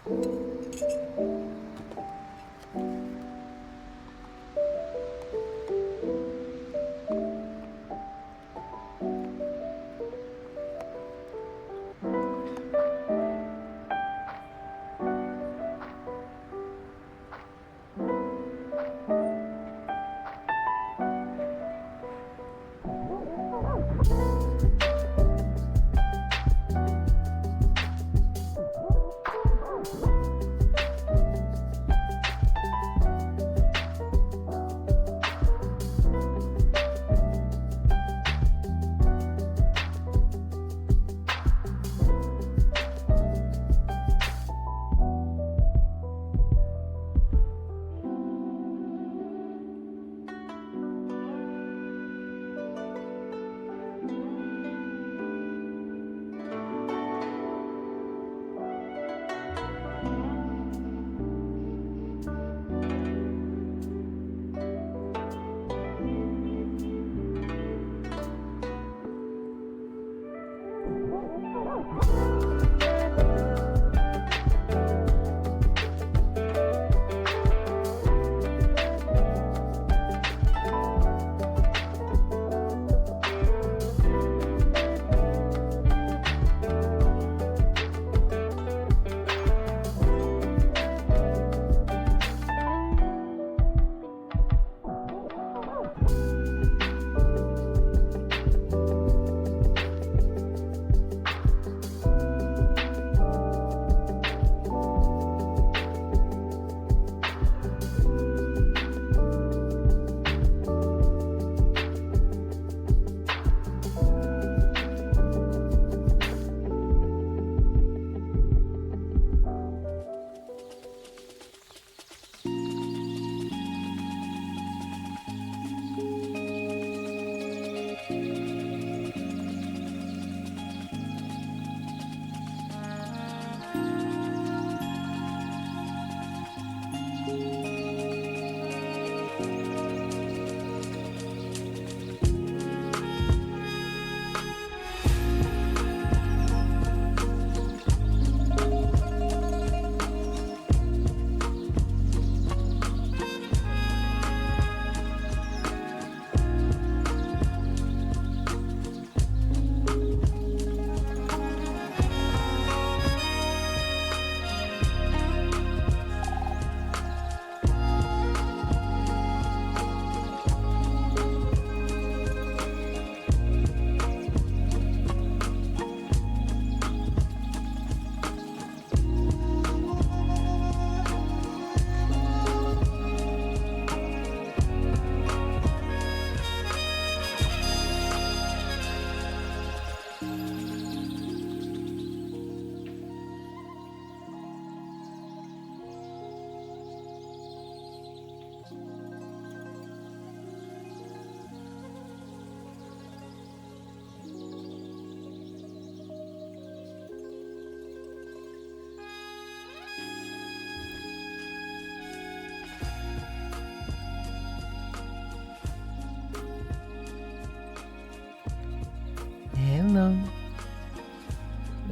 Hello.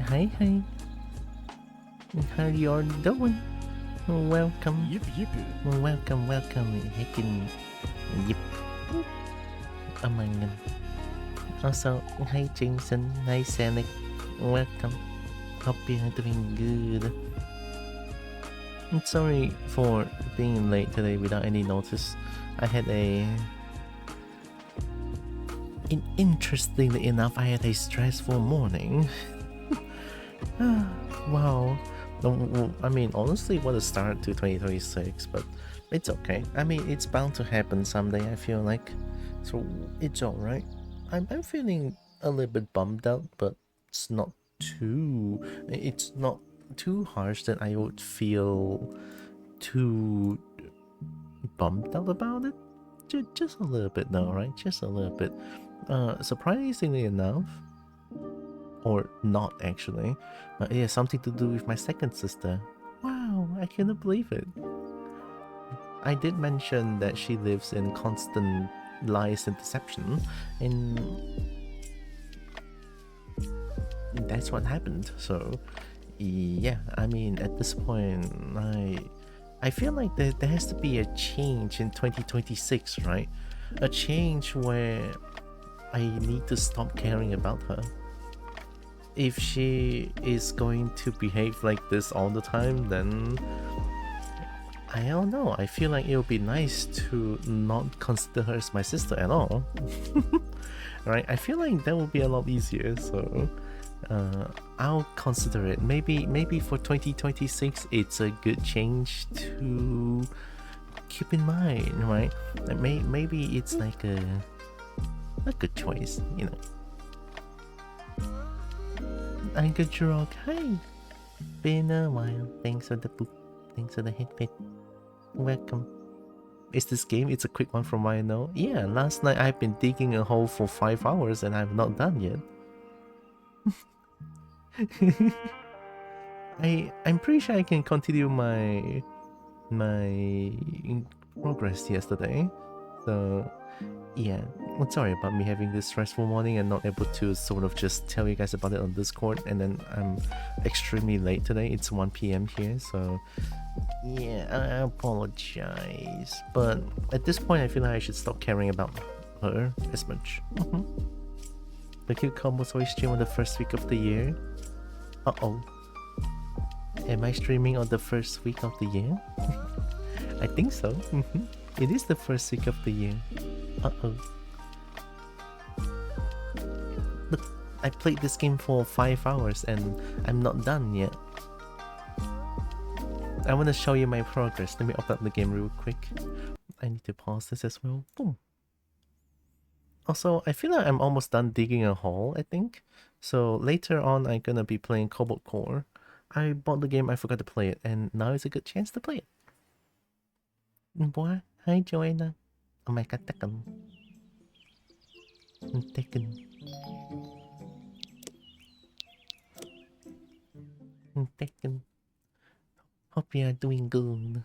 Hi, hi. How you're doing? Welcome. Yip yip. Welcome. Heckin' yip. Among them. Also, hi, Jason. Hi, Sonic. Welcome. Hope you're doing good. I'm sorry for being late today without any notice. I had interestingly enough, I had a stressful morning. Wow. I mean, honestly, what a start to 2026, but it's okay. I mean, it's bound to happen someday, I feel like. So, it's alright. I'm feeling a little bit bummed out, but it's not too harsh that I would feel too bummed out about it. Just a little bit though, right? Just a little bit. Surprisingly enough, or not actually, but it has something to do with my second sister. Wow, I cannot believe it. I did mention that she lives in constant lies and deception, and that's what happened. So Yeah, I mean, at this point, I feel like there has to be a change in 2026, right? A change where I need to stop caring about her. If she is going to behave like this all the time, then I don't know. I feel like it would be nice to not consider her as my sister at all. Right? I feel like that would be a lot easier, so I'll consider it. Maybe for 2026 it's a good change to keep in mind, right? Maybe it's like a good choice, you know. I'm good, Jurok. Hi. Been a while. Thanks for the boop. Thanks for the hit bit. Welcome. Is this game? It's a quick one from what I know. Yeah, last night I've been digging a hole for 5 hours and I've not done yet. I'm pretty sure I can continue my progress yesterday. So yeah, I'm sorry about me having this stressful morning and not able to sort of just tell you guys about it on Discord, and then I'm extremely late today. It's 1 p.m. here, so yeah, I apologize. But at this point, I feel like I should stop caring about her as much. The cute combos always stream on the first week of the year. Uh-oh. Am I streaming on the first week of the year? I think so. It is the first week of the year. Uh-oh. Look, I played this game for 5 hours and I'm not done yet. I want to show you my progress. Let me open up the game real quick. I need to pause this as well. Boom. Also, I feel like I'm almost done digging a hole, I think. So later on, I'm gonna be playing Kobo Core. I bought the game, I forgot to play it, and now is a good chance to play it. Boy, hi Joanna. Oh my god, Tekken. Tekken. Tekken. Hope you are doing good.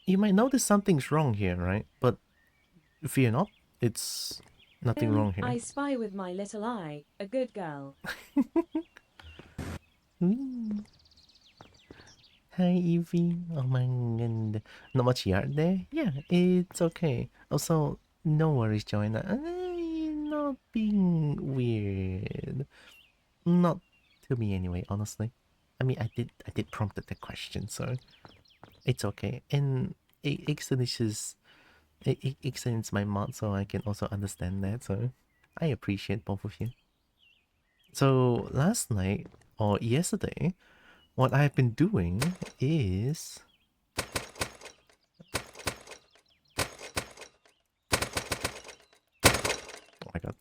You might notice something's wrong here, right? But fear not, it's nothing wrong here. I spy with my little eye, a good girl. Hi Evie. Oh my god. Not much yard there? Yeah, it's okay. Also, no worries, Joanna. I'm not being weird. Not to me anyway, honestly. I mean, I did prompt the question, so it's okay. And Ixon is just Ixon is my mod, so I can also understand that. So I appreciate both of you. So last night or yesterday, what I've been doing is oh my god.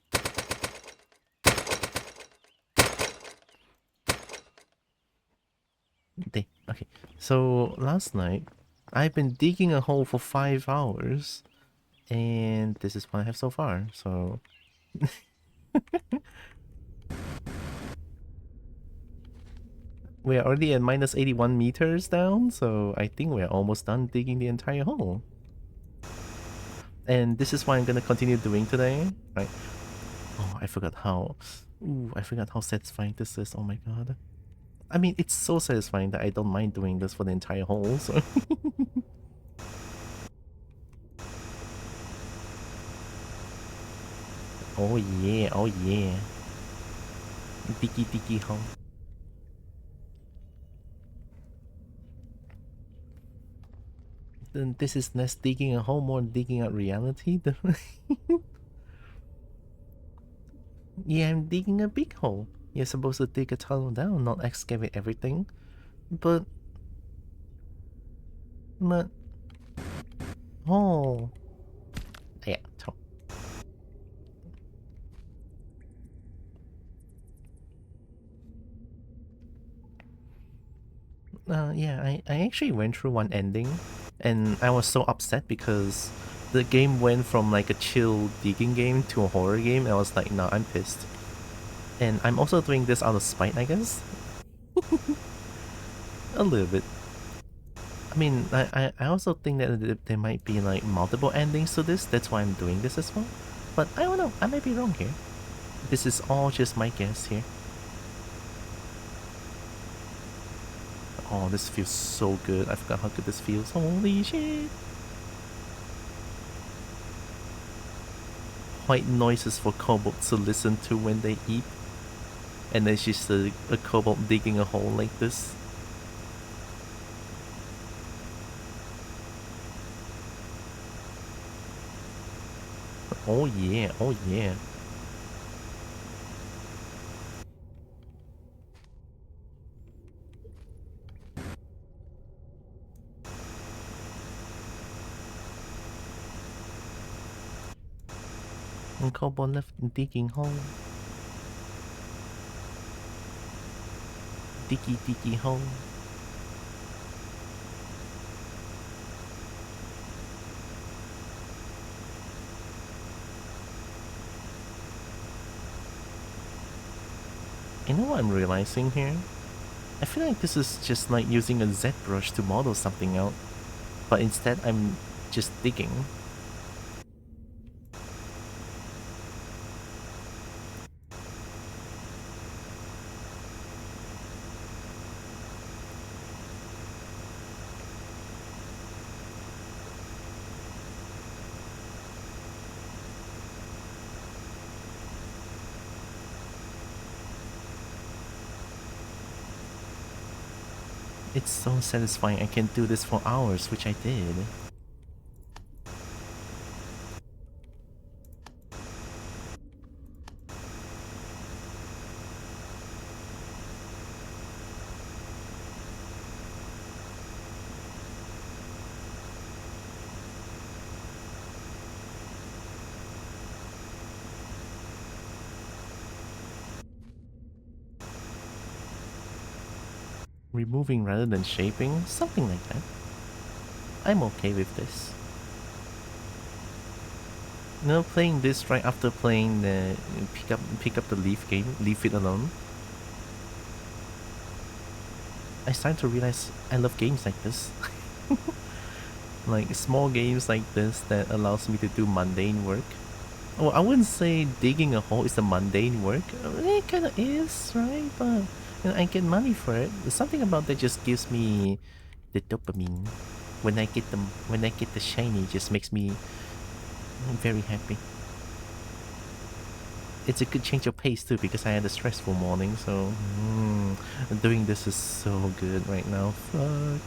Okay, so last night I've been digging a hole for 5 hours, and this is what I have so far. So we're already at minus 81 meters down, so I think we're almost done digging the entire hole. And this is what I'm gonna continue doing today, right? Oh, I forgot how... Ooh, I forgot how satisfying this is, oh my god. I mean, it's so satisfying that I don't mind doing this for the entire hole, so... Oh yeah, oh yeah. Diggy hole. Then this is less digging a hole, more digging out reality. Yeah, I'm digging a big hole. You're supposed to dig a tunnel down, not excavate everything. But... Oh... Yeah, tunnel. Yeah, I actually went through one ending, and I was so upset because the game went from like a chill digging game to a horror game. I was like, nah, I'm pissed. And I'm also doing this out of spite, I guess. A little bit. I mean, I also think that there might be like multiple endings to this. That's why I'm doing this as well. But I don't know. I might be wrong here. This is all just my guess here. Oh, this feels so good. I forgot how good this feels. Holy shit. White noises for kobolds to listen to when they eat. And then she's a kobold digging a hole like this. Oh yeah, oh yeah. And kobold left digging hole. Diggy diggy hole. You know what I'm realizing here? I feel like this is just like using a Z brush to model something out. But instead I'm just digging. It's so satisfying. I can do this for hours, which I did. Removing rather than shaping, something like that. I'm okay with this. You know, playing this right after playing the pick up the Leaf game, Leave It Alone. I started to realize I love games like this. Like small games like this that allows me to do mundane work. Well, I wouldn't say digging a hole is a mundane work. It kind of is, right? But you know, I get money for it. There's something about that just gives me the dopamine. When I get the shiny, it just makes me very happy. It's a good change of pace too because I had a stressful morning. So doing this is so good right now. Fuck.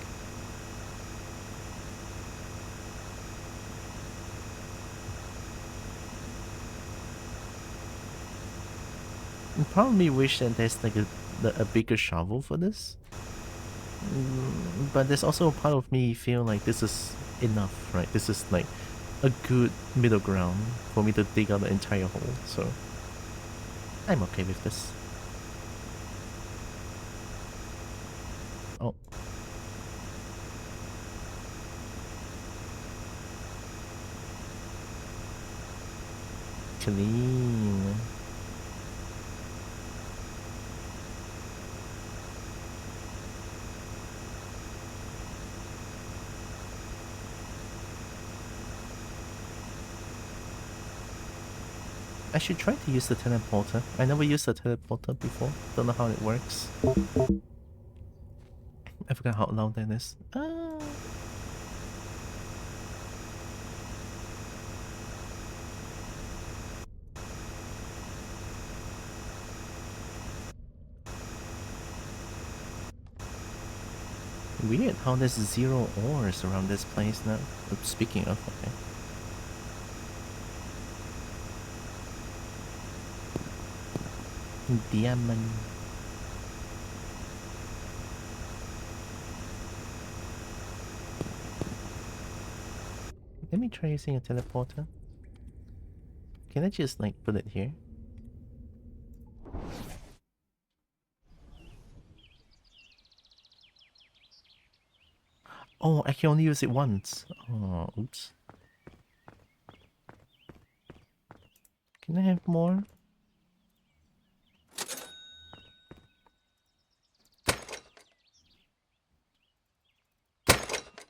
I probably wish that there's like a bigger shovel for this. But there's also a part of me feel like this is enough, right? This is like a good middle ground for me to dig out the entire hole, so I'm okay with this. Oh, clean. I should try to use the teleporter. I never used the teleporter before. Don't know how it works. I forgot how loud that is. Weird how there's 0 ores around this place now. Speaking of, okay. Diamond. Let me try using a teleporter. Can I just like put it here? Oh, I can only use it once. Oh, oops. Can I have more?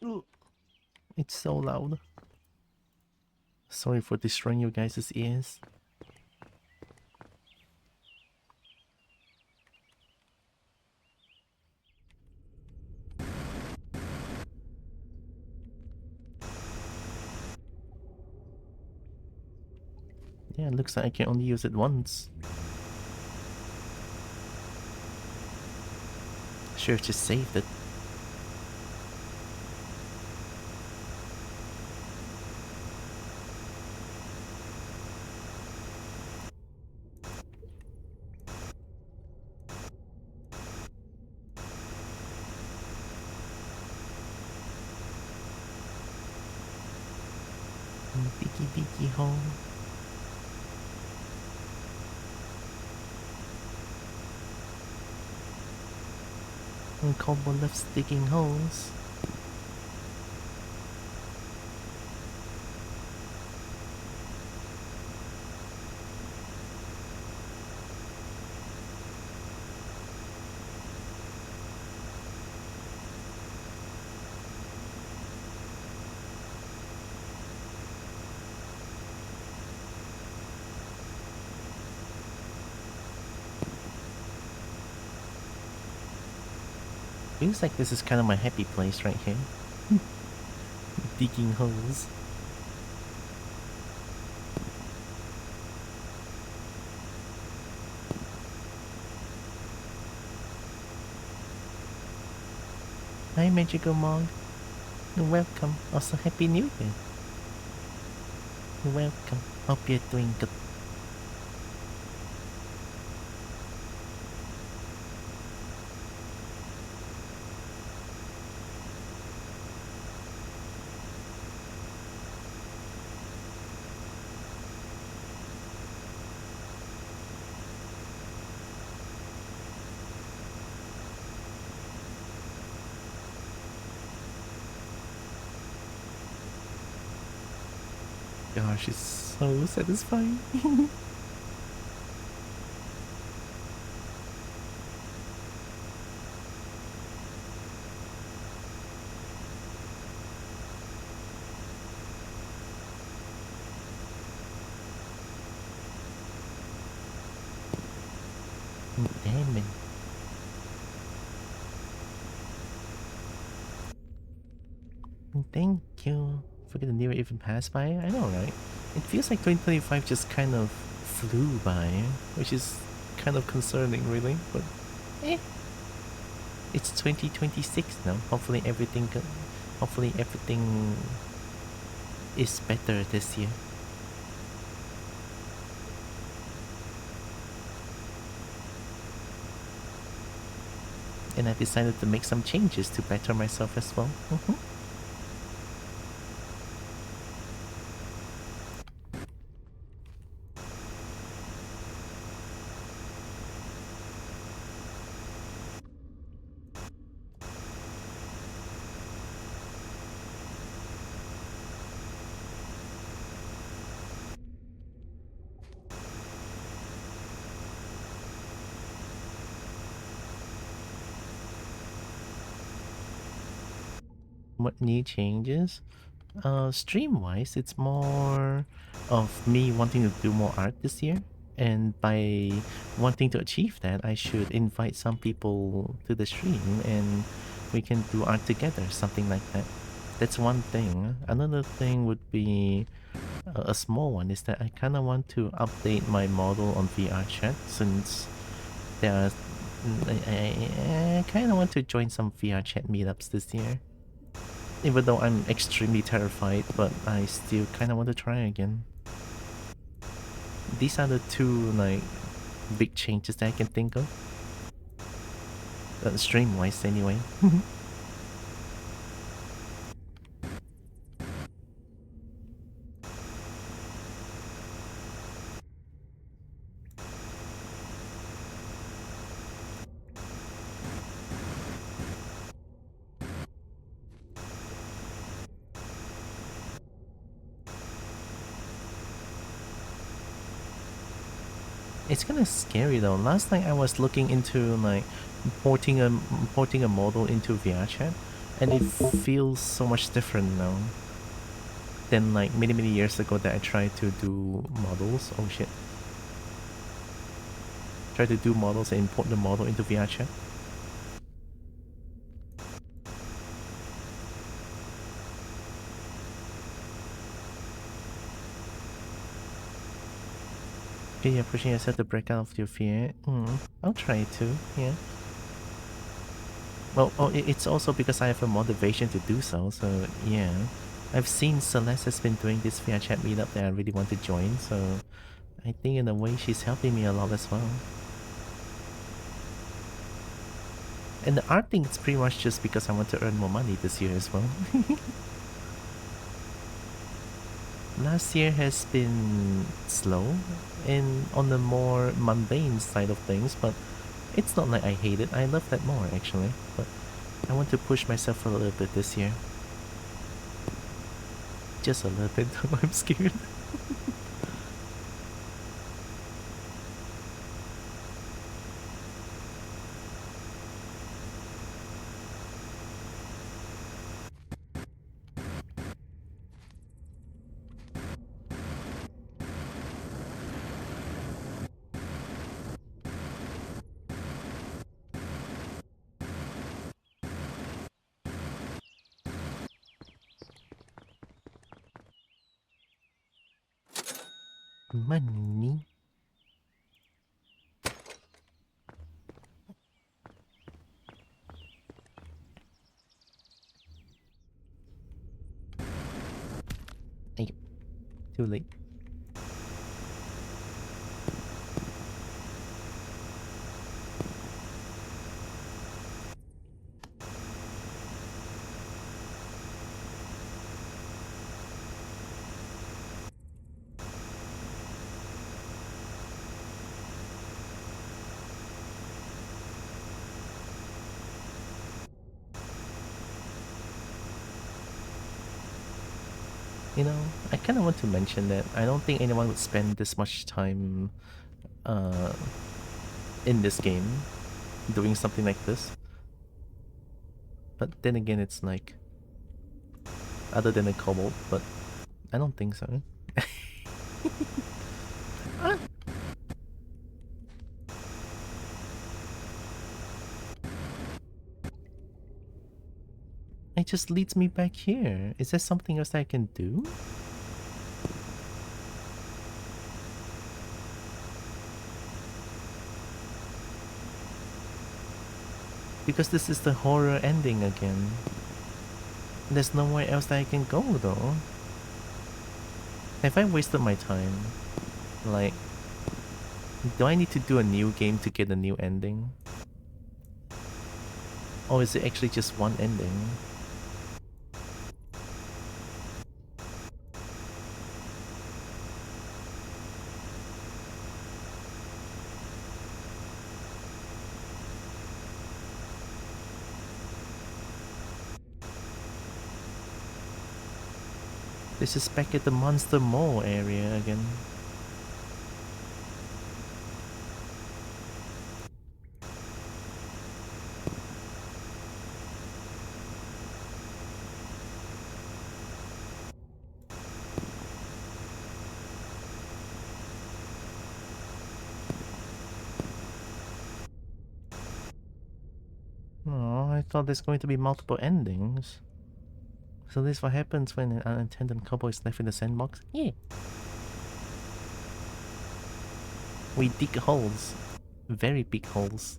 Ooh, it's so loud. Sorry for destroying you guys' ears. yeah, it looks like I can only use it once. Sure, just saved it. Diggy diggy hole. And Kobo loves digging holes. Feels like this is kind of my happy place right here. Digging holes. Hi, Magical Mog. You're welcome. Also, Happy New Year. You're welcome. Hope you're doing good. Gosh, it's so satisfying. Damn it. Thank you. Forget the new year even passed by. I know, right? It feels like 2025 just kind of flew by, which is kind of concerning, really. But eh, it's 2026 now. Hopefully everything is better this year. And I decided to make some changes to better myself as well. What new changes? Stream wise, it's more of me wanting to do more art this year. And by wanting to achieve that, I should invite some people to the stream and we can do art together, something like that. That's one thing. Another thing would be a small one is that I kind of want to update my model on VR chat since there are. I kind of want to join some VR chat meetups this year. Even though I'm extremely terrified, but I still kind of want to try again. These are the two, like, big changes that I can think of. Stream-wise, anyway. It's kind of scary though. Last night I was looking into like porting a model into VR chat, and it feels so much different now than like many years ago that I tried to do models. Oh shit! Try to do models and import the model into VR chat. Okay, you're pushing yourself to break out of your fear. I'll try to, yeah. Well, it's also because I have a motivation to do so, so yeah. I've seen Celeste has been doing this VR chat meetup that I really want to join, so I think in a way she's helping me a lot as well. And the art thing, it's pretty much just because I want to earn more money this year as well. Last year has been slow and on the more mundane side of things, but it's not like I hate it. I love that more actually, but I want to push myself a little bit this year. Just a little bit, though. I'm scared. Money. Ay, too late. You know, I kind of want to mention that I don't think anyone would spend this much time uh, in this game doing something like this. But then again, it's like, other than a Kobo, but I don't think so. Ah, it just leads me back here. Is there something else I can do? Because this is the horror ending again. There's nowhere else that I can go though. Have I wasted my time? Like, do I need to do a new game to get a new ending? Or is it actually just one ending? This is back at the Monster Mall area again. Oh, I thought there's going to be multiple endings. So this is what happens when an unintended couple is left in the sandbox? Yeah. We dig holes. Very big holes.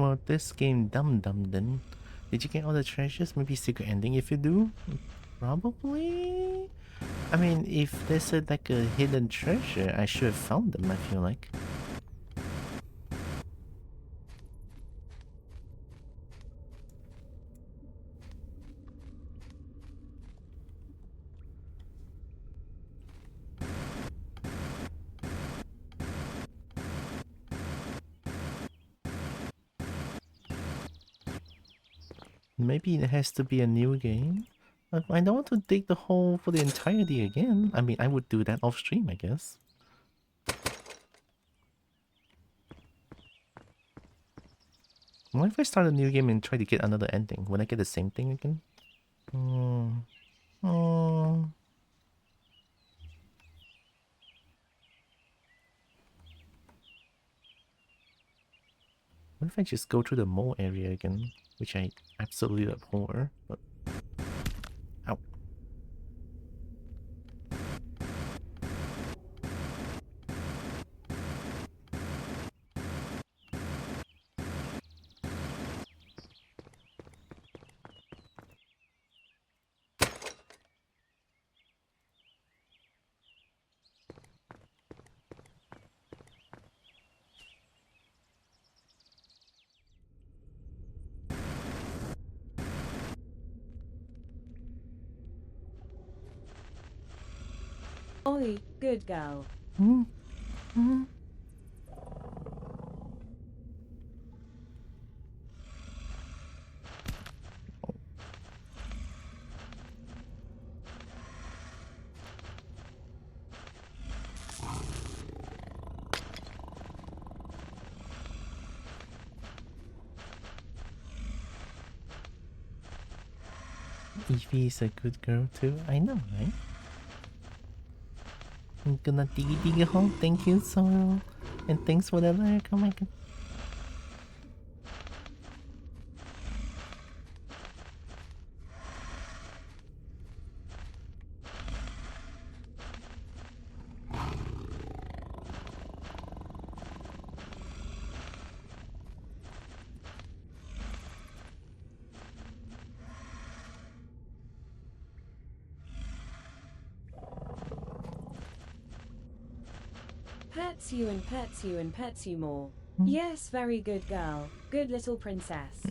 Well, this game Dum Dum then. Did you get all the treasures? Maybe secret ending if you do? Probably? I mean, if there's like a hidden treasure, I should have found them, I feel like. Maybe it has to be a new game. I don't want to dig the hole for the entirety again. I mean, I would do that off stream, I guess. What if I start a new game and try to get another ending? Would I get the same thing again? Hmm. Oh. What if I just go through the mole area again? Which I absolutely abhor, but... Ow. Oi, good girl. Hmm. Hmm. Evie is a good girl too. I know, right? I'm gonna diggy diggy hole. Thank you, Sorrow. And thanks for the like. Oh my god. Pets you and pets you and pets you more. Yes, very good girl. Good little princess.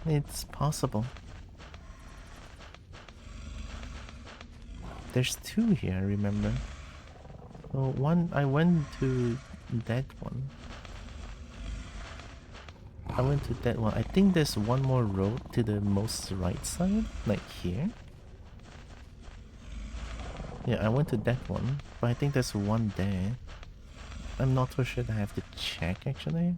It's possible. There's two here, I remember. So one, I went to that one. I went to that one. I think there's one more road to the most right side, like here. Yeah, I went to that one, but I think there's one there. I'm not so sure. I have to check actually.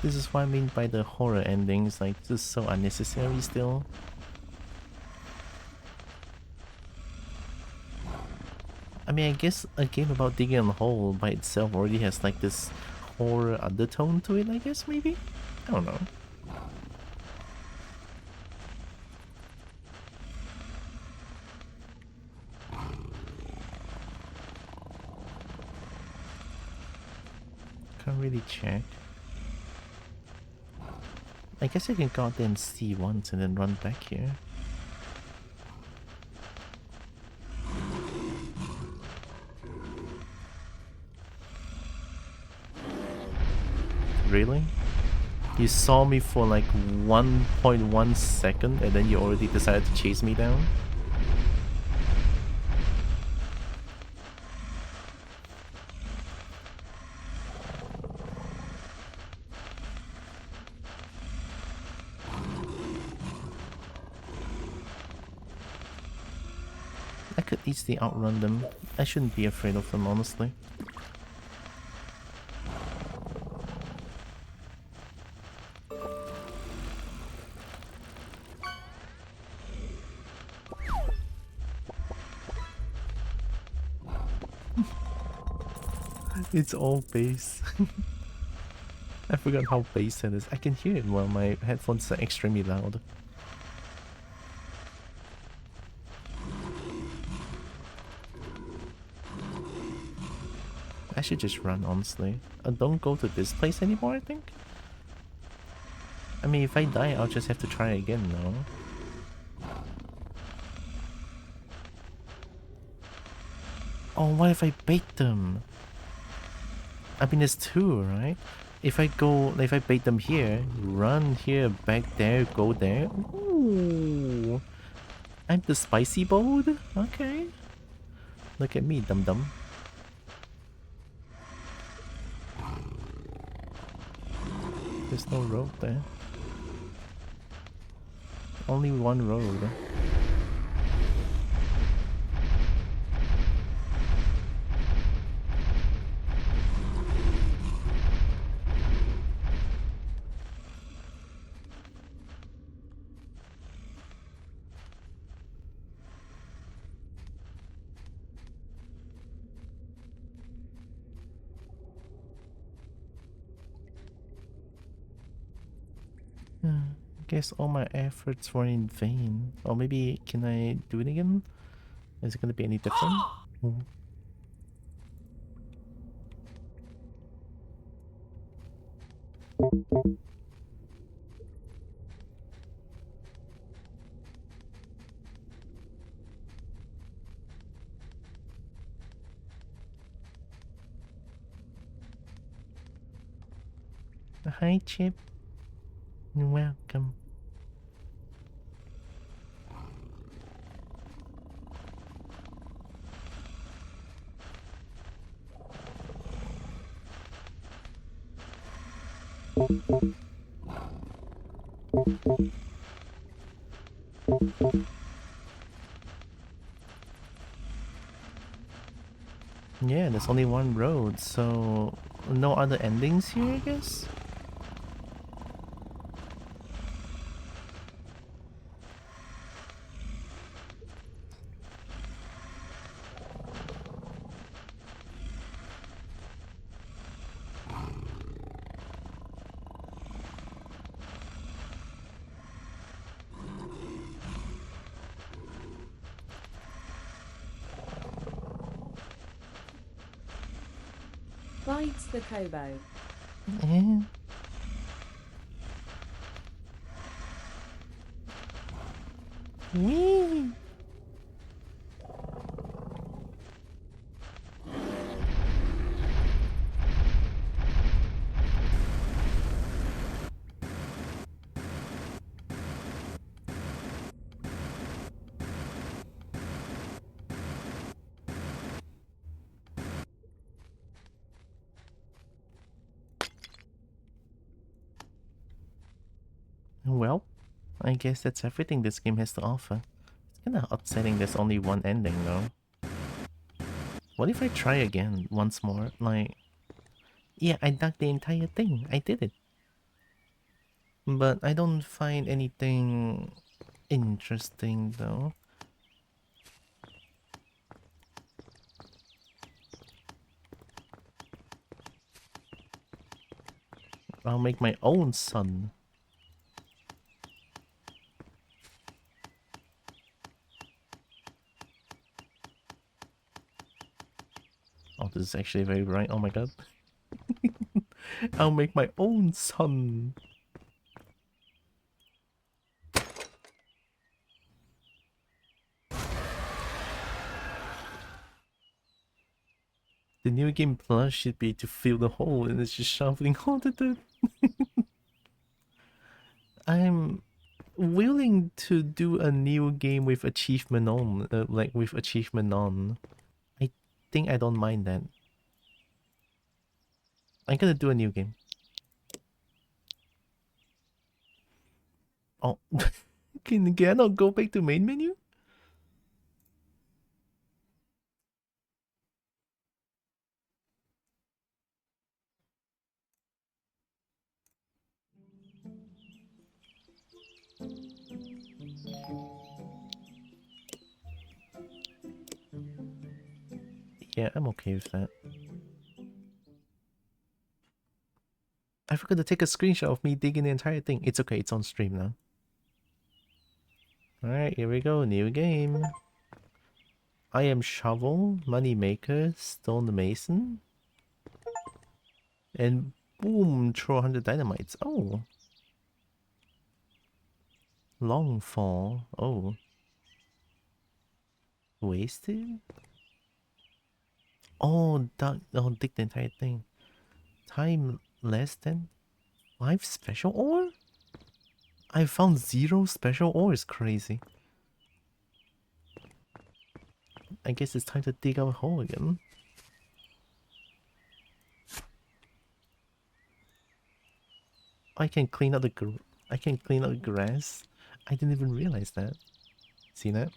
This is what I mean by the horror endings, like just so unnecessary still. I mean, I guess a game about digging a hole by itself already has like this horror undertone to it, I guess, maybe? I don't know. Can't really check. I guess I can go out there and see once and then run back here. Really? You saw me for like 1.1 second and then you already decided to chase me down? could easily outrun them. I shouldn't be afraid of them, honestly. It's all bass. I forgot how bass it is. I can hear it while my headphones are extremely loud. I should just run, honestly. Don't go to this place anymore, I think? I mean, if I die, I'll just have to try again, no? Oh, what if I bait them? I mean, there's two, right? If I bait them here, run here, back there, go there. Ooh, I'm the spicy bold? Okay. Look at me, dum-dum. There's no road there. Only one road. Guess all my efforts were in vain. Or maybe, can I do it again? Is it gonna be any different? Hmm. Hi, Chip. Welcome. Yeah, there's only one road, so no other endings here, I guess? Bites the Kobo. Eh. Wee. Well, I guess that's everything this game has to offer. It's kinda upsetting there's only one ending, though. What if I try again once more? Like, yeah, I dug the entire thing. I did it. But I don't find anything interesting, though. I'll make my own sun. Oh, this is actually very bright. Oh my god. I'll make my own sun. The new game plus should be to fill the hole and it's just shoveling all the dirt. I'm willing to do a new game with achievement on, like with achievement on. I think I don't mind that. I'm gonna do a new game. Oh, can I not go back to main menu? Yeah, I'm okay with that. I forgot to take a screenshot of me digging the entire thing. It's okay, it's on stream now. Alright, here we go. New game. I am Shovel, Moneymaker, Stone Mason. And boom, throw 100 dynamites. Oh. Long fall. Oh. Wasted? Oh, dig the entire thing. Time less than 5 special ore? I found 0 special ore is crazy. I guess it's time to dig our hole again. I can clean up the grass. I didn't even realize that. See that?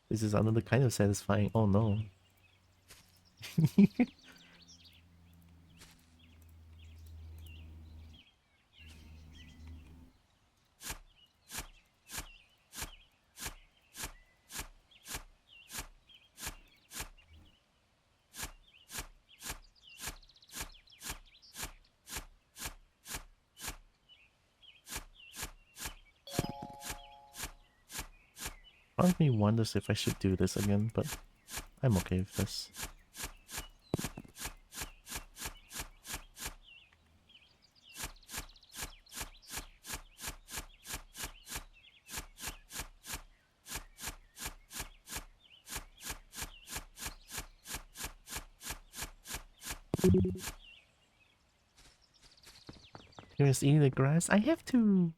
This is another kind of satisfying. Oh no. Part of me wonders if I should do this again, but I'm okay with this. Here's eating the grass. I have to.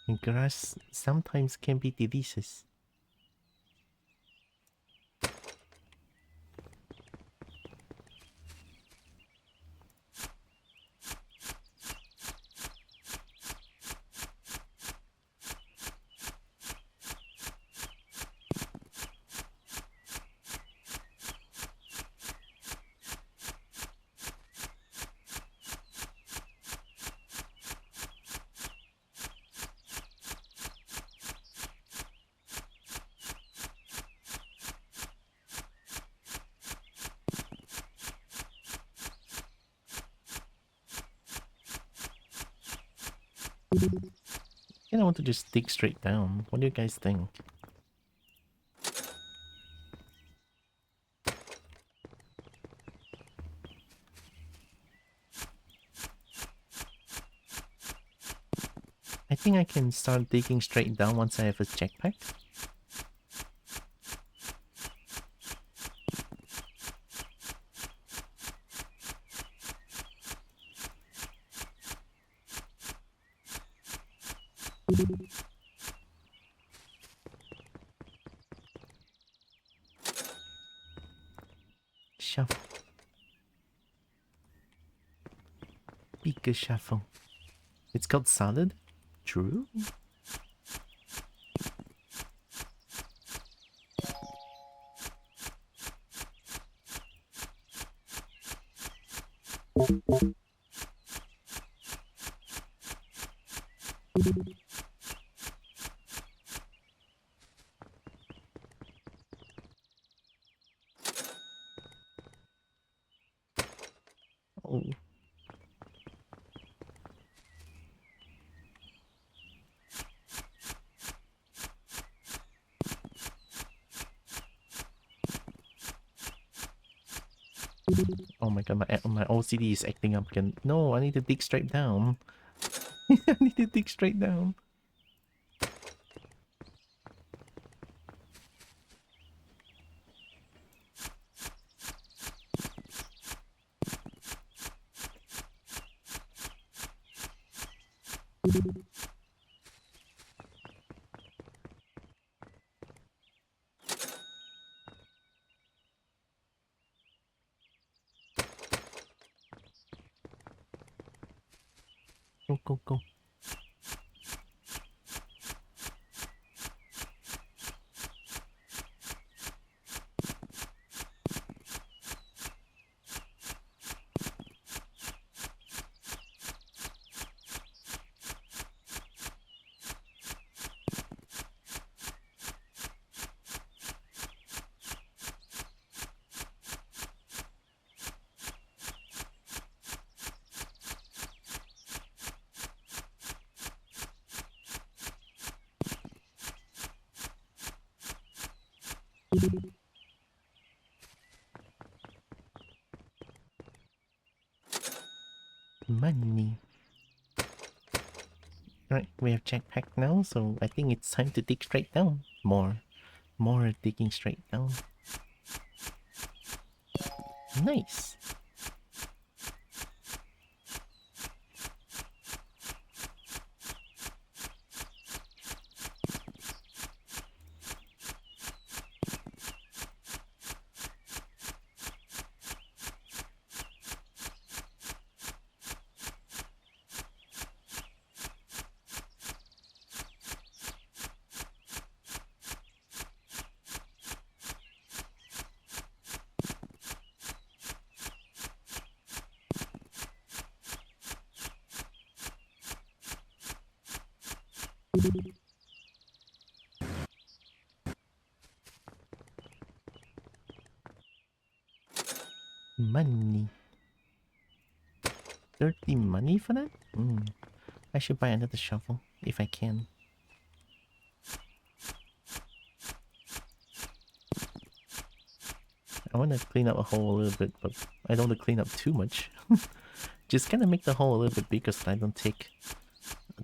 And grass sometimes can be delicious. I don't want to just dig straight down. What do you guys think? I think I can start digging straight down once I have a jetpack. Shuffle. Big shuffle. It's called salad? True? Oh. Oh my god, my OCD is acting up again. No, I need to dig straight down. I need to dig straight down. Go, go, go. Money. Right, we have jetpack now, so I think it's time to dig straight down. More digging straight down. Nice. Money. 30 money for that? I should buy another shovel if I can. I want to clean up a hole a little bit, but I don't want to clean up too much. Just kind of make the hole a little bit bigger so I don't take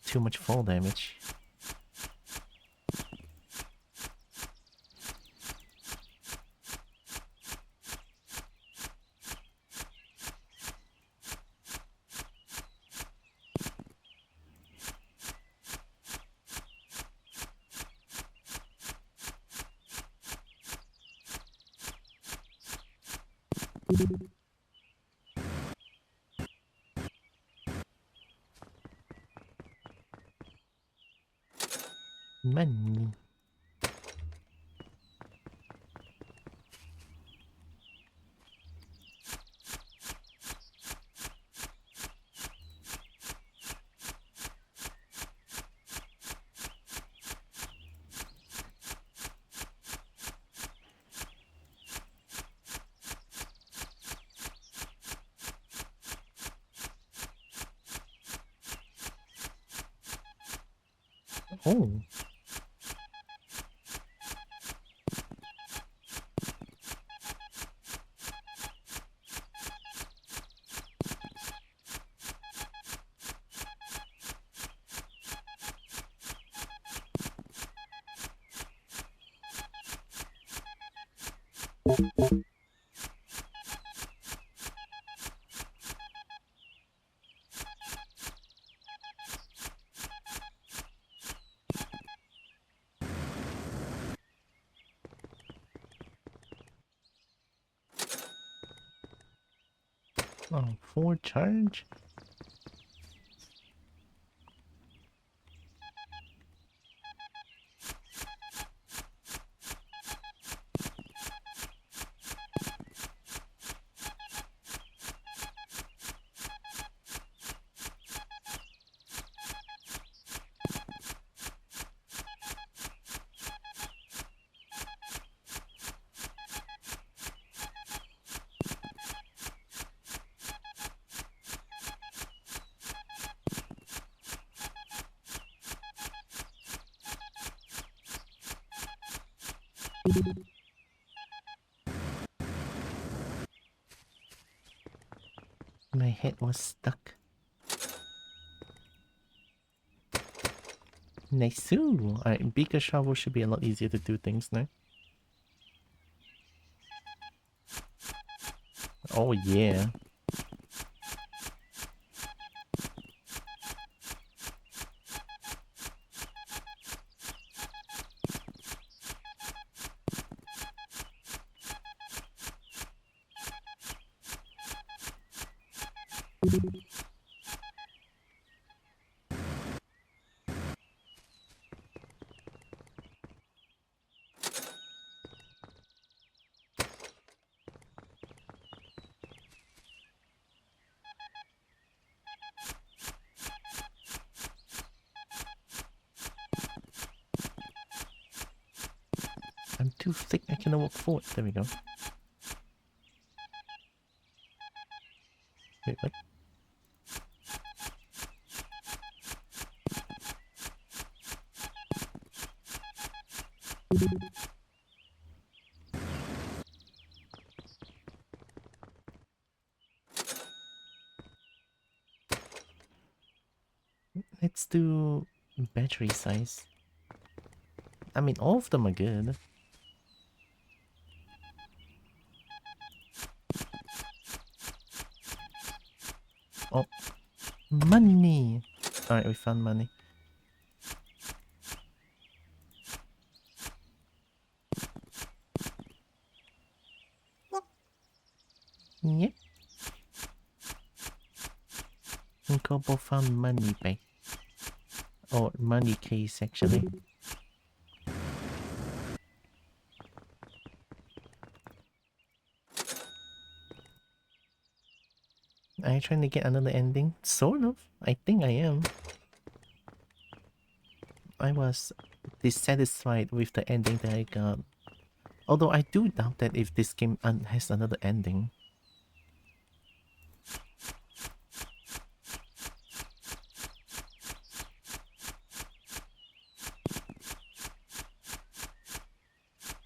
too much fall damage. Money. Oh. Oh, 4 charge? My head was stuck. Nice. Alright, bigger shovel should be a lot easier to do things now. Oh yeah. I'm too thick, I cannot walk forward. There we go. Wait, what? Let's do battery size. I mean, all of them are good. Oh, money! Alright, we found money. Yep. And Kobo found money bag. Or money case, actually. Are you trying to get another ending? Sort of. I think I am. I was dissatisfied with the ending that I got. Although I do doubt that if this game has another ending.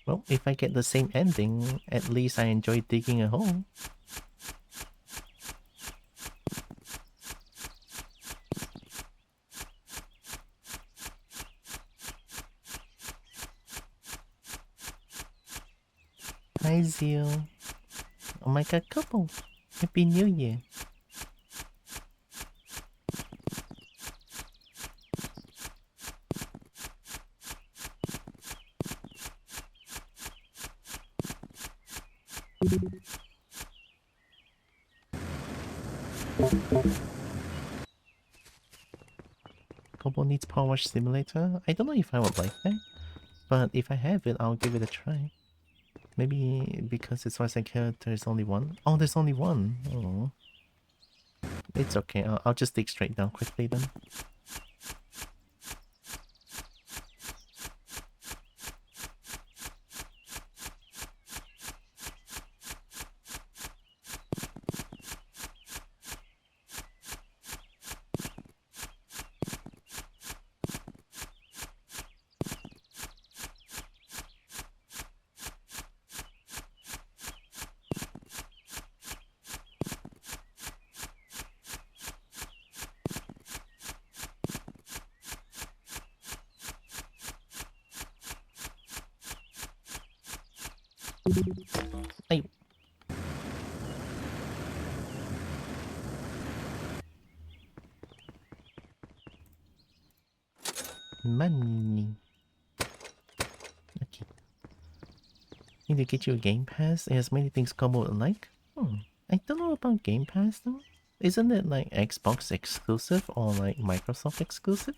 Well, if I get the same ending, at least I enjoy digging a hole. Hi, Zeal. Oh my god, couple. Happy New Year. Kobo needs Power Wash Simulator. I don't know if I would like that, but if I have it, I'll give it a try. Maybe because it's voice character, there's only one. Oh, there's only one. Oh, it's okay. I'll just dig straight down quickly then. Ay. Money. Okay. Need to get you a Game Pass. It has many things Kobo would like. I don't know about Game Pass though. Isn't it like Xbox exclusive or like Microsoft exclusive?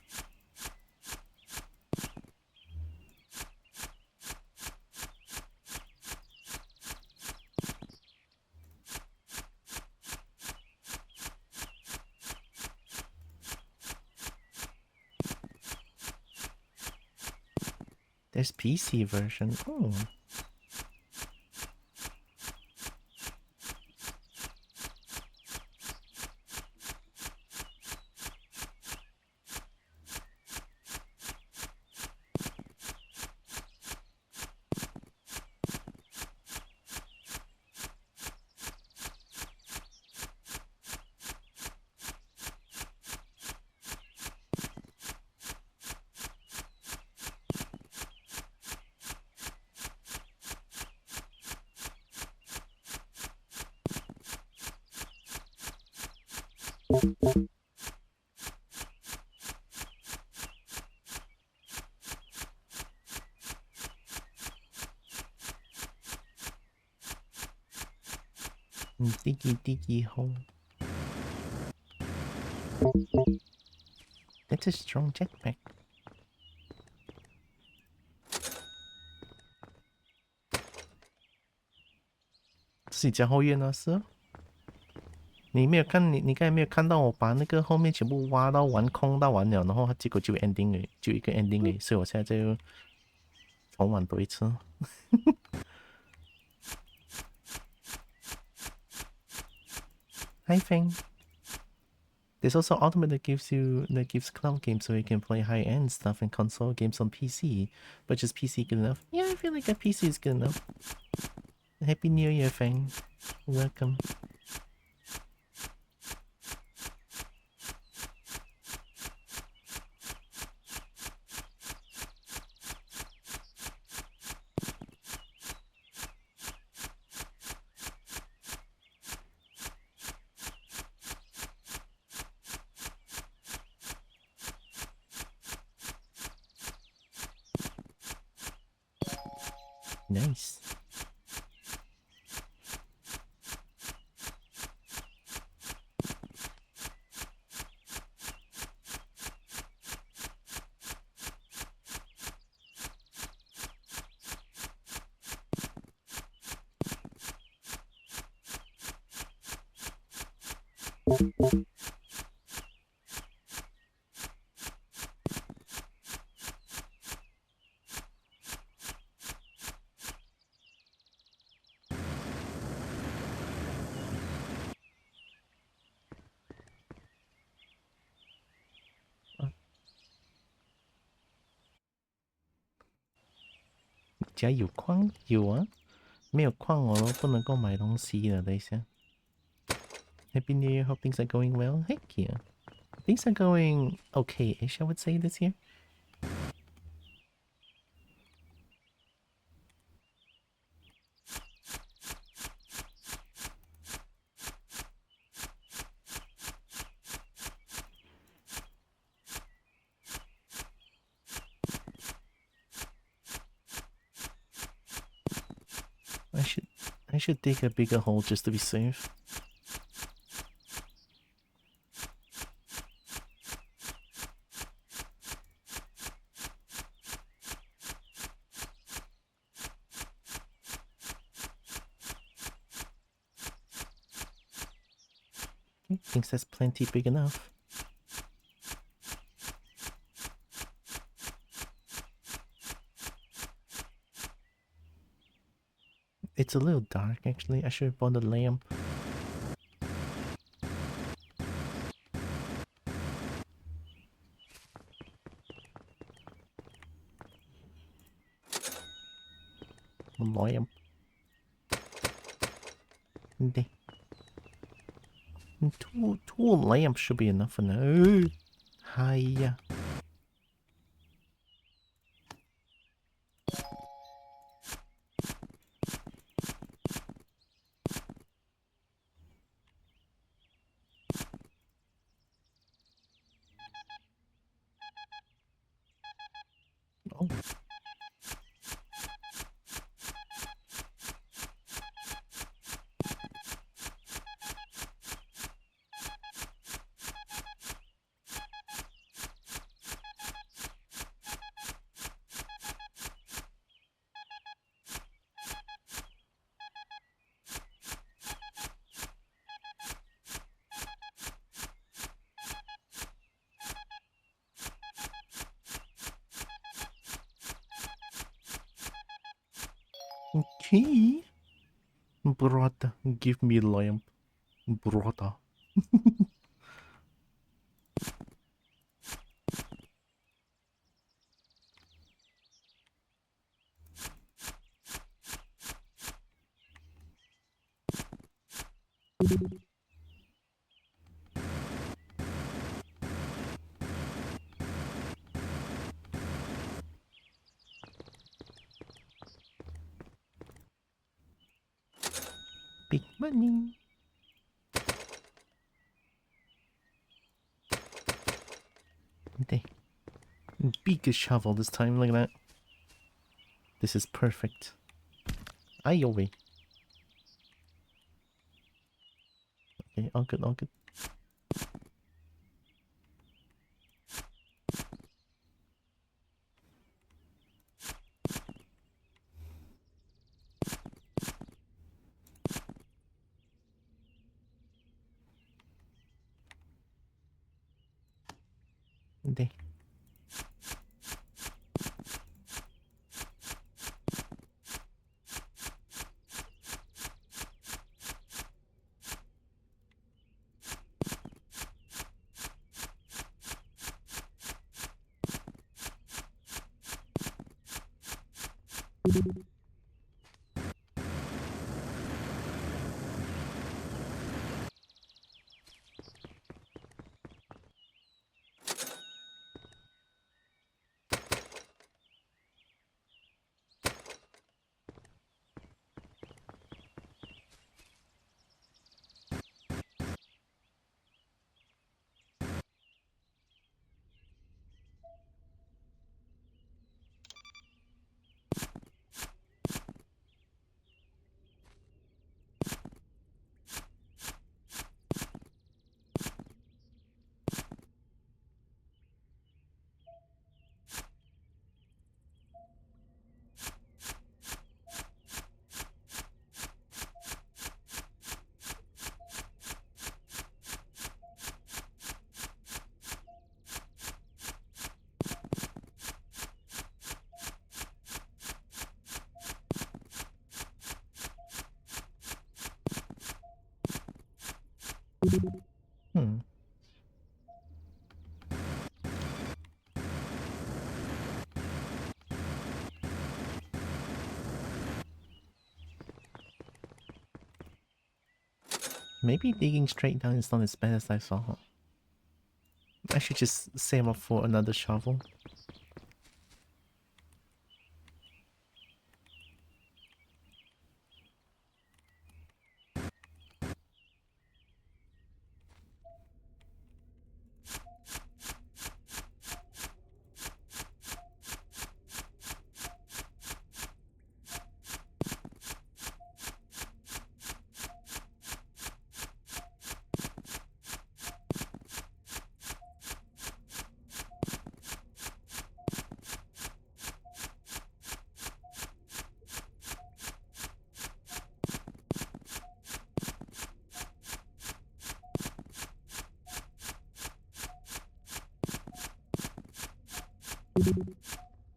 There's PC version. Oh. Diggy hole. That's a strong jetpack. 自己家后院那是？你没有看你刚才没有看到我把那个后面全部挖到完空到完了，然后结果就 ending 了，就一个 ending 了，所以我现在就重玩多一次。Hi Feng. There's also Ultimate that gives cloud games so you can play high end stuff and console games on PC. But just PC good enough? Yeah, I feel like a PC is good enough. Happy New Year, Feng. Welcome. Nice.家有矿有啊，没有矿我都不能够买东西了。等一下，Happy New Year. Hope things are going well. Heck yeah, things are going okay-ish. I would say this year. I should I should dig a bigger hole just to be safe. Okay, thinks that's plenty big enough. It's a little dark actually. I should have bought a lamp. Lamp. There. Two lamps should be enough for now. Hiya. Oh. Okay. Brother, give me a lamp. Brother. Big money. There. Bigger shovel this time, look at that. This is perfect. Aye, away. Okay, all good, all good. There. Hmm. Maybe digging straight down is not as bad as I thought. I should just save up for another shovel.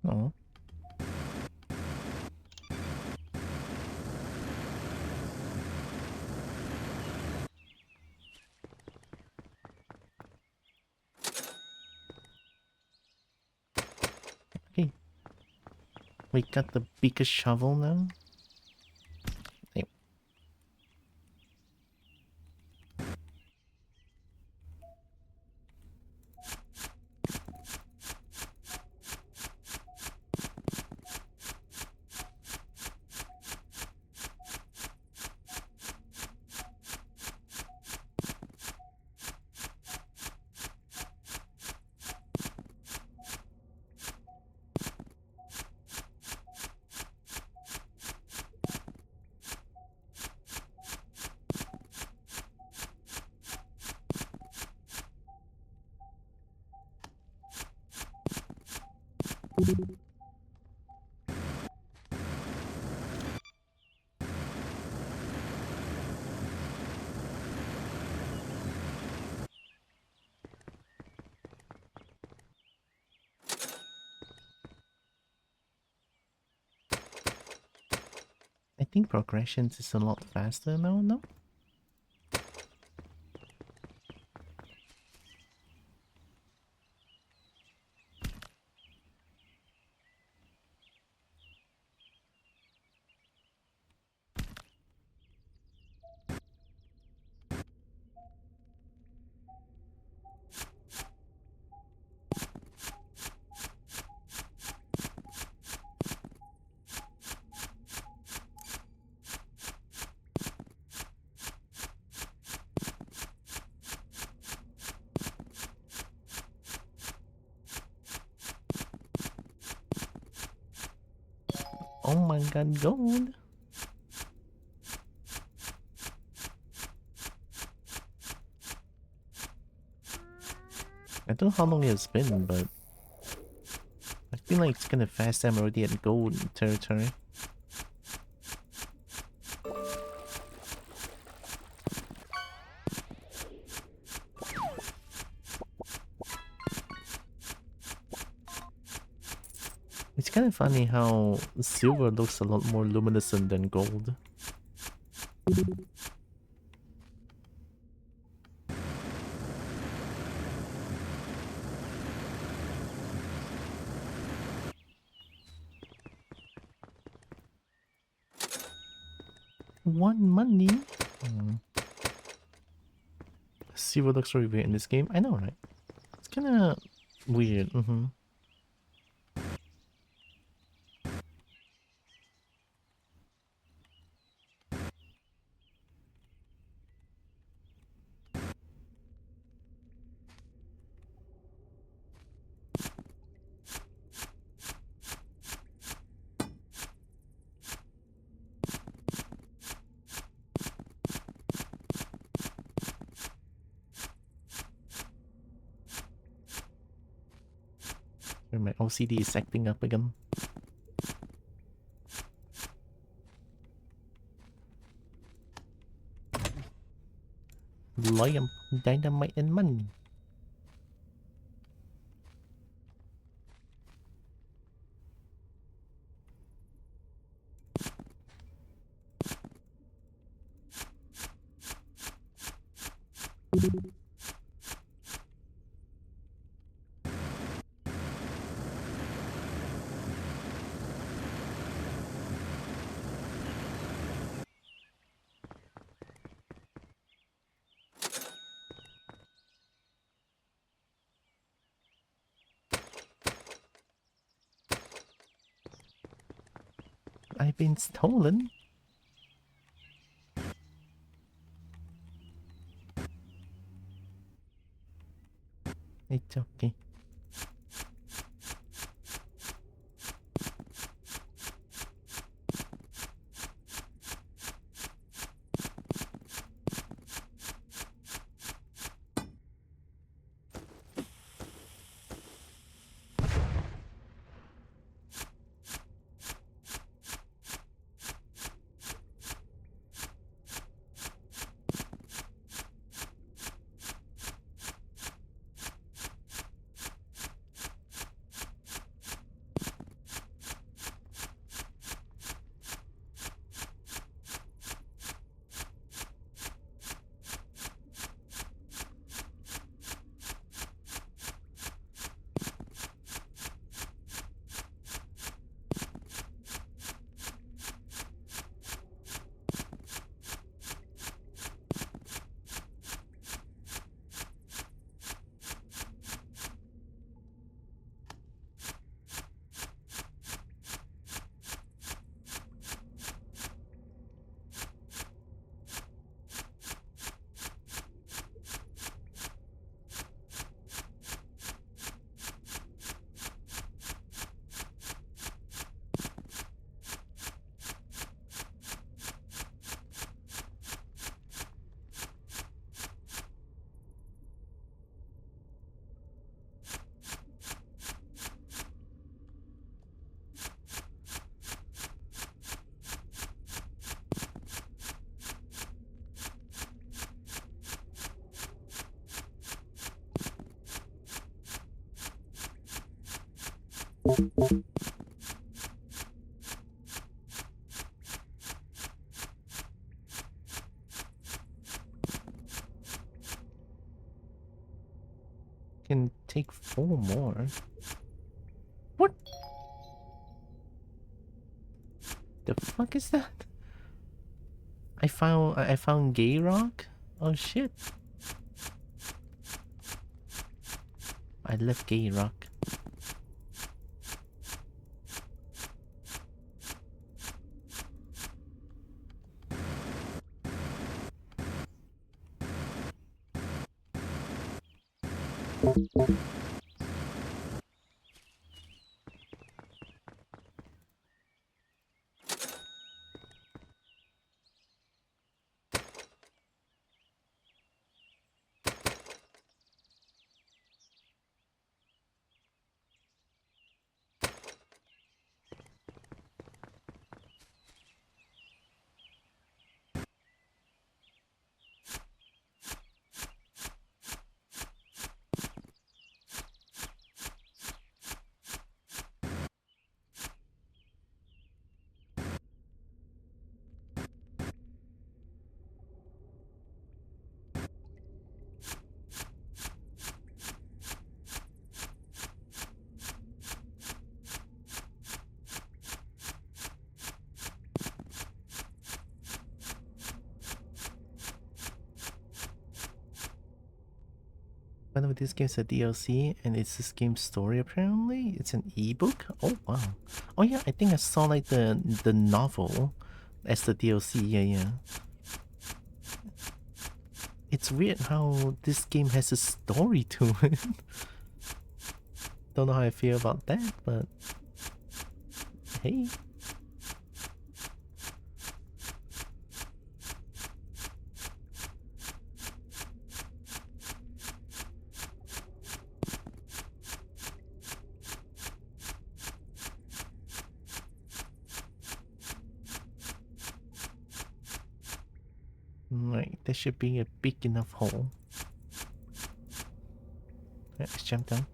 Oh. Okay. We got the biggest shovel now. Hey. I think progression is a lot faster now, no? Oh my god, gold! I don't know how long it's been, but I feel like it's kinda fast. I'm already at gold territory. It's kind of funny how silver looks a lot more luminescent than gold. One money? Hmm. Silver looks really weird in this game. I know, right? It's kinda weird. My OCD is acting up again. Liam, dynamite and money. I've been stolen. It's okay. Can take 4 more. What the fuck is that? I found gay rock? Oh shit. I love gay rock. By the way, this game's a DLC and it's this game's story apparently. It's an ebook? Oh wow. Oh yeah, I think I saw like the novel as the DLC, yeah. It's weird how this game has a story to it. Don't know how I feel about that, but hey. Right, there should be a big enough hole. Let's jump down.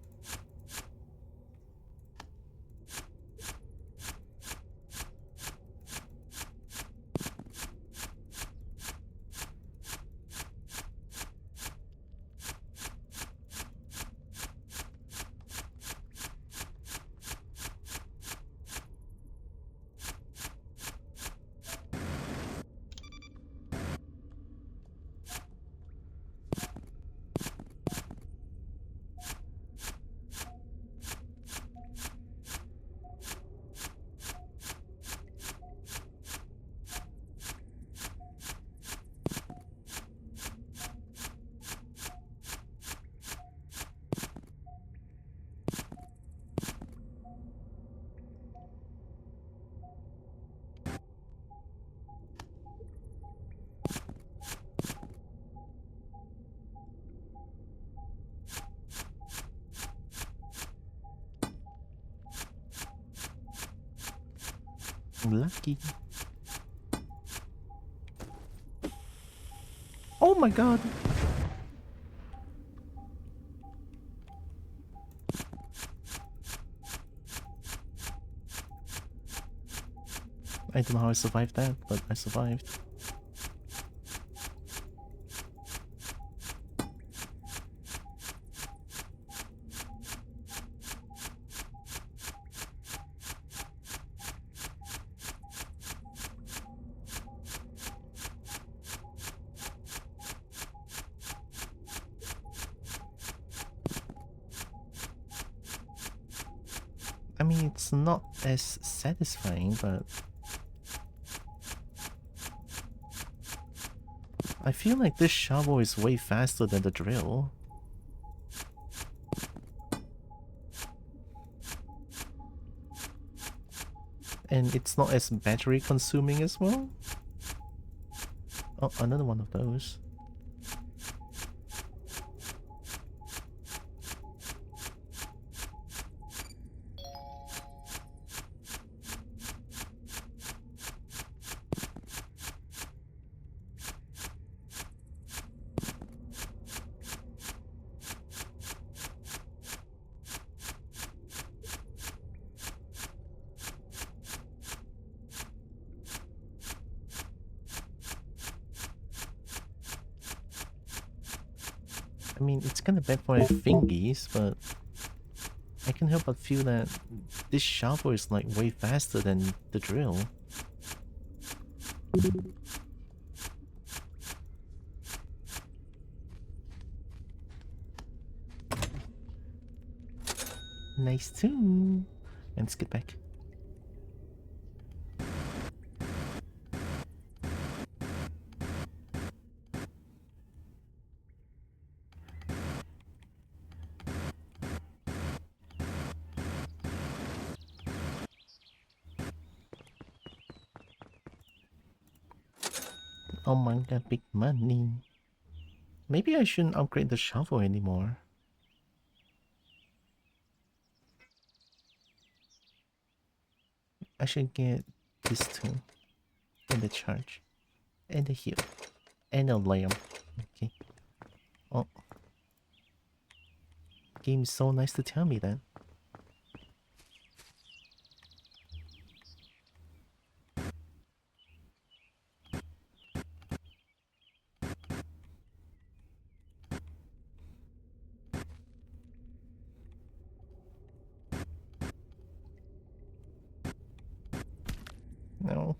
Lucky. Oh my god! I don't know how I survived that, but I survived. I mean, it's not as satisfying, but I feel like this shovel is way faster than the drill. And it's not as battery consuming as well. Oh, another one of those. I mean, it's kind of bad for my fingies, but I can't help but feel that this shovel is like way faster than the drill. Nice too. And let's get back. Oh my god, big money. Maybe I shouldn't upgrade the shovel anymore. I should get this too. And the charge. And the heal. And a lamp. Okay. Oh. Game is so nice to tell me that. No.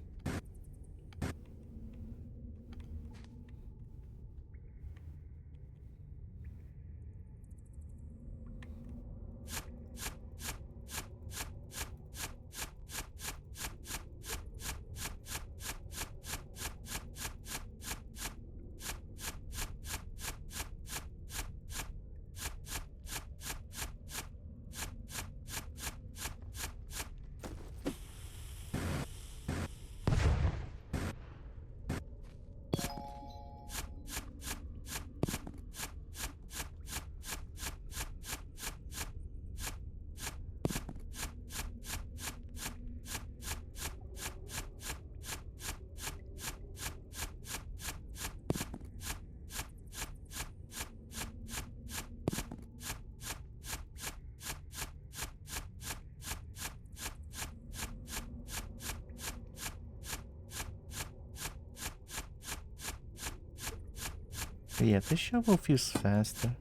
Yeah, this shovel feels faster.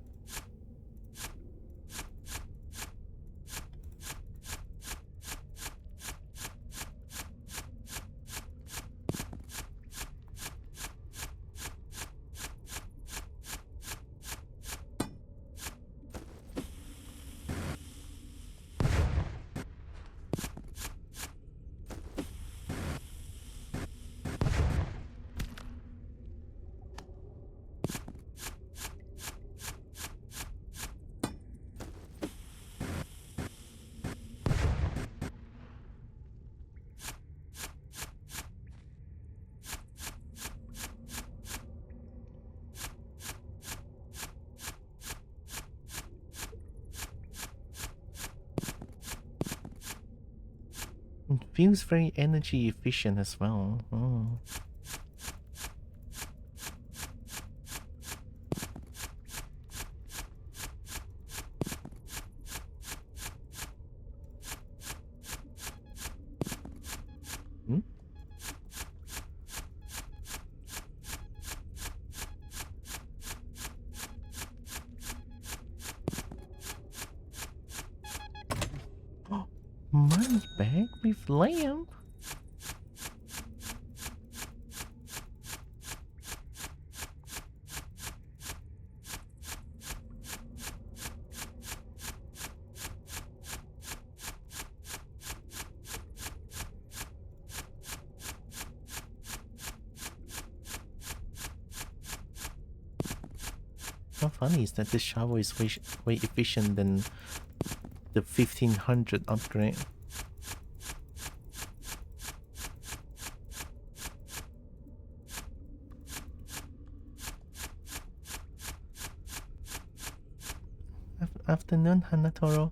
feels very energy efficient as well. Oh. Hmm? Money bag with lamp? How funny is that this shovel is way efficient than the 1500 upgrade. Afternoon, Hanatoro.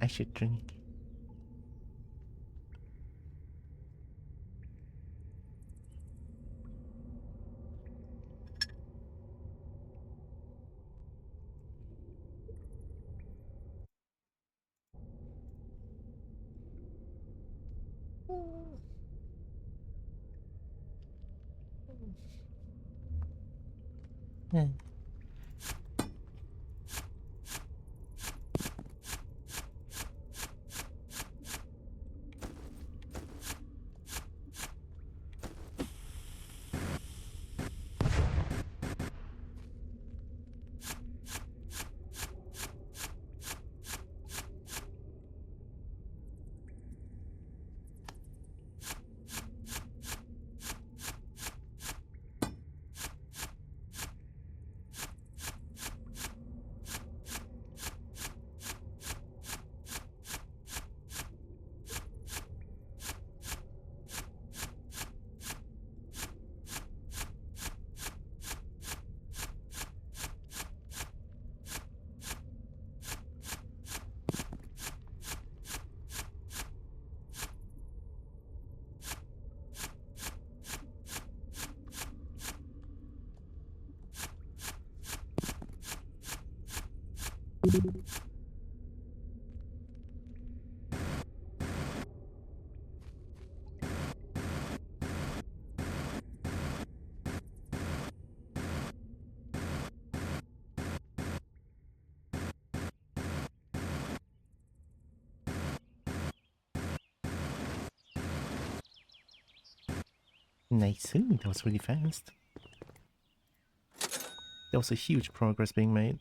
I should drink. Yeah. Nice. Ooh, that was really fast. There was a huge progress being made.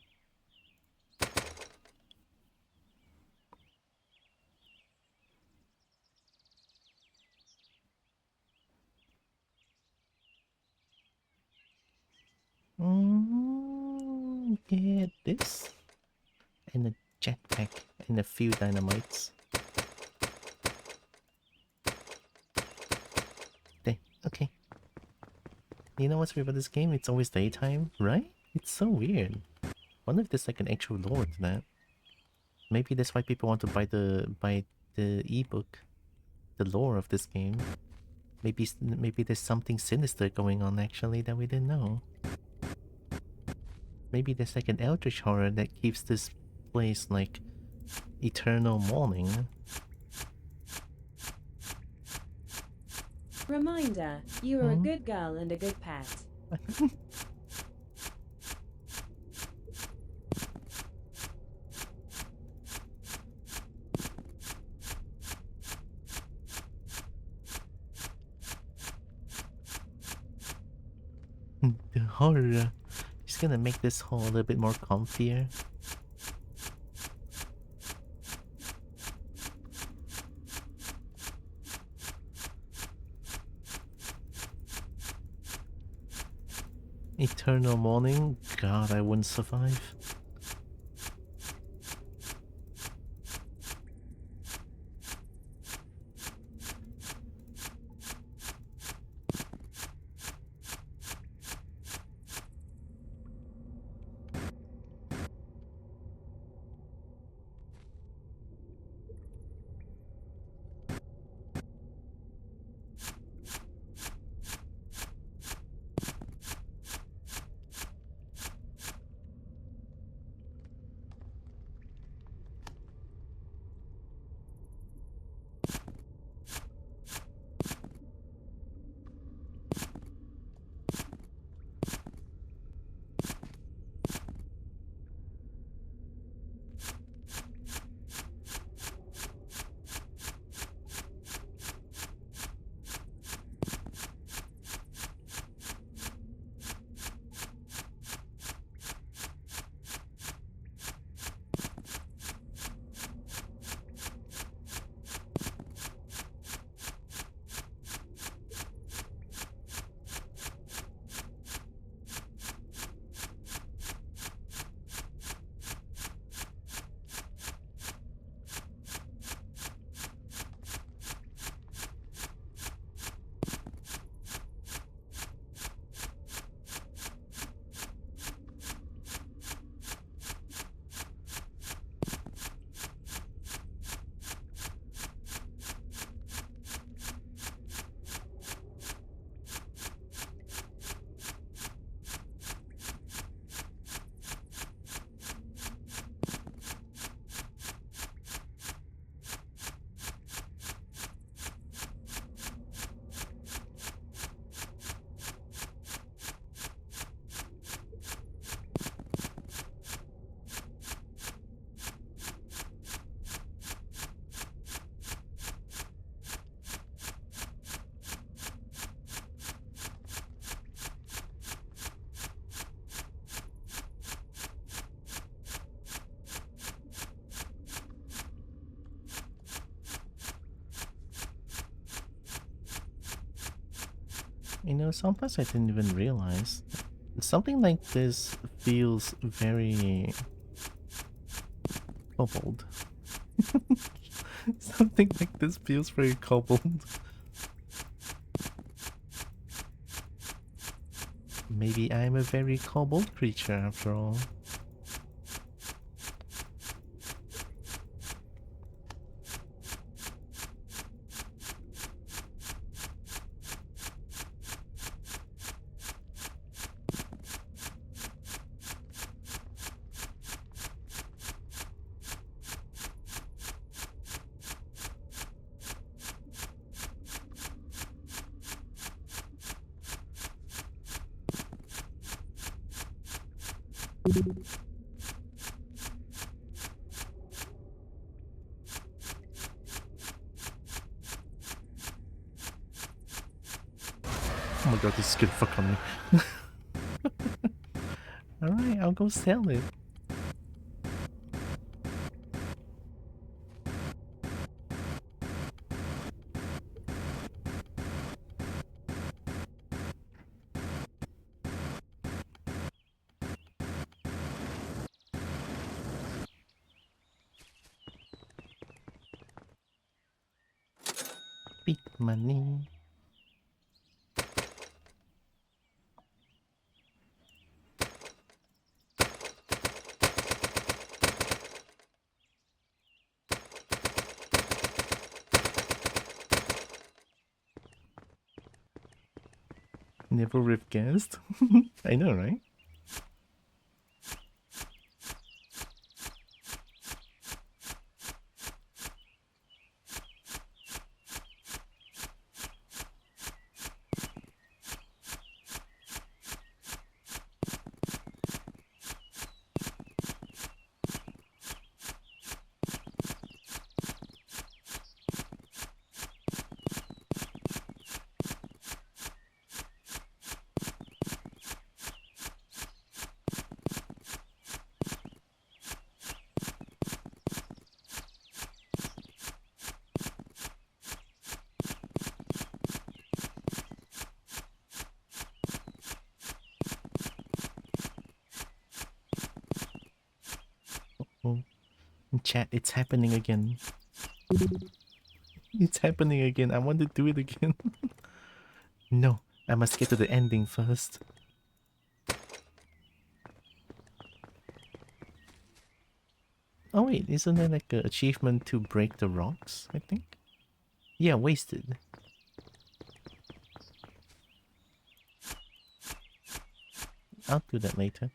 Get this. And a jetpack and a few dynamites. There. Okay. You know what's weird about this game? It's always daytime, right? It's so weird. Wonder if there's like an actual lore to that. Maybe that's why people want to buy the ebook, the lore of this game. Maybe there's something sinister going on actually that we didn't know. Maybe there's like an eldritch horror that keeps this place like eternal morning. Reminder, you are a Hmm? good girl and a good pet. The horror. Just gonna make this hole a little bit more comfier. Eternal morning? God, I wouldn't survive. You know, sometimes I didn't even realize. Something like this feels very kobold. Something like this feels very kobold. Maybe I'm a very kobold creature after all. Oh my god, this is gonna fuck on me. Alright, I'll go sell it. Big money. Never would have guessed. I know, right? Oh, chat, it's happening again. It's happening again. I want to do it again. No, I must get to the ending first. Oh wait, isn't there like an achievement to break the rocks, I think? Yeah, wasted. I'll do that later.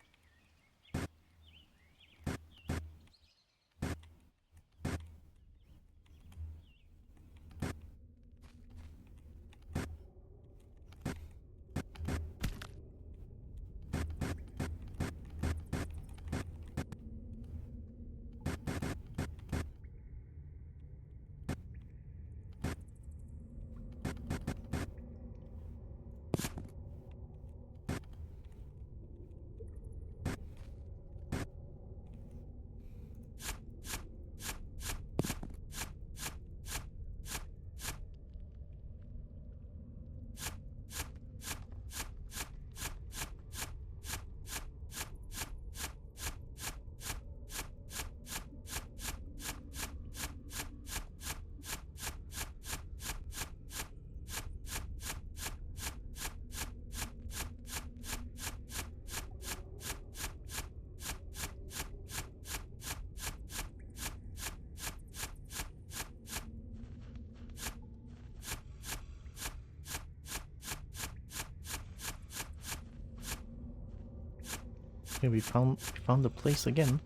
Okay, we found the place again.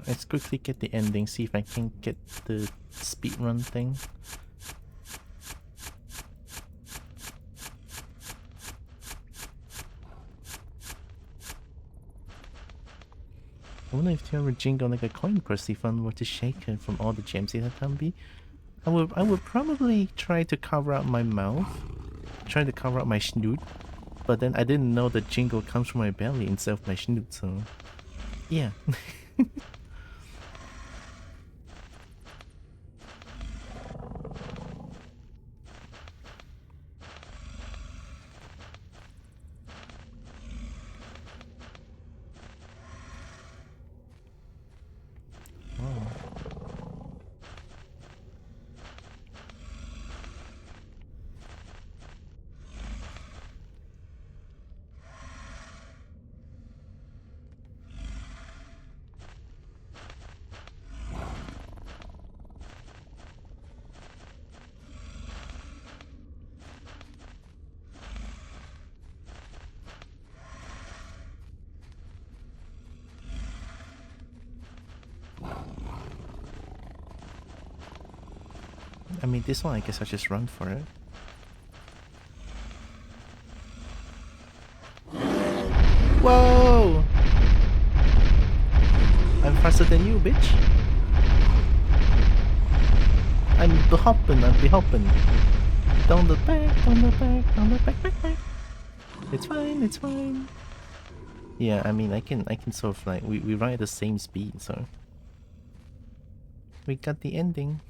Let's quickly get the ending, see if I can get the speedrun thing. I wonder if there were jingle like a coin purse if I were to shake it from all the gems in that be. I would probably try to cover up my mouth, try to cover up my snoot, but then I didn't know the jingle comes from my belly instead of my snoot, so yeah. Wow. I mean, this one I guess I'll just run for it. Whoa! I'm faster than you, bitch. I'm be hopping. Down the back, down the back, down the back. It's fine, it's fine. Yeah, I mean, I can sort of like, we run at the same speed, so. We got the ending.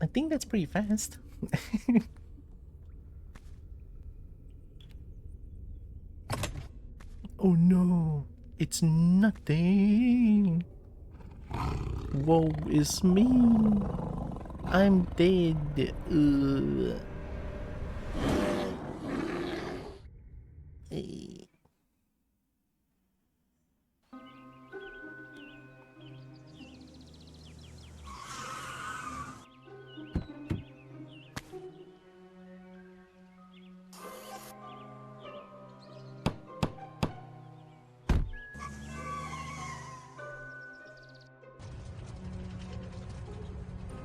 I think that's pretty fast. Oh no, it's nothing. Woe is me. I'm dead. Eh.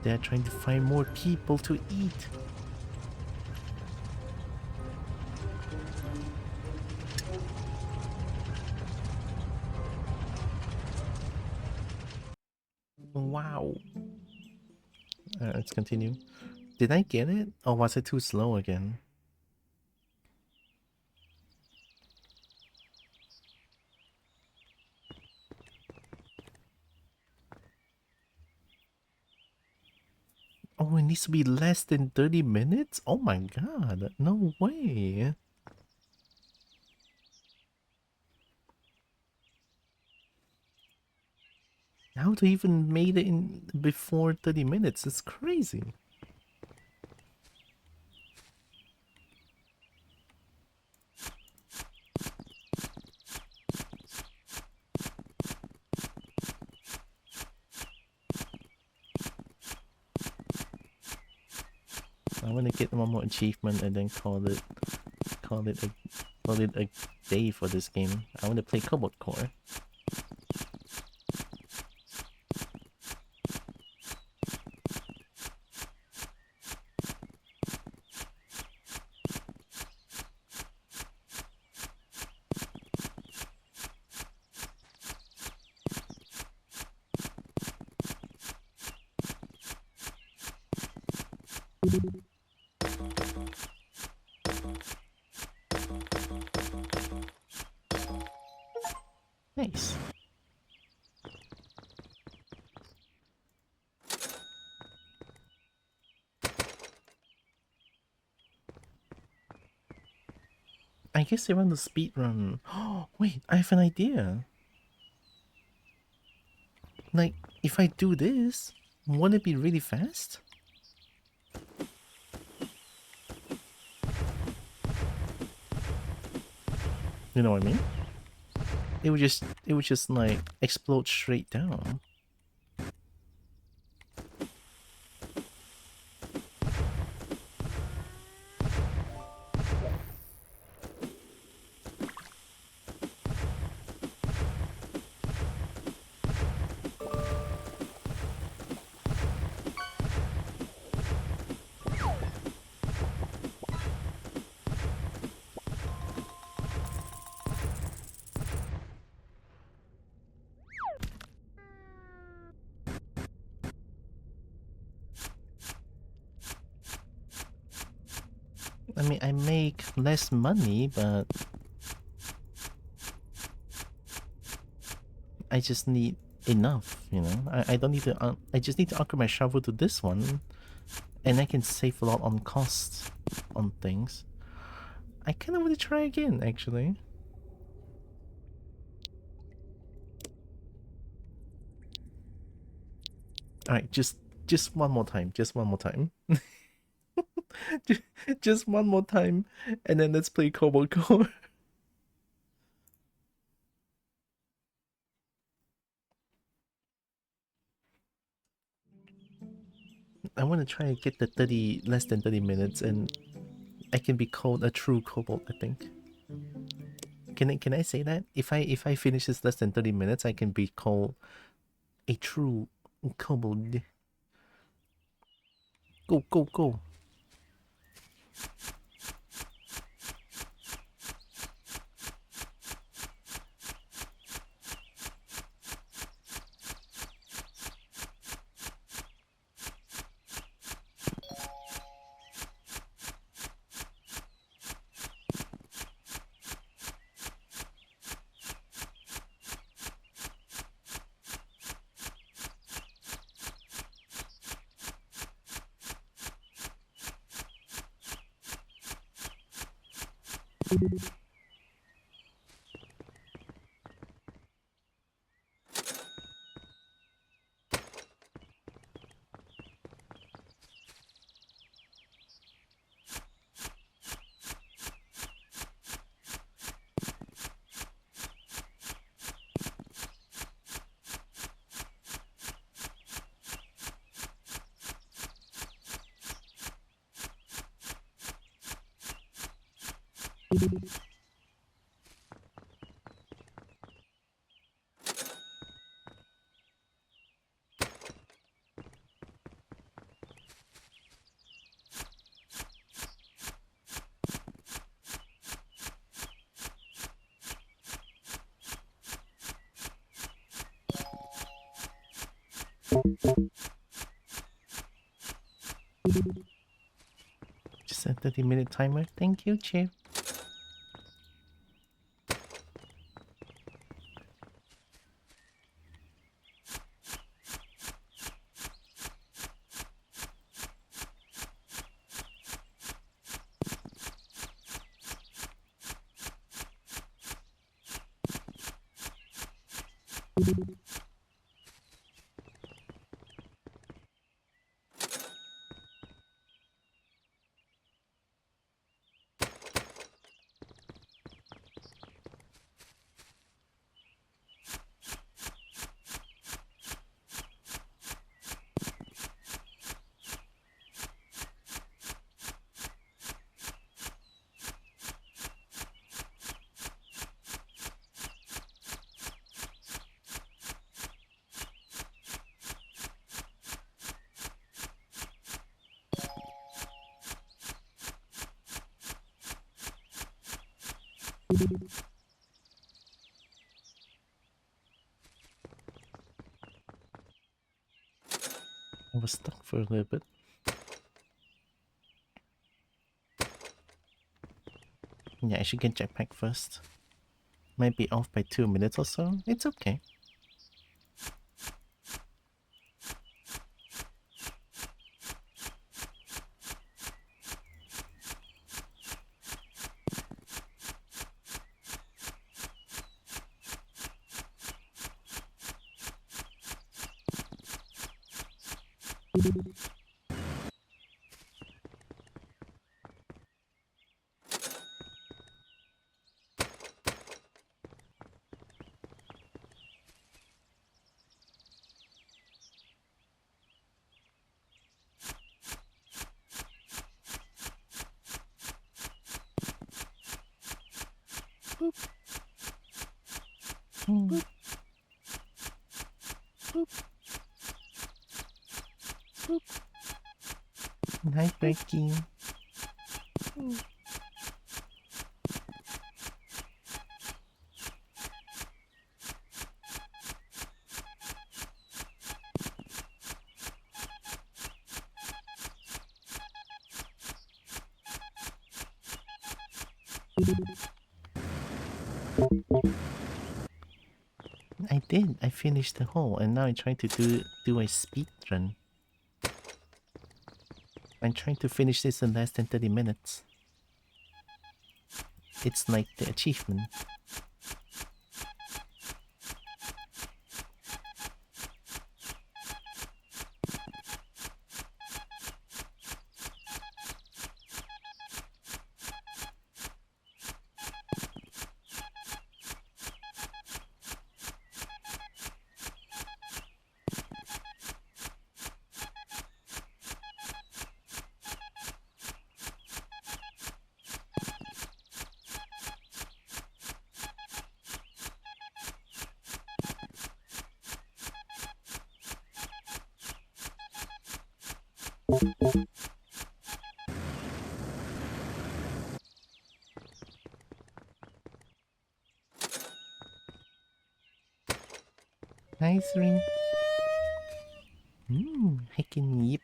They're trying to find more people to eat. Wow. Let's continue. Did I get it? Or was it too slow again? Oh Oh, it needs to be less than 30 minutes? Oh my god, no way. How to even made it in before 30 minutes? It's crazy. I want to get one more achievement and then call it a call it a day for this game. I want to play Kobo Core. Nice. I guess they want to speed run. Oh wait, I have an idea. Like, if I do this, won't it be really fast? You know what I mean? It would just like explode straight down. I mean, I make less money, but I just need enough, you know? I don't need to, I just need to upgrade my shovel to this one, and I can save a lot on costs on things. I kinda want to try again, actually. Alright, just one more time, just one more time. Just one more time, and then let's play Kobo Core. I want to try and get the 30, less than 30 minutes, and I can be called a true kobold, I think. Can I say that? If I finish this less than 30 minutes, I can be called a true kobold. Go, go, go. Just a 30-minute timer. Thank you, Chip. I was stuck for a little bit. Yeah, I should get jetpack first. Might be off by 2 minutes or so. It's okay. Boop, boop, boop, boop. Hi, Becky. I did. I finished the hole, and now I'm trying to do a speed run. I'm trying to finish this in less than 30 minutes. It's like the achievement. Nice ring. Heckin' yip.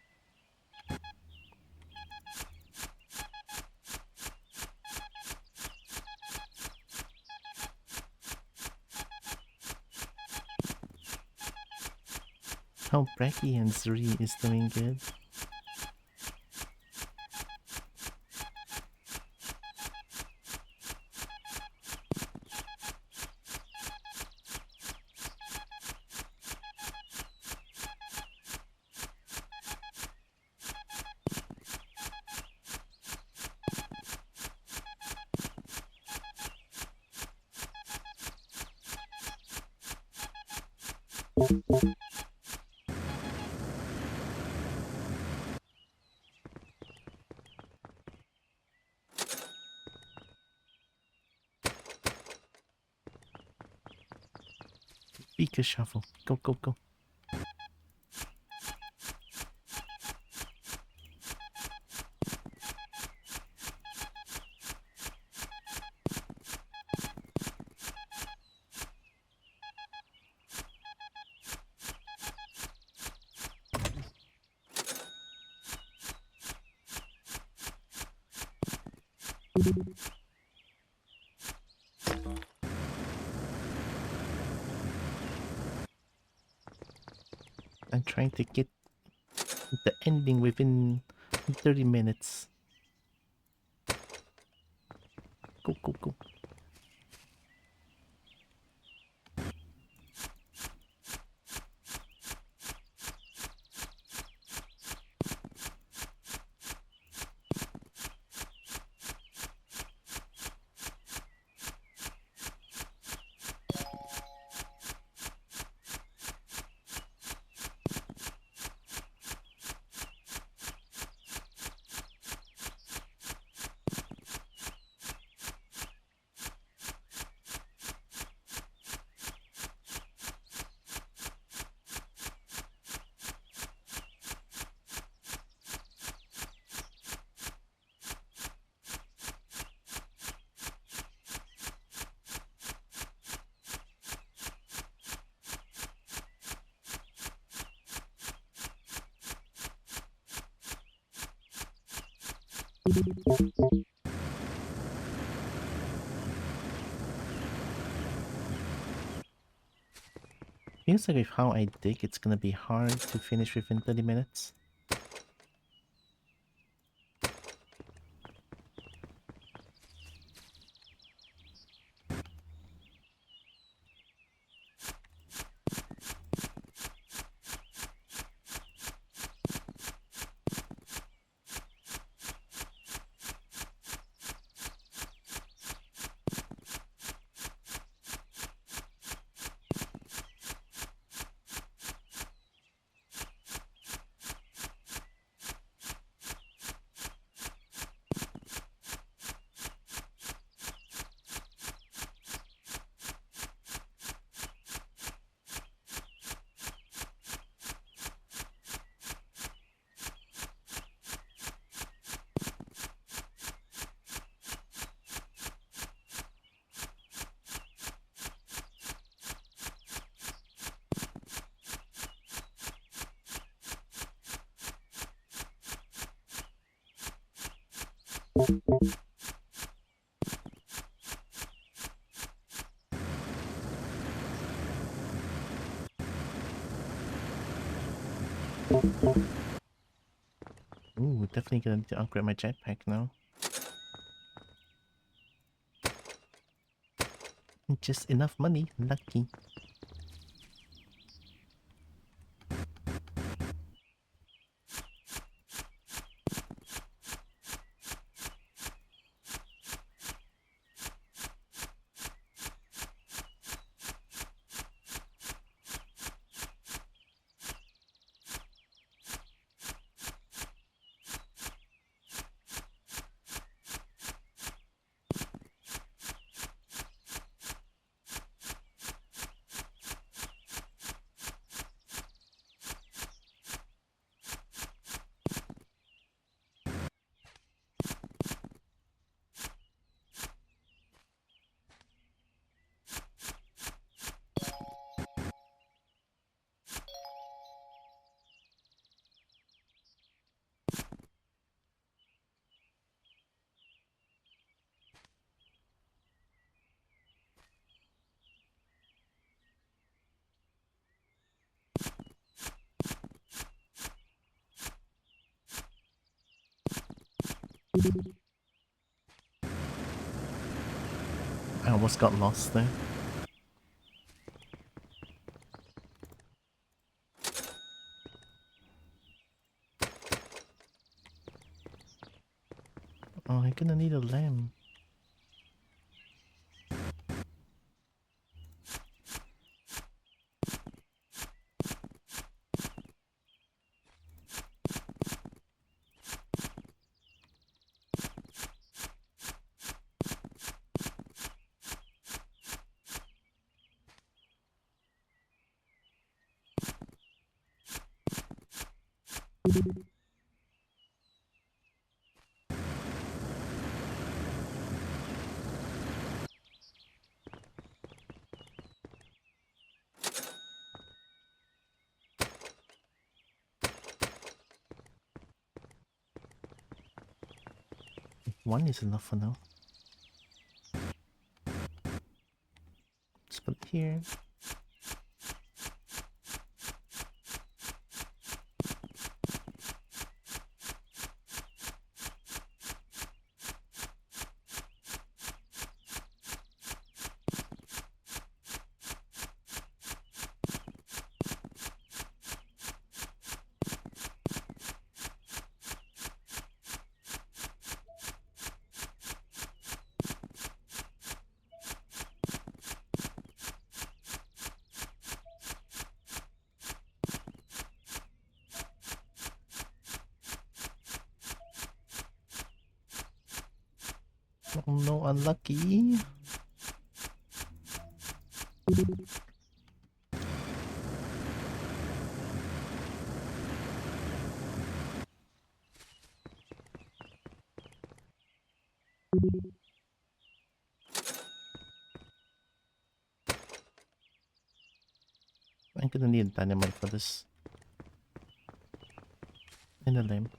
How Bracky and Zuri is doing good. Beaker shuffle. Go, go, go. I'm trying to get the ending within 30 minutes. Go, go, go. Feels like with how I dig, it's gonna be hard to finish within 30 minutes. Ooh, definitely gonna need to upgrade my jetpack now. Just enough money, lucky. I almost got lost there. Oh, I'm gonna need a lamp. One is enough for now. Let's put it here. Oh no, unlucky. I'm gonna need dynamite for this. And a lamp.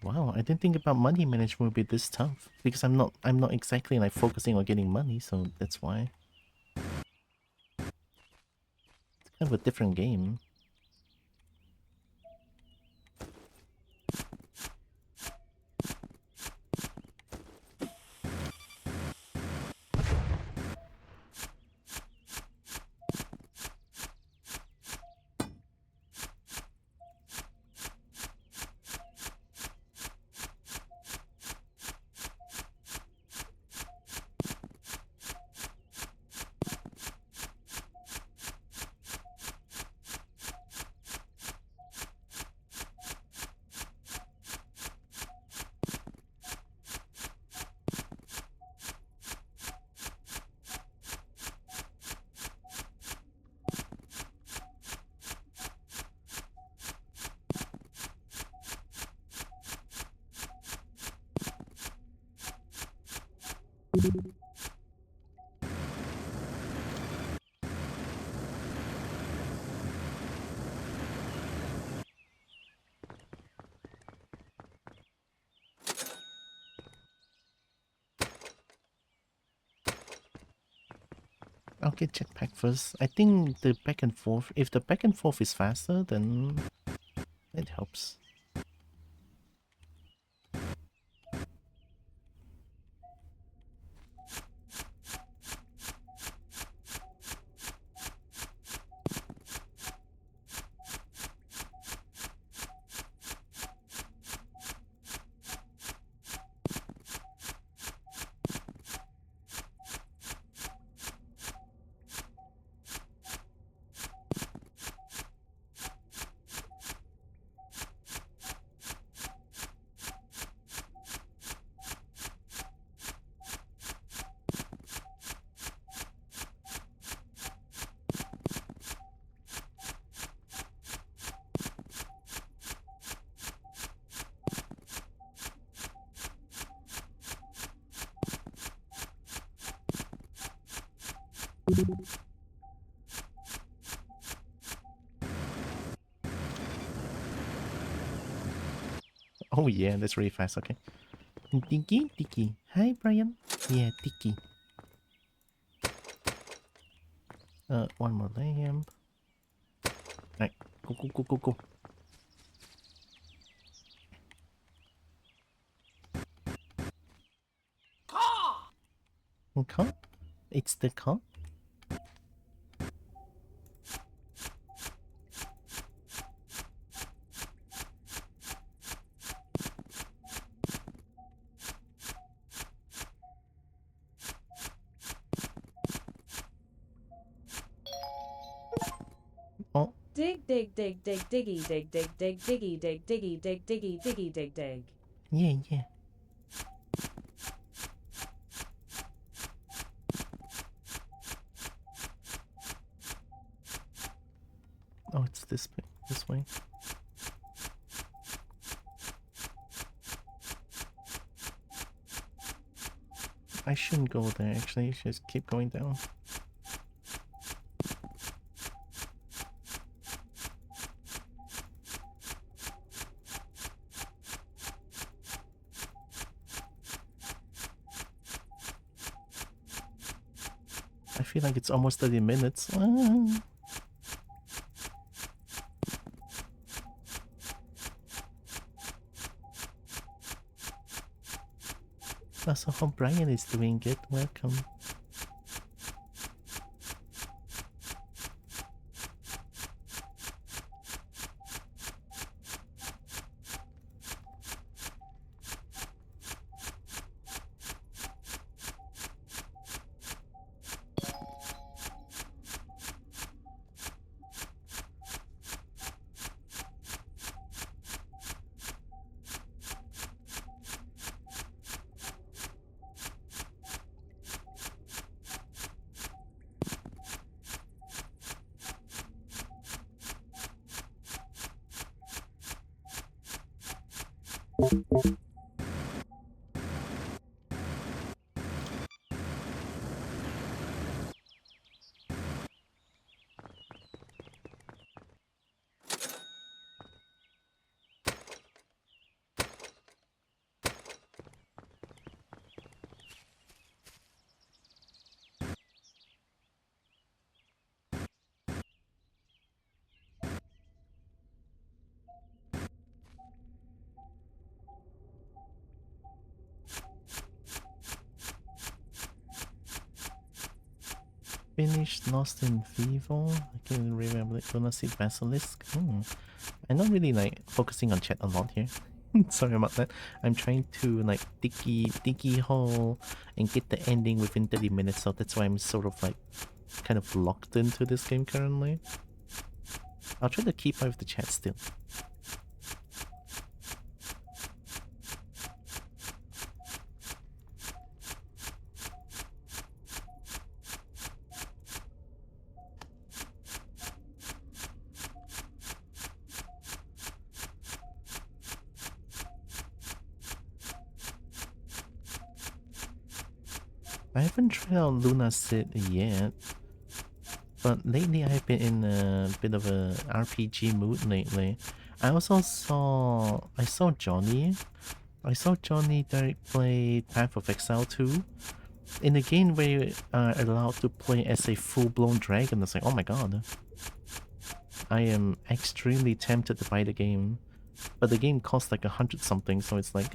Wow, I didn't think about money management would be this tough because I'm not exactly like focusing on getting money, so that's why. It's kind of a different game. I'll get jetpack first. I think the back and forth, if the back and forth is faster, then it helps. Oh yeah, that's really fast, okay. Diggy, Diggy. Hi, Brian. Yeah, Diggy. One more lamp. Right, go, go, go, go, go. Okay, it's the car. Oh, Dig dig dig dig diggy dig dig dig diggy dig diggy dig diggy diggy dig dig. yeah, yeah. Oh, it's this way. This way. I shouldn't go there, actually. Just keep going down. I feel like it's almost 30 minutes. Ah. Also, hope Brian is doing good. Welcome. finished Lost in Vivo. I can't remember it. Gonna see Basilisk. I'm not really like focusing on chat a lot here. Sorry about that. I'm trying to like diggy hole and get the ending within 30 minutes, so that's why I'm sort of like kind of locked into this game currently. I'll try to keep up with the chat still. I haven't tried out Luna Sid yet, but lately I've been in a bit of a RPG mood lately. I saw Johnny. I saw Johnny Derek play Path of Exile 2. In a game where you are allowed to play as a full-blown dragon, it's like, oh my god. I am extremely tempted to buy the game. But the game costs like 100 something, so it's like,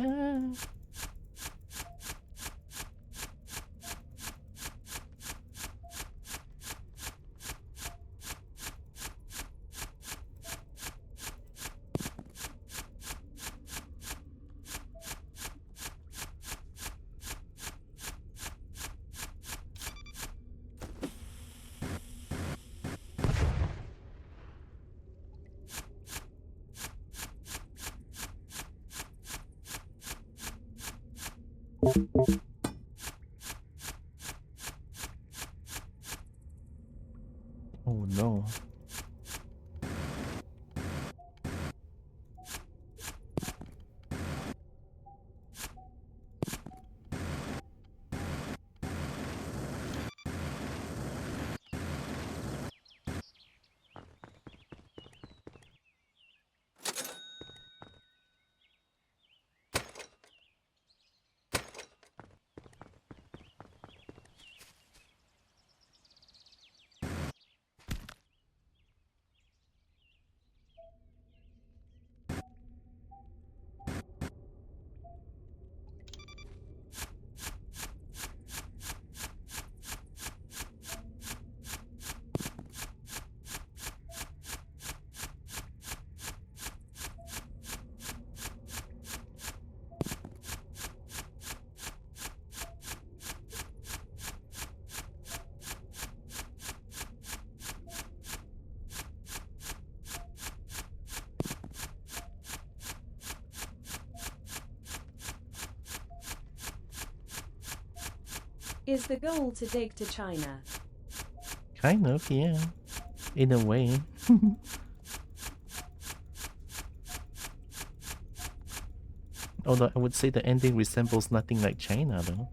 oh no. Is the goal to dig to China? Kind of, yeah. In a way. Although I would say the ending resembles nothing like China, though.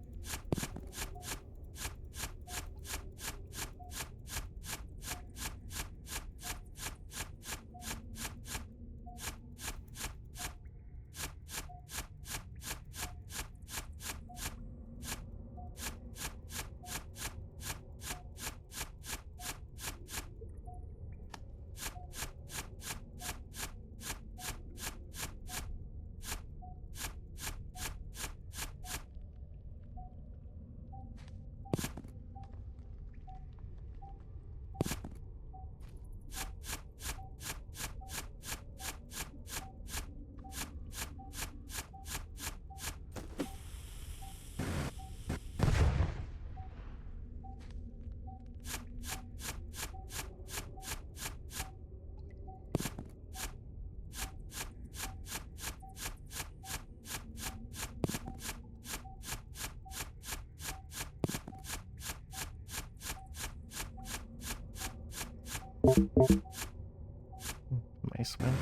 Nice one.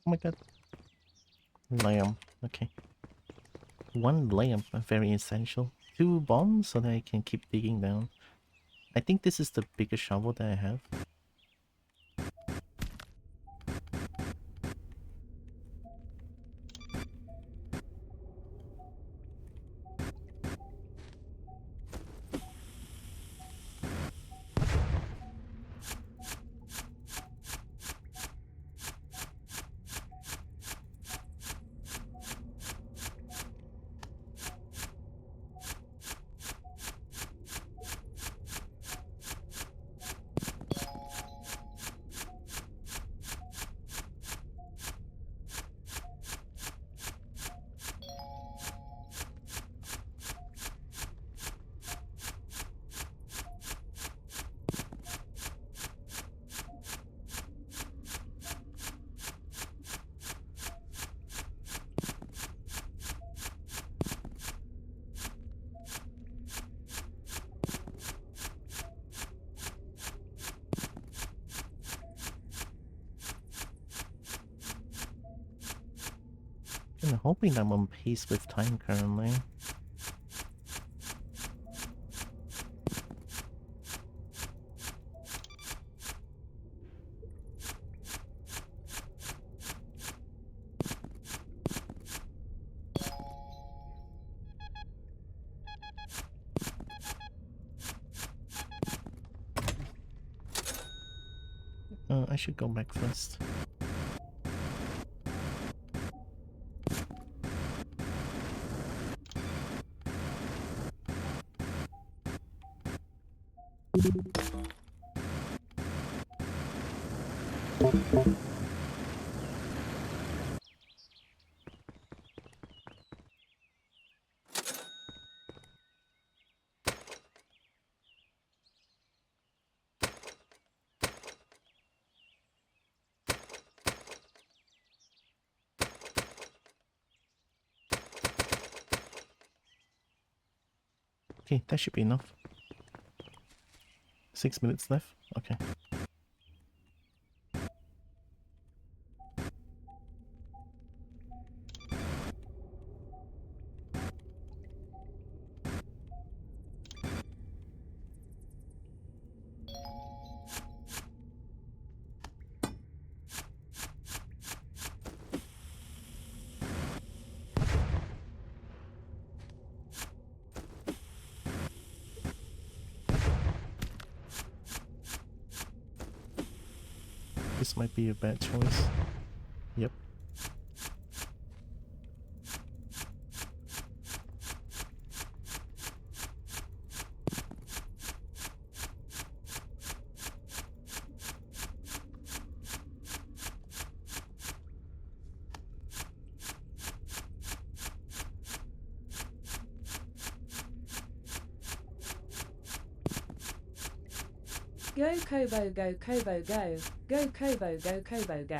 Oh my god. Lamb. Okay. One lamp, very essential. 2 bombs so that I can keep digging down. I think this is the biggest shovel that I have. I'm hoping I'm on pace with time currently. I should go back first. Okay, that should be enough. 6 minutes left. Okay. This might be a bad choice. Yep. Go Kobo, go Kobo, go. Go Kobo, go Kobo, go.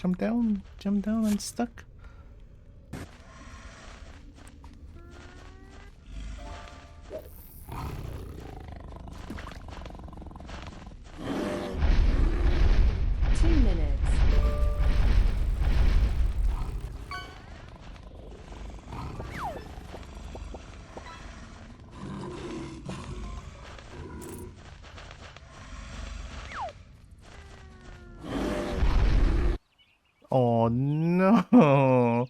Jump down, I'm stuck. Oh no!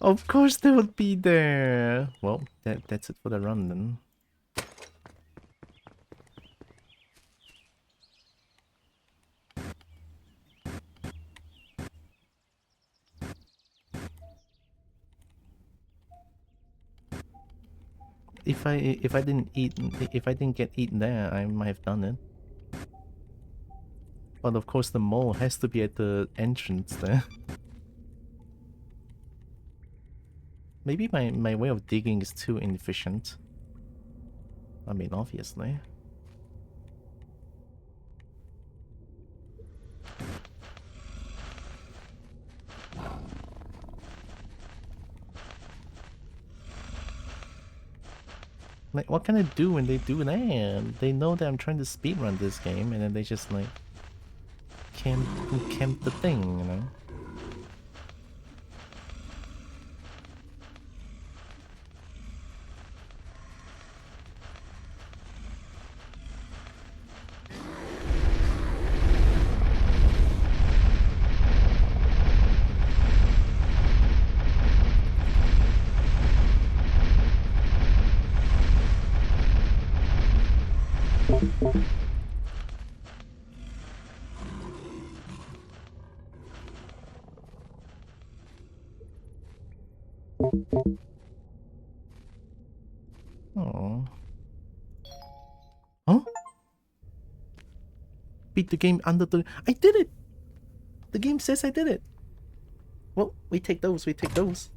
Of course they would be there. Well, that's it for the run then. If I didn't eat, if I didn't get eaten there, I might have done it. But of course, the mole has to be at the entrance there. Maybe my way of digging is too inefficient. I mean, obviously. Like, what can I do when they do that? They know that I'm trying to speedrun this game, and then they just like camp the thing, you know? Oh. Huh? Beat the game under the... I did it! The game says I did it! Well, we take those, we take those.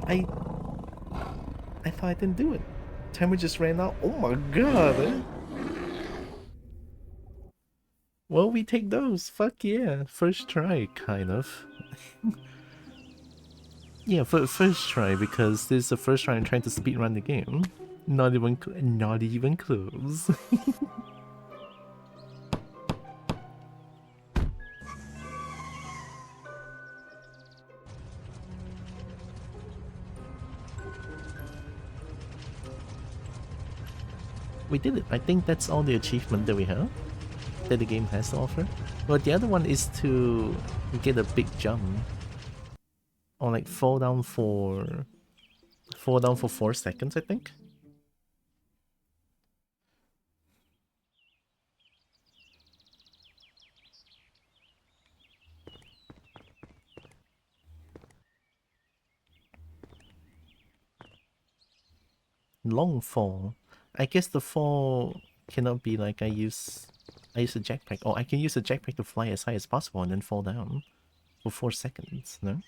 I thought I didn't do it. Timer just ran out. Oh my god! Well, we take those. Fuck yeah. First try, kind of. Yeah, first try, because this is the first try I'm trying to speedrun the game. Not even close. We did it. I think that's all the achievement that we have, that the game has to offer. But the other one is to get a big jump. Or like fall down for 4 seconds, I think. Long fall. I guess the fall cannot be like I use a jetpack. Oh, I can use a jetpack to fly as high as possible and then fall down for 4 seconds, no?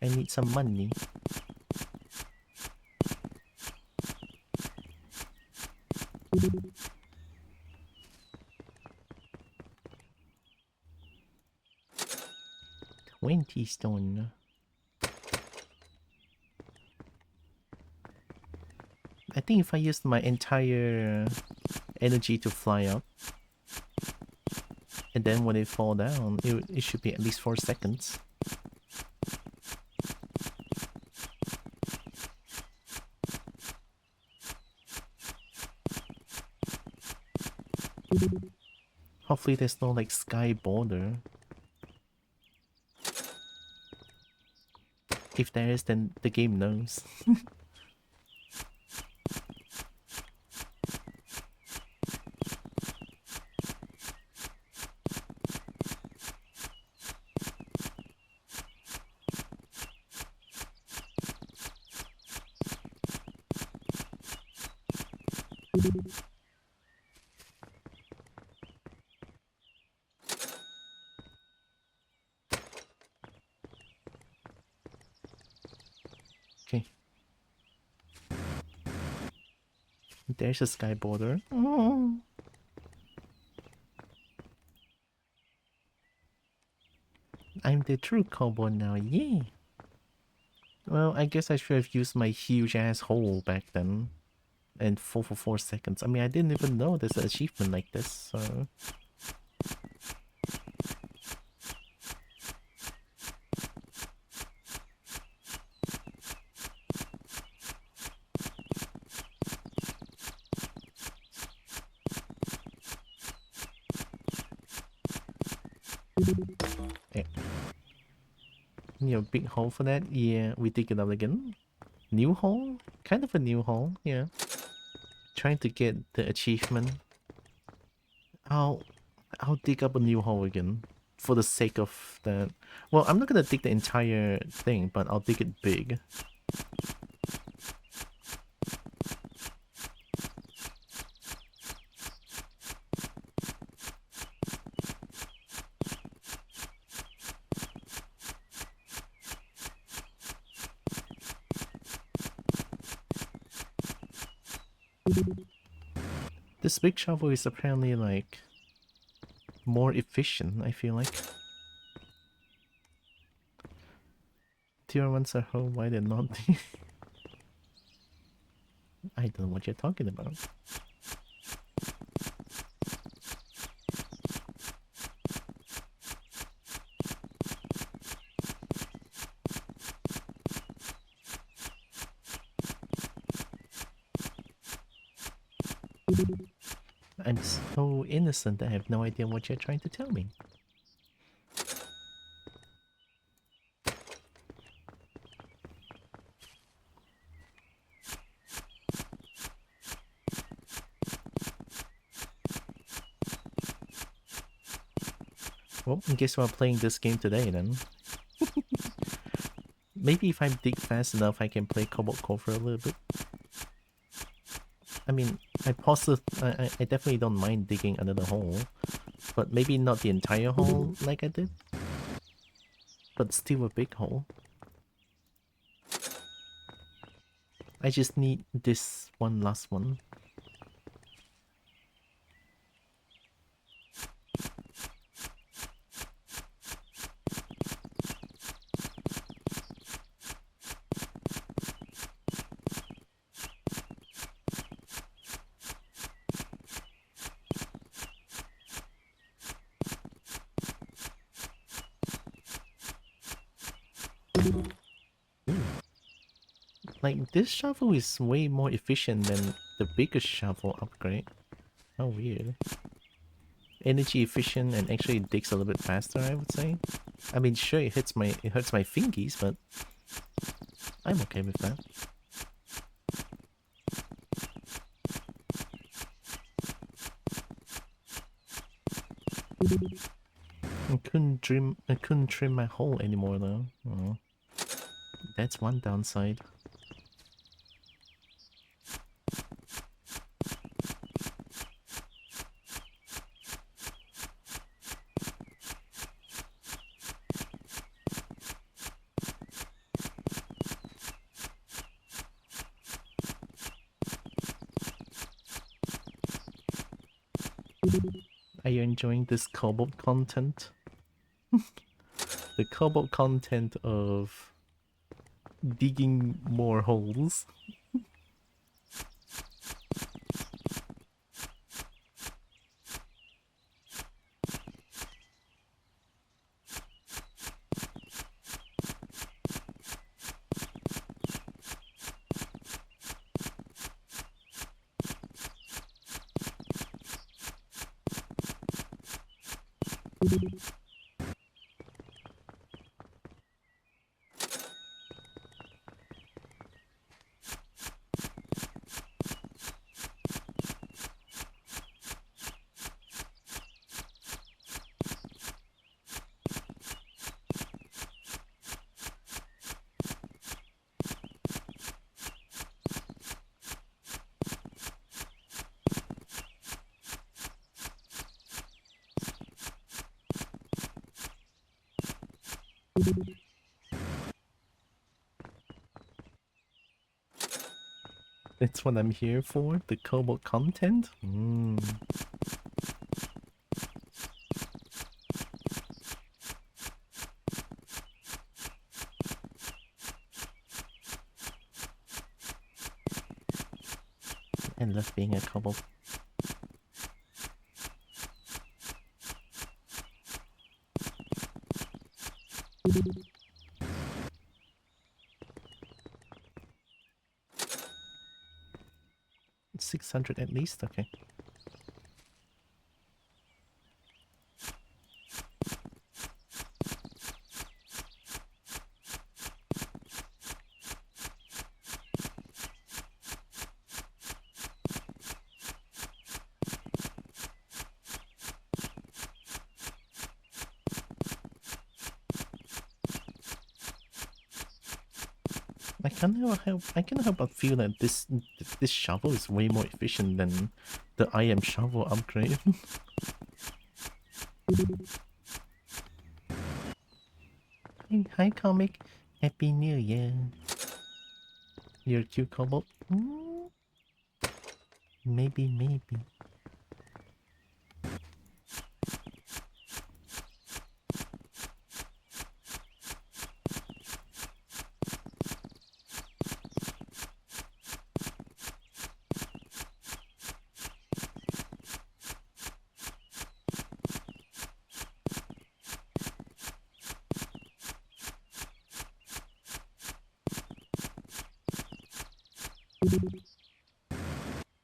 I need some money. $20 stone. I think if I used my entire energy to fly up, and then when it fall down, it should be at least 4 seconds. Hopefully there's no like sky border. If there is, then the game knows. Okay. There's a sky border. Oh. I'm the true Kobo now, yay! Well, I guess I should have used my huge ass hole back then. And fall for 4 seconds. I mean, I didn't even know there's an achievement like this, so... Yeah. big hole for that. Yeah, we dig it up again. New hole? Kind of a new hole, yeah. Trying to get the achievement. I'll I'll dig up a new hole again for the sake of that. Well, I'm not gonna dig the entire thing, but I'll dig it big. This big shovel is apparently like more efficient, I feel like. Tier 1's a hole, why they're not? I don't know what you're talking about. I'm so innocent I have no idea what you're trying to tell me. Well, I guess we're playing this game today then. Maybe if I dig fast enough I can play Kobo for a little bit. I mean, I definitely don't mind digging another hole. But maybe not the entire hole like I did. But still a big hole. I just need this one last one. Like, this shovel is way more efficient than the biggest shovel upgrade. How weird. Energy efficient and actually digs a little bit faster, I would say. I mean, sure, it hurts my fingies, but I'm okay with that. I couldn't trim my hole anymore though. Oh. That's one downside. Are you enjoying this cobalt content? The cobalt content of digging more holes. That's what I'm here for, the cobalt content? And love being a cobalt. $600 at least, okay. I cannot help but feel that this shovel is way more efficient than the I am shovel upgrade. Hi, comic. Happy New Year. You're cute, Kobo. Maybe, maybe.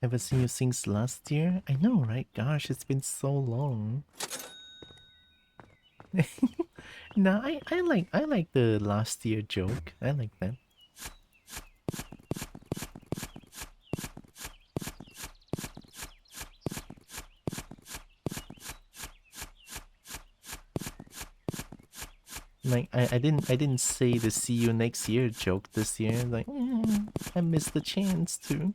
Haven't seen you since last year? I know, right? Gosh, it's been so long. No, I like the last year joke. I like that. Like I didn't say the see you next year joke this year. Like I missed the chance to.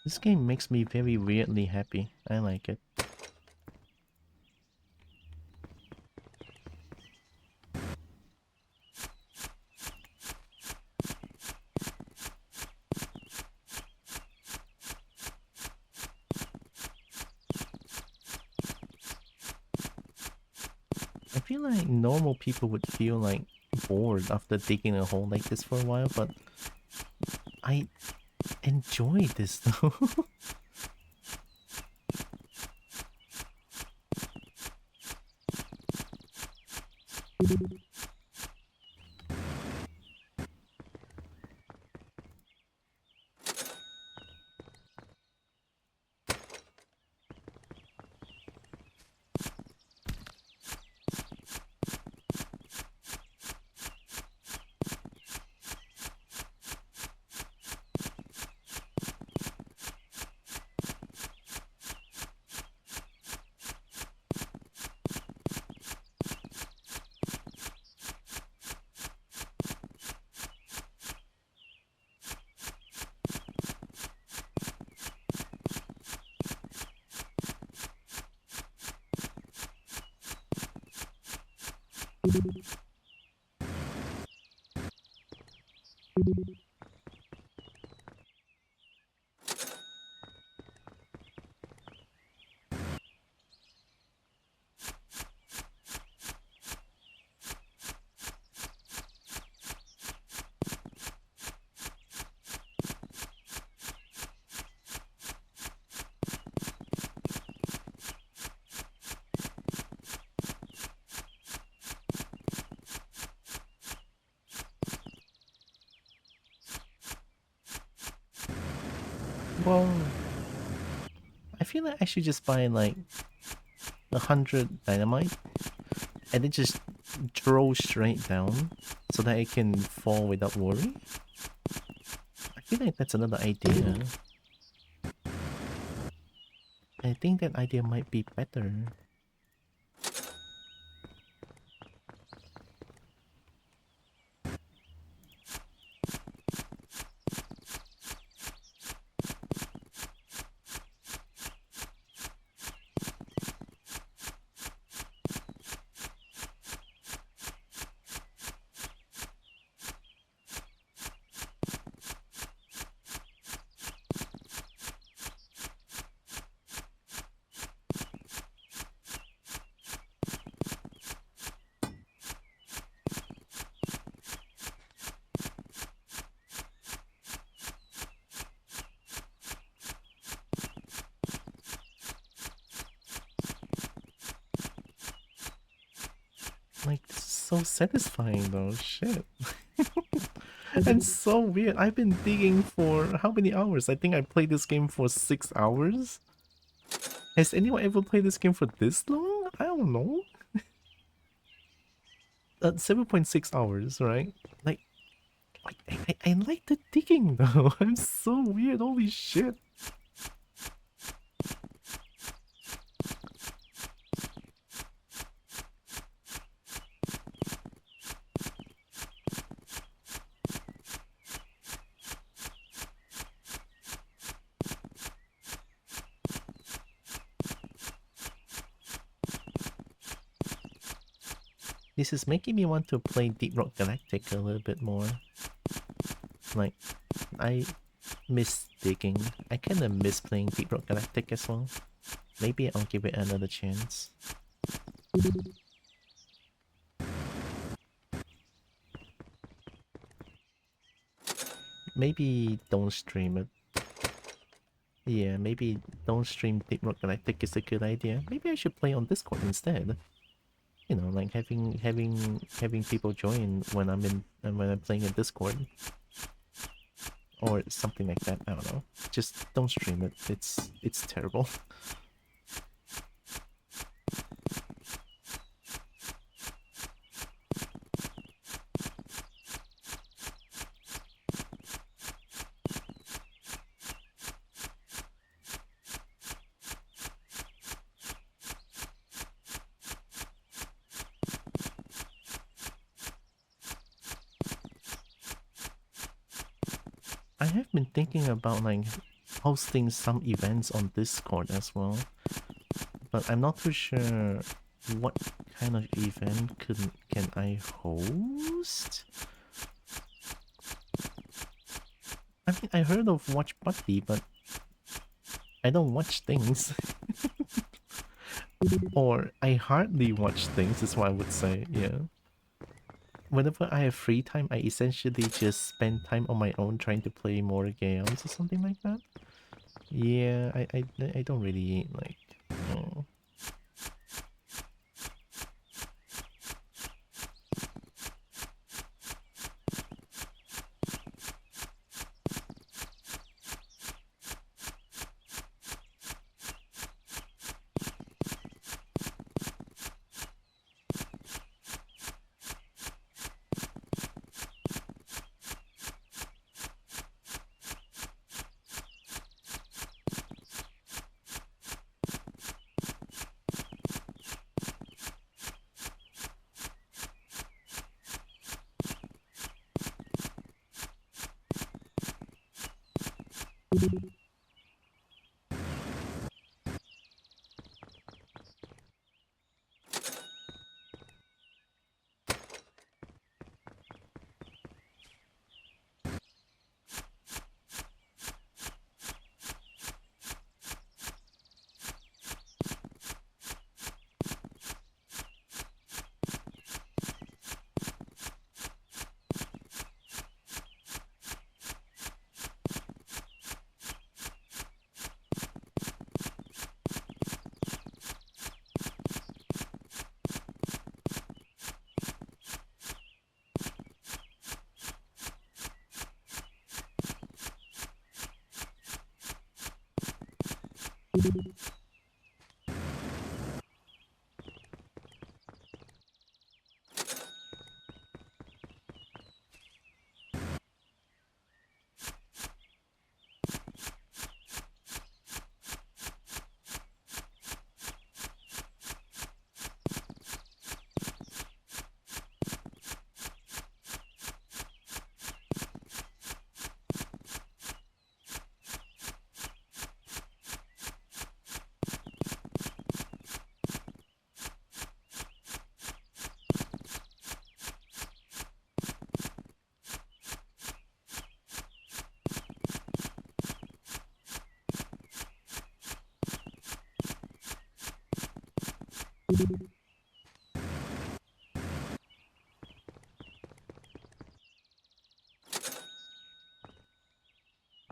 This game makes me very weirdly happy. I like it. I feel like normal people would feel like bored after digging a hole like this for a while, but I enjoy this though. Well, I feel like I should just buy like 100 dynamite and then just throw straight down so that it can fall without worry. I feel like that's another idea. I think that idea might be better. so satisfying though. Shit. And so weird. I've been digging for how many hours? I think I played this game for 6 hours. Has anyone ever played this game for this long? I don't know. 7.6 hours, right? Like, I like the digging though. I'm so weird. Holy shit. This is making me want to play Deep Rock Galactic a little bit more. Like, I miss digging. I kinda miss playing Deep Rock Galactic as well. Maybe I'll give it another chance. Maybe don't stream it. Yeah, maybe don't stream Deep Rock Galactic is a good idea. Maybe I should play on Discord instead. You know, like having people join when I'm playing in Discord. Or something like that. I don't know. Just don't stream it. It's terrible. I have been thinking about like hosting some events on Discord as well, but I'm not too sure what kind of event can I host. I mean, I heard of Watch Party, but I don't watch things. Or I hardly watch things is what I would say, yeah. Whenever I have free time, I essentially just spend time on my own trying to play more games or something like that. Yeah, I don't really like. Oh.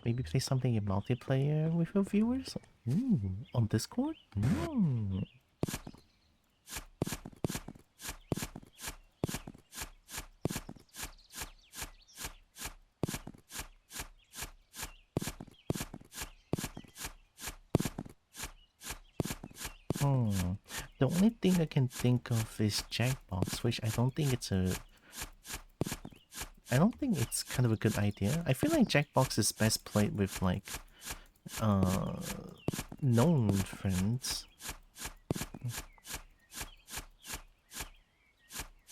Maybe play something in multiplayer with your viewers? On Discord? Hmm. The only thing I can think of is Jackbox, which I don't think it's a. I don't think it's kind of a good idea. I feel like Jackbox is best played with like uh known friends.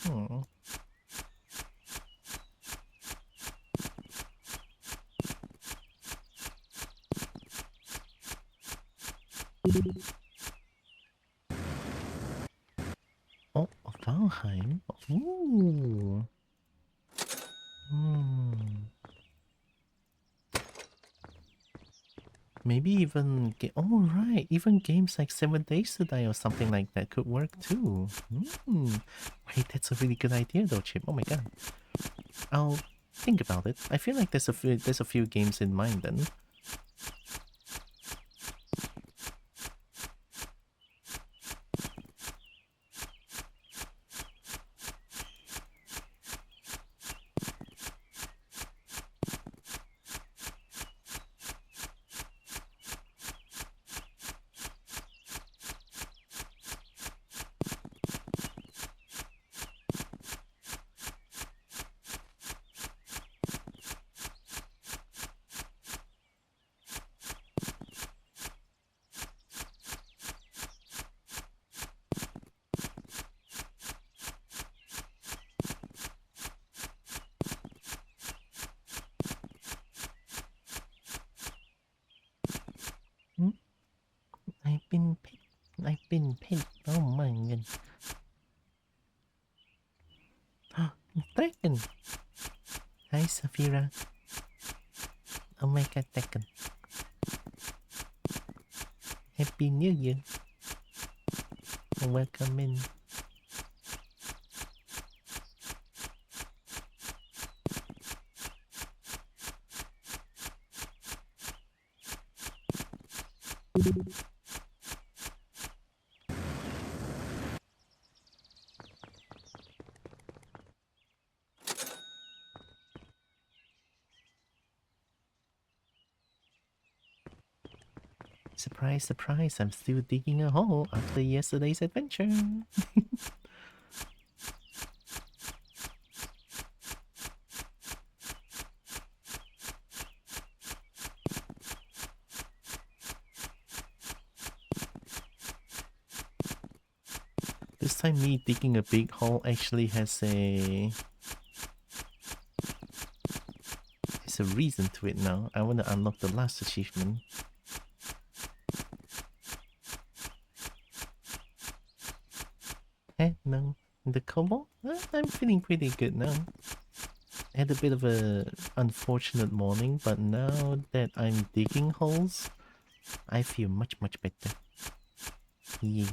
Hmm. Oh, Valheim. Ooh. Hmm. Maybe even oh right, even games like 7 Days to Die or something like that could work too. Hmm. Wait, that's a really good idea though, Chip. Oh my god. I'll think about it. I feel like there's a few games in mind then. Hmm? I've been picked. I've been picked. Oh my god. Dragon. Hi Safira. Oh my god, Dragon. Happy New Year. Welcome in. Surprise, surprise, I'm still digging a hole after yesterday's adventure. This time me digging a big hole actually has a reason to it now. I want to unlock the last achievement. No. The Kobo? I'm feeling pretty good now. I had a bit of a unfortunate morning, but now that I'm digging holes, I feel much better. Yeah.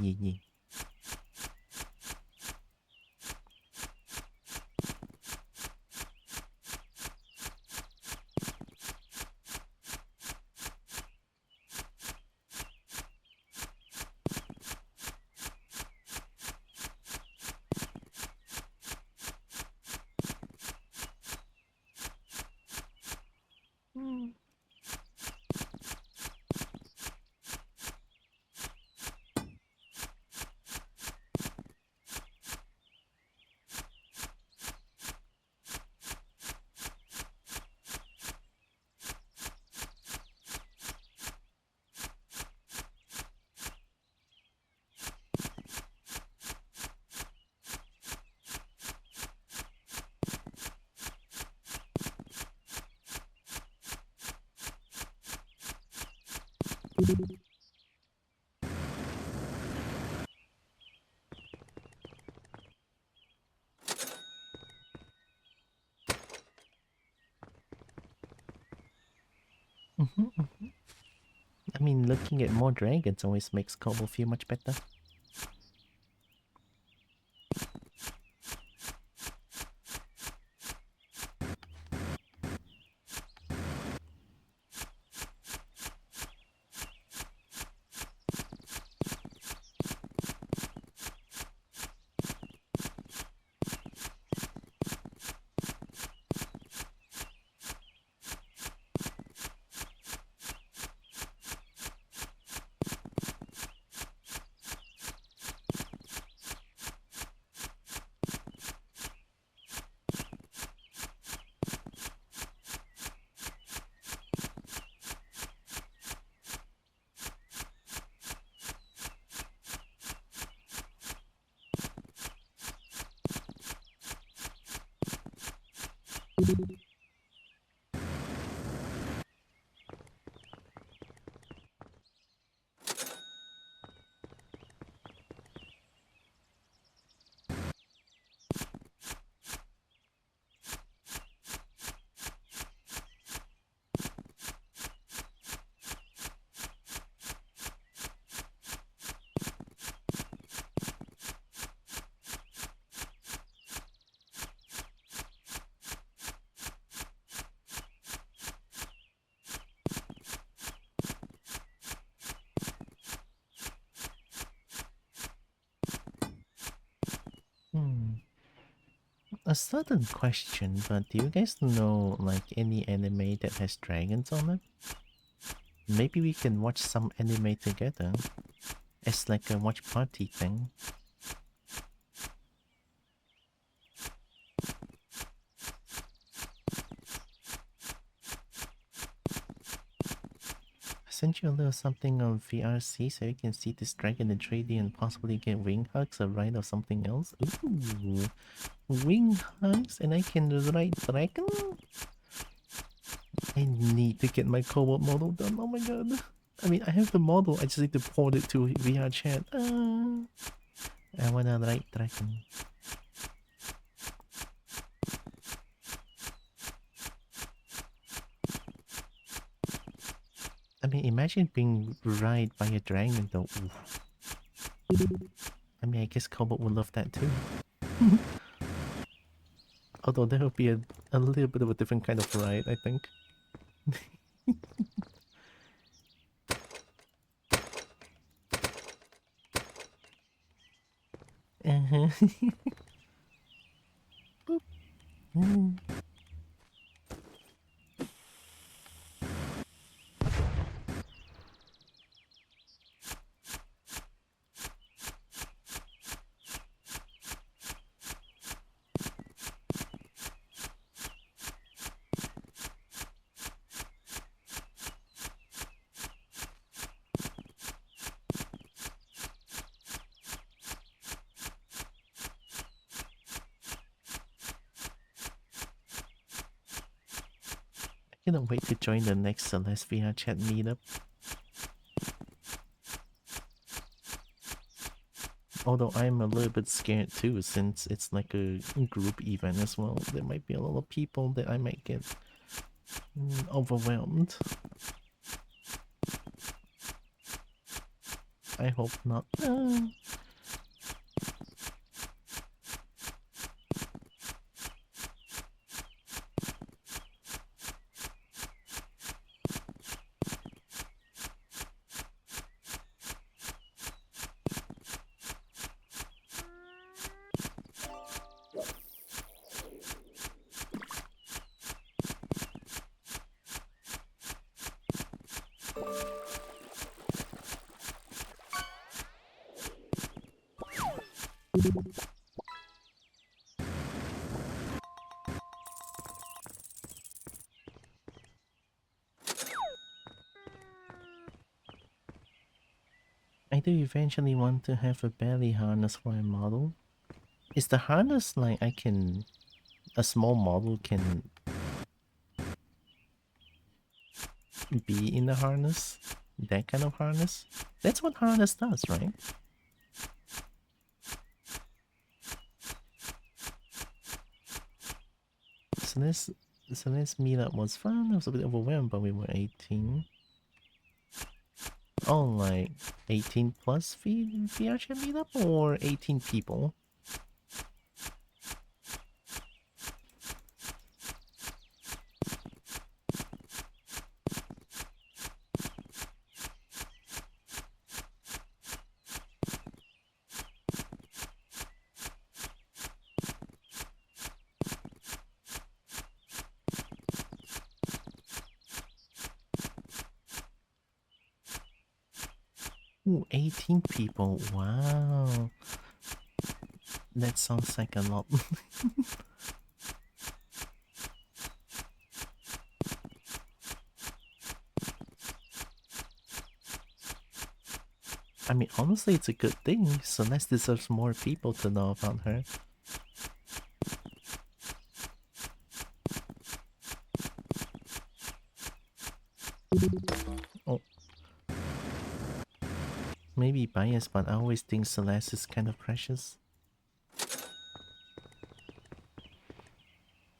I mean, looking at more dragons always makes Kobo feel much better. Hmm. A sudden question, but do you guys know like any anime that has dragons on it? Maybe we can watch some anime together. It's like a watch party thing. I sent you a little something on VRC so you can see this dragon in 3D and possibly get wing hugs or ride or something else. Ooh, wing hugs and I can ride dragon? I need to get my Kobo model done. Oh my god. I mean, I have the model. I just need to port it to VR chat. I wanna ride dragon. I mean, imagine being ride by a dragon though. Oof. I mean, I guess Kobo would love that too. Although that would be a little bit of a different kind of ride, I think. Uh-huh. Boop. Mm. I cannot wait to join the next Celeste VR chat meetup. Although I'm a little bit scared too, since it's like a group event as well. There might be a lot of people that I might get overwhelmed. I hope not. 'I do eventually want to have a belly harness for a model. Is the harness like a small model can be in the harness? That kind of harness? That's what harness does, right? So this meetup was fun. I was a bit overwhelmed, but we were 18. Oh, like 18 plus VR chat meetup or 18 people? Ooh, 18 people. Wow. That sounds like a lot. I mean, honestly, it's a good thing. Celeste deserves more people to know about her. Maybe biased, but I always think Celeste is kind of precious.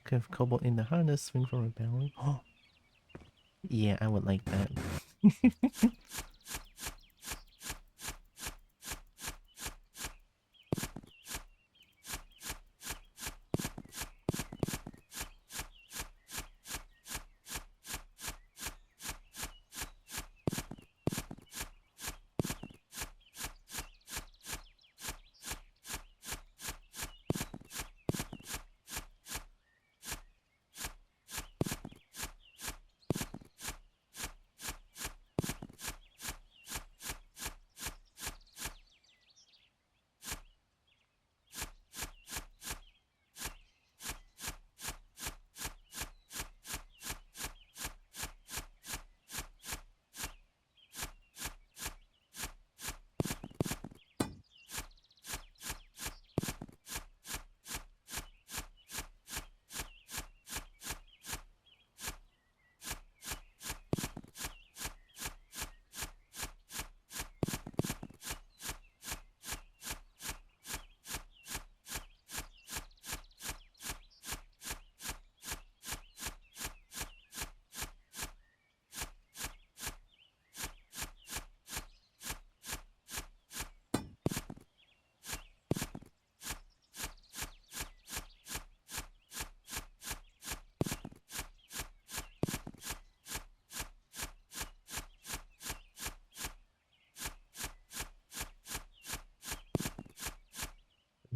Okay, Kobo in the harness, swing for rebellion. Oh, yeah, I would like that.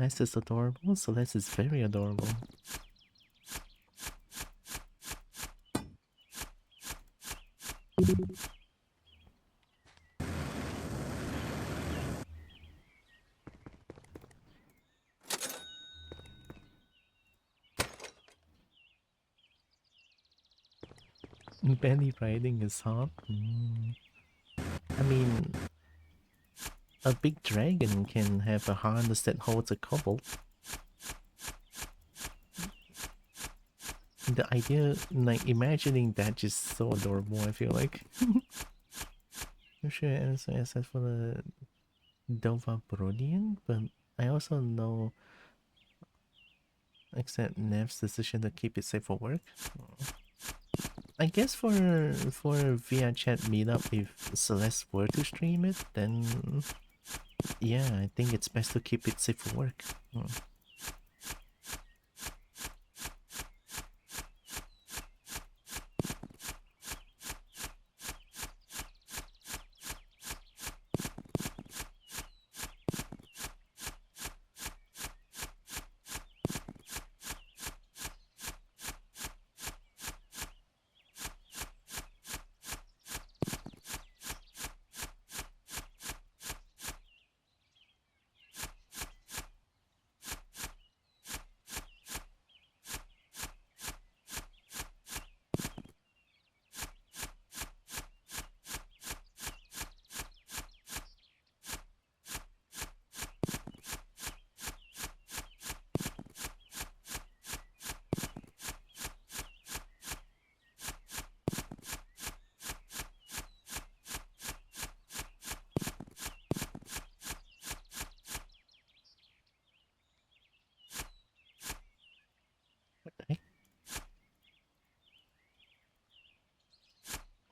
Celeste is adorable. Celeste is very adorable. Belly riding is hot. I mean, a big dragon can have a harness that holds a kobold. The idea, like, imagining that just so adorable, I feel like. I'm sure I also except for the Dova Brodian, but I also know, except Nev's decision to keep it safe for work. I guess for via chat meetup, if Celeste were to stream it, then yeah, I think it's best to keep it safe for work.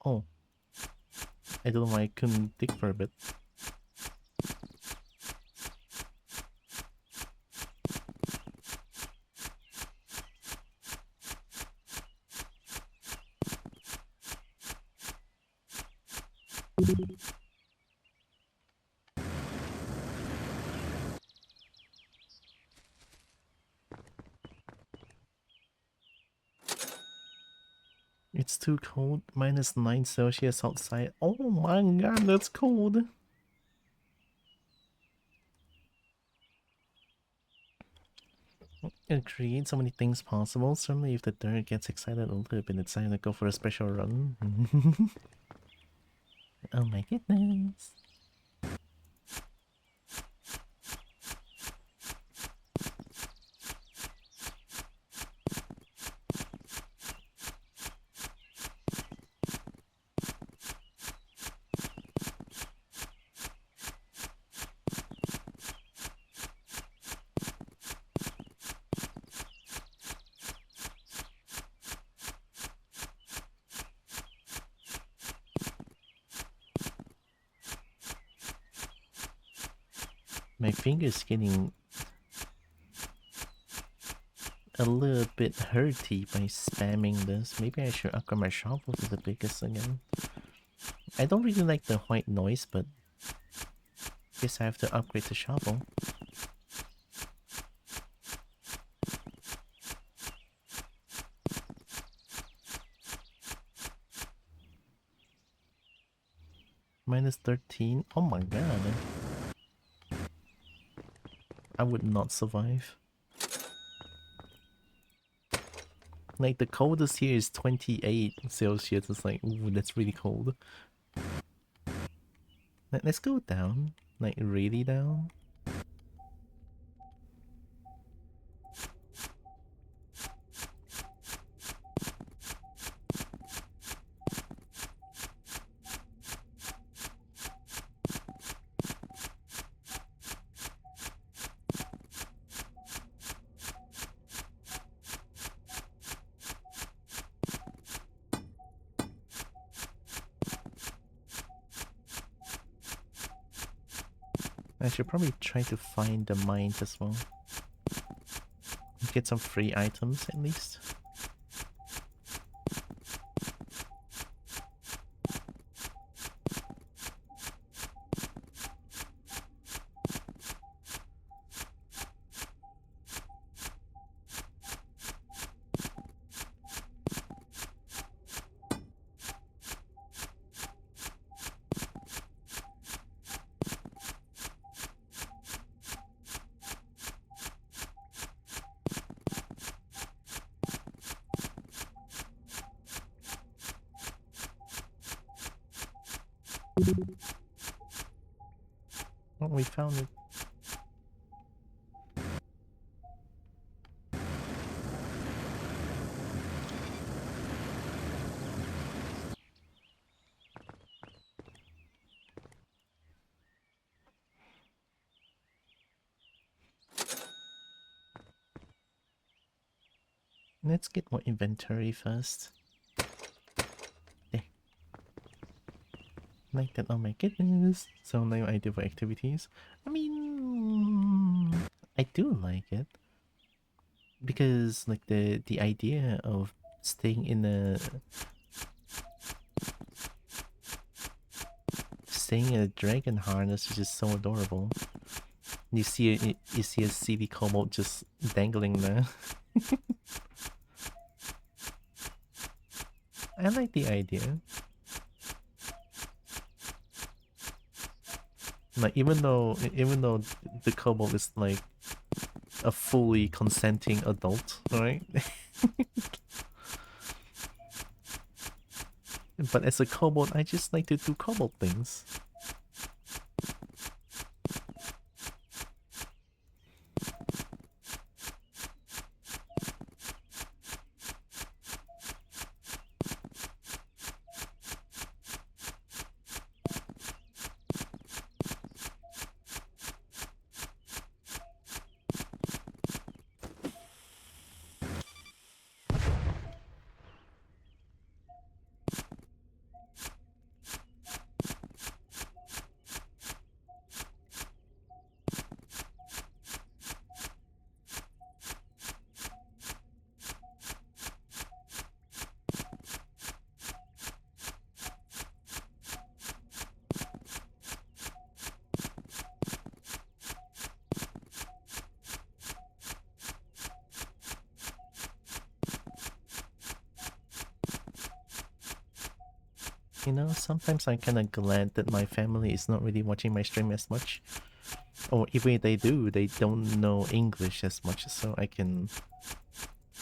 Oh, I don't know why I couldn't dig for a bit. It's too cold. -9 Celsius outside. Oh my god, that's cold. It creates so many things possible. Certainly if the dirt gets excited a little bit, it's time to go for a special run. Oh my goodness. My finger's getting a little bit hurty by spamming this. Maybe I should upgrade my shovel to the biggest again. I don't really like the white noise, but guess I have to upgrade the shovel. Minus 13. Oh my god. I would not survive. Like the coldest here is 28 Celsius. It's like, ooh, that's really cold. Let's go down. Like really down. I should probably try to find the mines as well. Get some free items at least. Oh, we found it. Let's get more inventory first. There. Like that, oh my goodness. So now I do for activities. I mean, I do like it. Because like the idea of staying in a dragon harness is just so adorable. You see a silly kobold just dangling there. I like the idea. Like even though the kobold is like a fully consenting adult, right? But as a kobold, I just like to do kobold things. You know, sometimes I'm kind of glad that my family is not really watching my stream as much. Or even they do, they don't know English as much, so I can...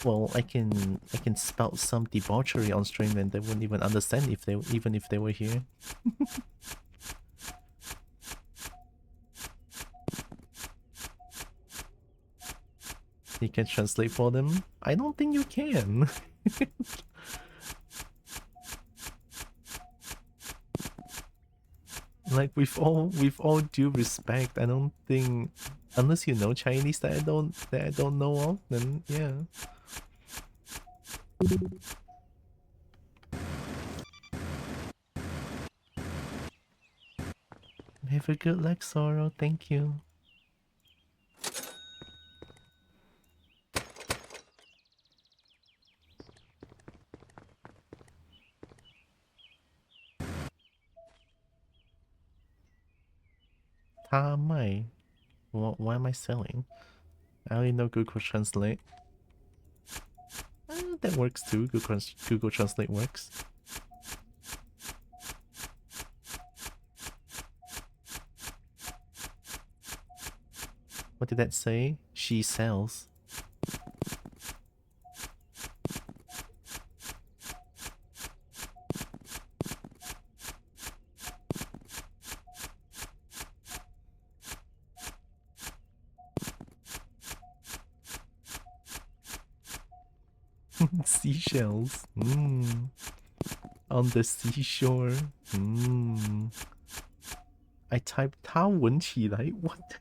Well, I can spout some debauchery on stream and they wouldn't even understand if they were here. You can translate for them? I don't think you can. Like with all due respect, I don't think unless you know Chinese that I don't know of, then yeah. Have a good luck, Sorrow. Thank you. 他卖. What am I selling? I only know Google Translate. That works too. Google Translate works. What did that say? She sells. Seashells. On the seashore. I typed 他闻起来. What?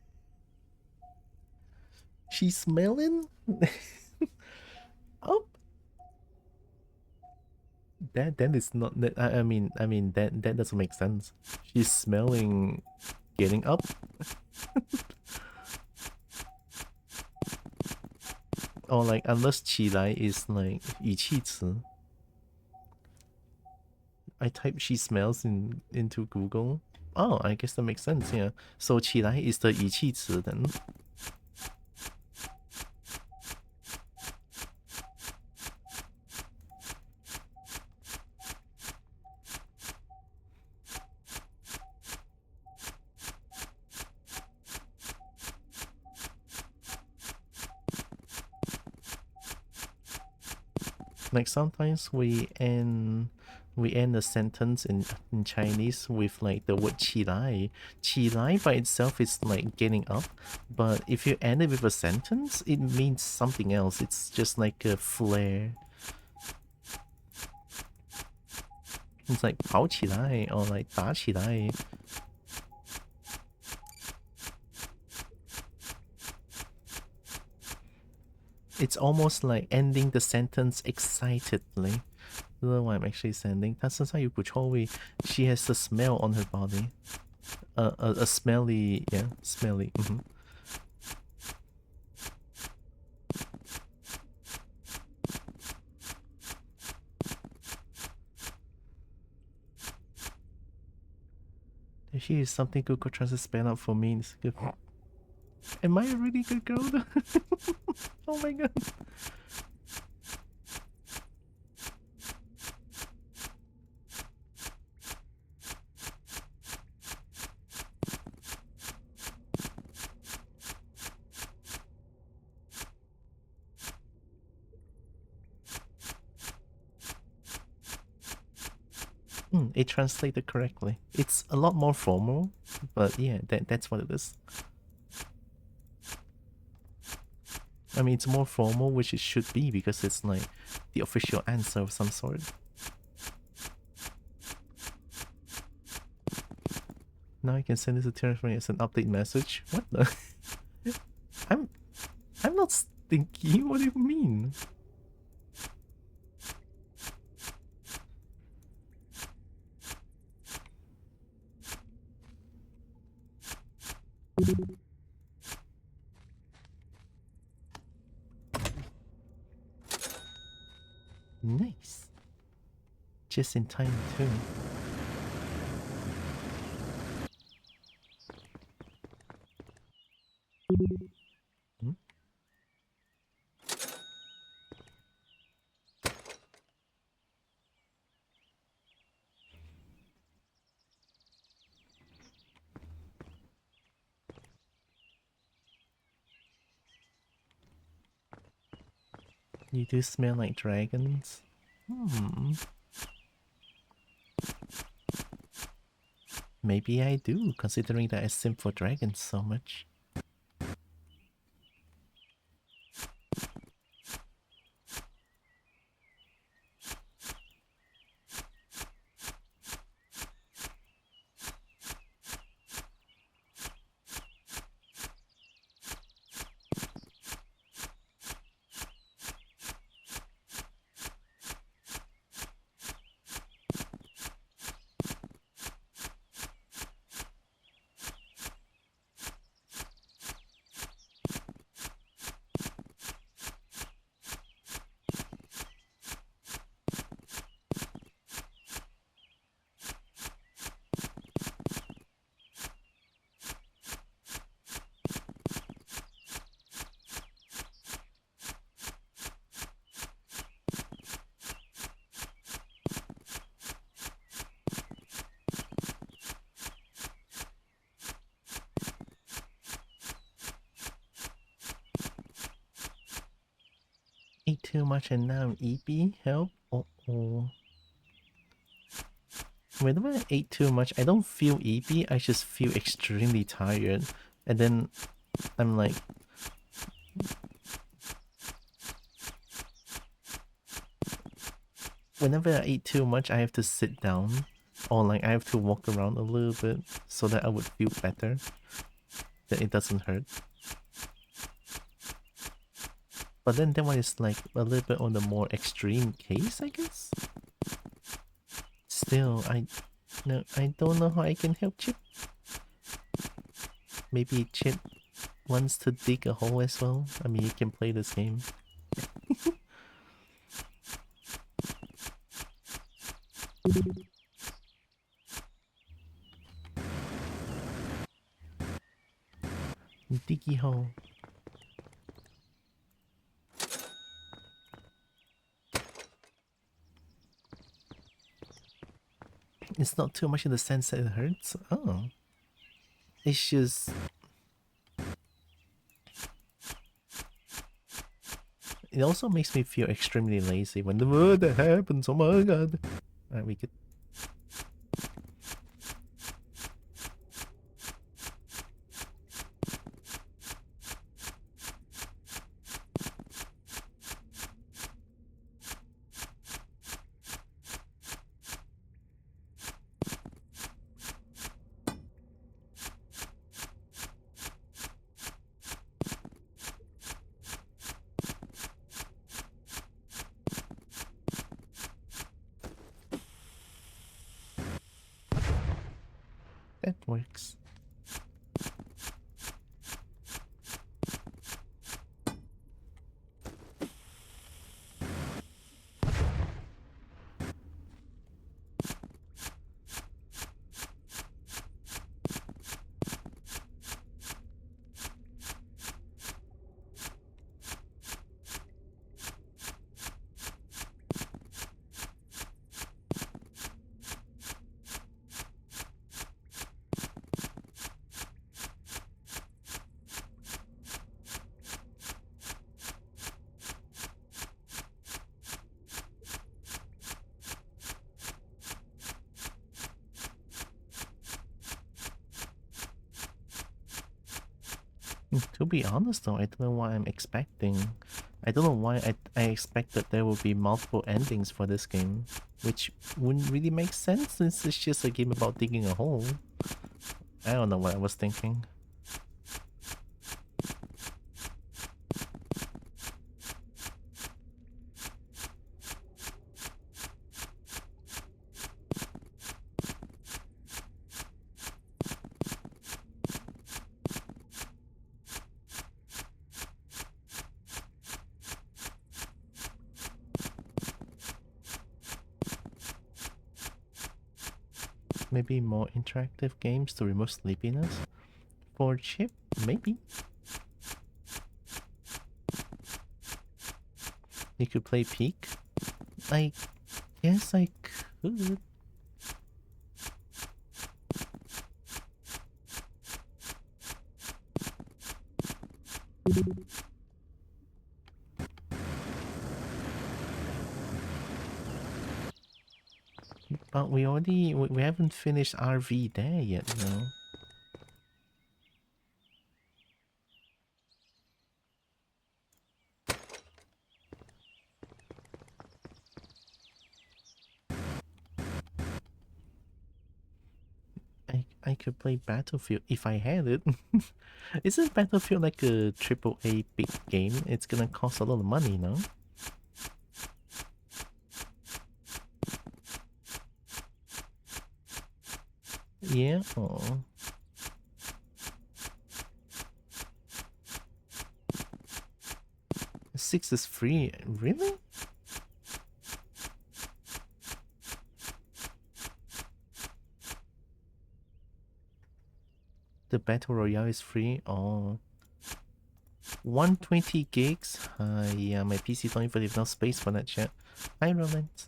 She's smelling? Oh. That is not that. I mean that doesn't make sense. She's smelling getting up. Or like unless 起来 is like 语气词. I type she smells into Google. Oh, I guess that makes sense, yeah. So 起来 is the 语气词 then. Like sometimes we end a sentence in Chinese with like the word 起来. 起来 by itself is like getting up, but if you end it with a sentence, it means something else. It's just like a flare. It's like 跑起来 or like 打起来. It's almost like ending the sentence excitedly. I don't know what I'm actually sending. 她身上有股臭味. She has a smell on her body. A smelly, yeah, smelly. She is something Google Translate spell out for me. Am I a really good girl though? Oh my god. It translated correctly. It's a lot more formal, but yeah, that's what it is. I mean, it's more formal, which it should be because it's like the official answer of some sort. Now I can send this to Terraform as an update message. What the? I'm not stinky. What do you mean? Nice. Just in time too. You do smell like dragons. Maybe I do, considering that I simp for dragons so much. too much and now I'm EP? Help? Oh. Whenever I ate too much, I don't feel EP, I just feel extremely tired. And then I'm like... Whenever I eat too much, I have to sit down. Or like I have to walk around a little bit so that I would feel better. That it doesn't hurt. But then that one is like a little bit on the more extreme case, I guess? Still, I don't know how I can help Chip. Maybe Chip wants to dig a hole as well. I mean, you can play this game. Diggy hole. It's not too much in the sense that it hurts. Oh. It's just... It also makes me feel extremely lazy when the word that happens. Oh my god. Alright, we could... That works. To be honest though, I don't know what I'm expecting. I don't know why I expect that there will be multiple endings for this game, which wouldn't really make sense since it's just a game about digging a hole. I don't know what I was thinking. Maybe more interactive games to remove sleepiness? For Chip? Maybe. You could play Peak? I guess I could. But we haven't finished RV there yet, you know. I could play Battlefield if I had it. Isn't Battlefield like a AAA big game? It's gonna cost a lot of money, no? Yeah. Oh. 6 is free. Really? The Battle Royale is free? Oh. 120 gigs? Yeah, my PC don't even have enough space for that shit. Hi, Romance.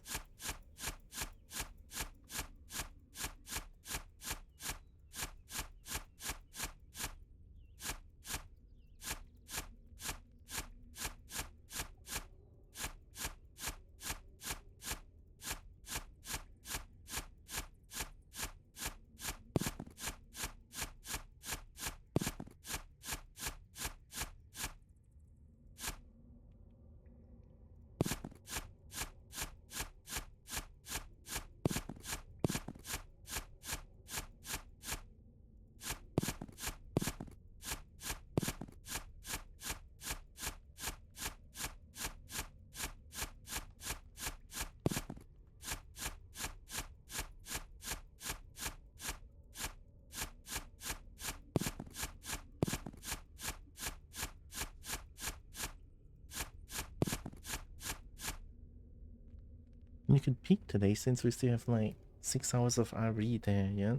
You could peek today since we still have like 6 hours of RE there, yeah?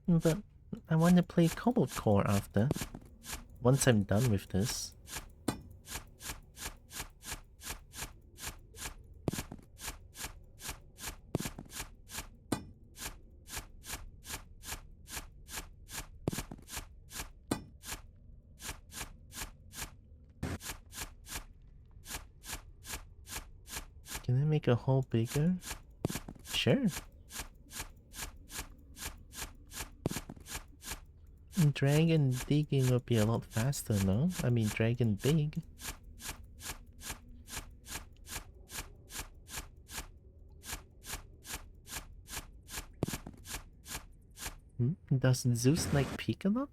But I want to play Kobo Core after. Once I'm done with this. Can I make a hole bigger? Sure. Dragon digging would be a lot faster, no? I mean, dragon big. Does Zeus like peek a lot?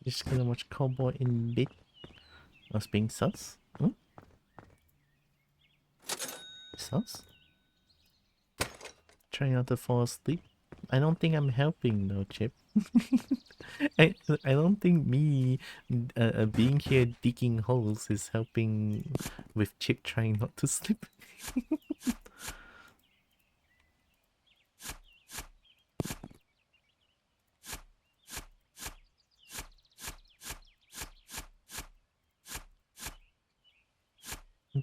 Just gonna watch Kobo in bit. Was being sus? Sus? Trying not to fall asleep? I don't think I'm helping though, Chip. I don't think me being here digging holes is helping with Chip trying not to sleep.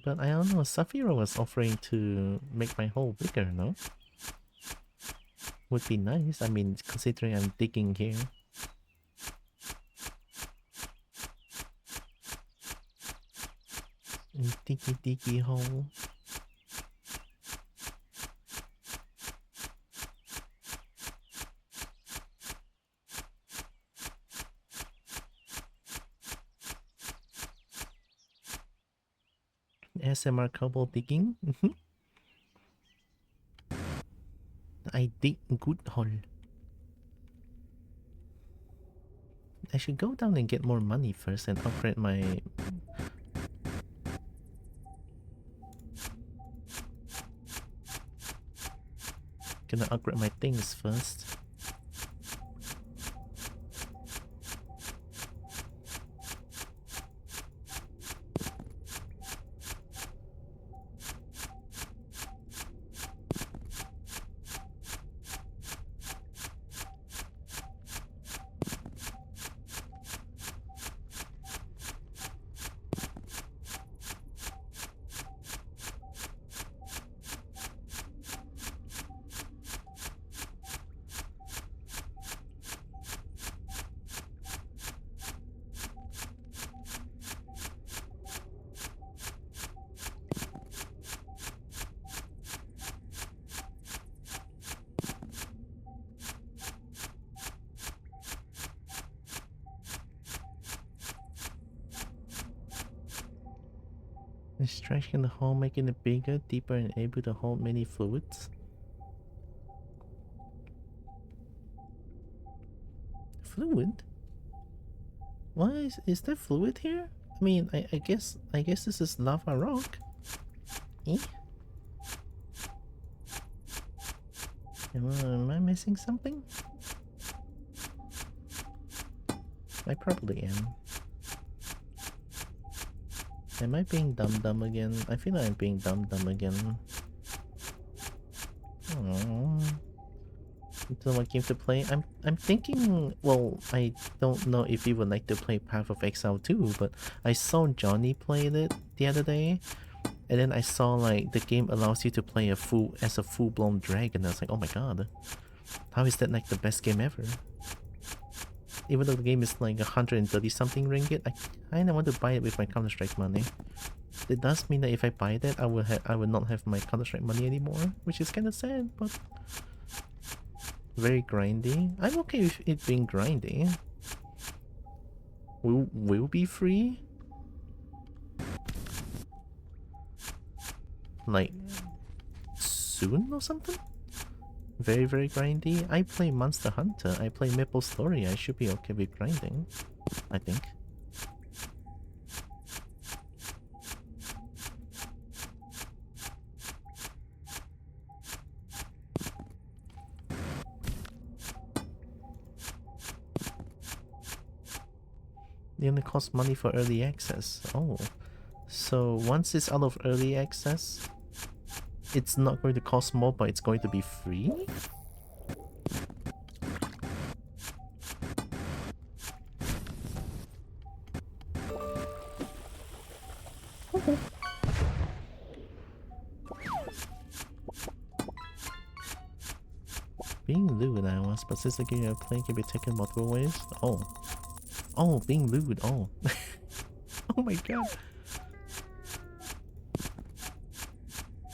But I don't know, Safira was offering to make my hole bigger, no? Would be nice, I mean, considering I'm digging here. Diggy hole. ASMR Kobo digging. I dig good hole. I should go down and get more money first and upgrade my... Gonna upgrade my things first. Stretching the hole, making it bigger, deeper, and able to hold many fluids. Fluid? Why is there fluid here? I mean, I guess this is lava rock. Eh? Am I missing something? I probably am. Am I being dumb again? I feel like I'm being dumb again. Oh. Don't know what game to play. I'm thinking, well, I don't know if you would like to play Path of Exile 2, but I saw Johnny played it the other day, and then I saw like the game allows you to play a full-blown dragon. I was like, oh my god, how is that like the best game ever? Even though the game is like 130 something ringgit, I kinda want to buy it with my Counter-Strike money. It does mean that if I buy that, I will not have my Counter-Strike money anymore, which is kinda sad, but very grindy. I'm okay with it being grindy. Will be free? Like soon or something? Very grindy. I play Monster Hunter. I play Maple Story. I should be okay with grinding, I think. They only cost money for early access. Oh. So once it's out of early access, it's not going to cost more, but it's going to be free? Okay. Being lewd, I was, but since the game you're playing can be taken multiple ways. Oh. Oh, being lewd. Oh. Oh my god.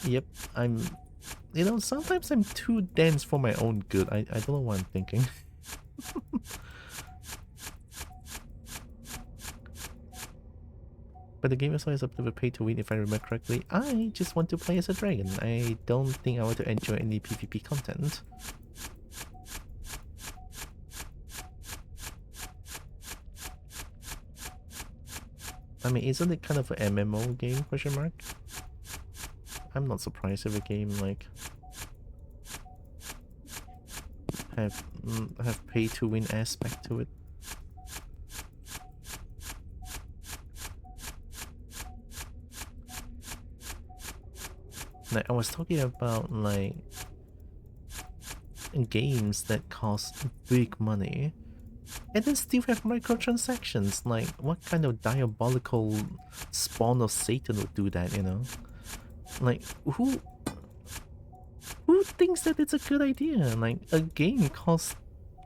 Yep, you know, sometimes I'm too dense for my own good. I don't know what I'm thinking. But the game is always up to pay to win if I remember correctly. I just want to play as a dragon. I don't think I want to enjoy any PvP content. I mean, isn't it kind of an MMO game, question mark? I'm not surprised if a game like have pay to win aspect to it. Like I was talking about like games that cost big money and then still have microtransactions. Like what kind of diabolical spawn of Satan would do that, you know? Like who thinks that it's a good idea? Like a game costs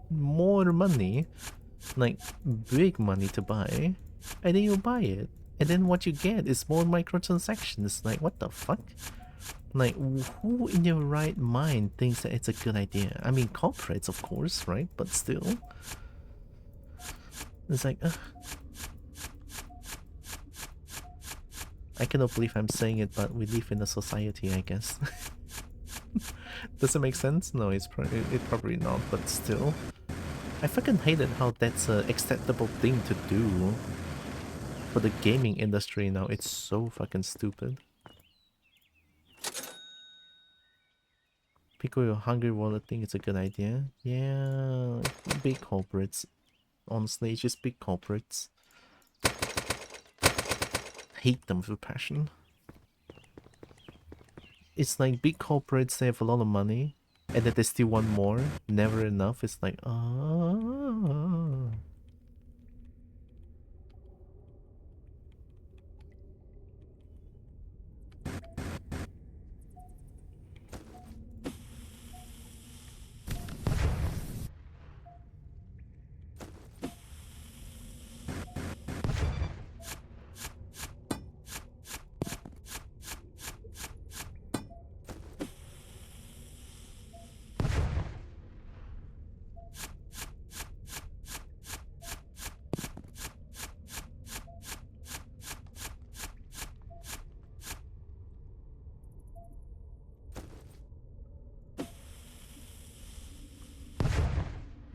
more money, like big money to buy, and then you buy it, and then what you get is more microtransactions. Like what the fuck? Like who in your right mind thinks that it's a good idea? I mean corporates of course, right? But still, it's like I cannot believe I'm saying it, but we live in a society, I guess. Does it make sense? No, it probably not, but still. I fucking hated how that's an acceptable thing to do for the gaming industry now. It's so fucking stupid. Pico your hungry wallet think it's a good idea. Yeah, big corporates. Honestly, it's just big corporates. Hate them with passion. It's like big corporates, they have a lot of money, and then they still want more. Never enough. It's like, ah.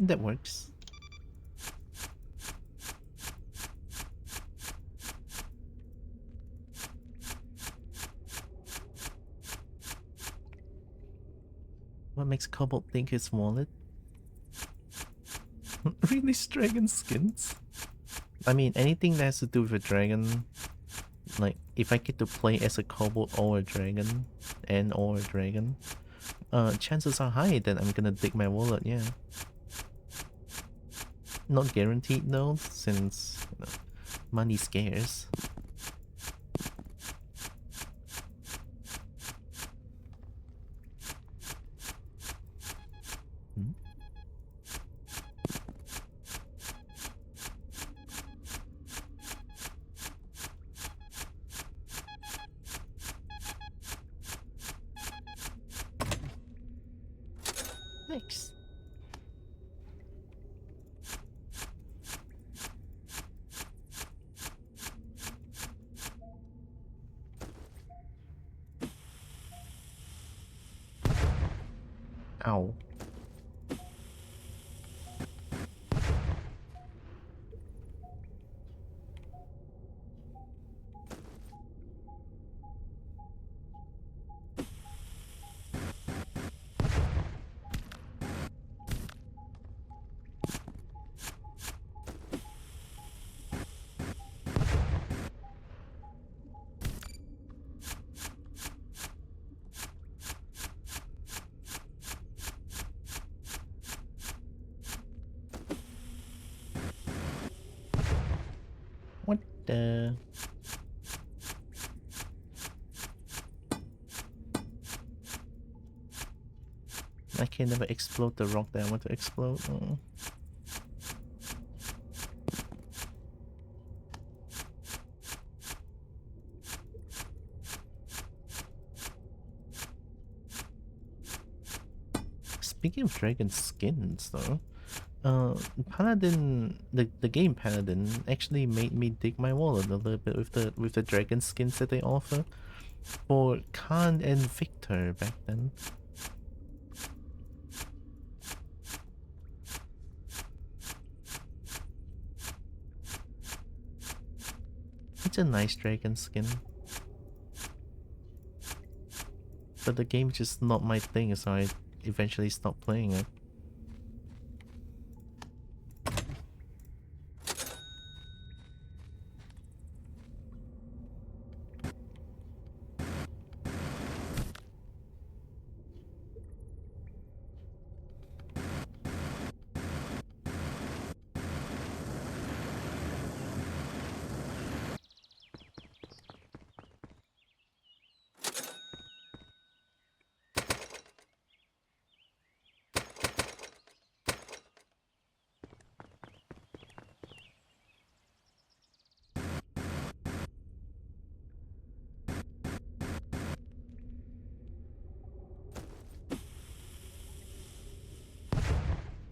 That works. What makes Kobo think his wallet? Really, dragon skins? I mean, anything that has to do with a dragon. Like, if I get to play as a kobold or a dragon, or a dragon, chances are high that I'm gonna dig my wallet, yeah. Not guaranteed though, since, you know, money scarce. Hmm? Nice. Ow. What the... I can never explode the rock that I want to explode. Oh. Speaking of dragon skins though, Paladin, the game Paladin actually made me dig my wallet a little bit with the dragon skins that they offer for Khan and Victor back then. It's a nice dragon skin. But the game's just not my thing, so I eventually stopped playing it.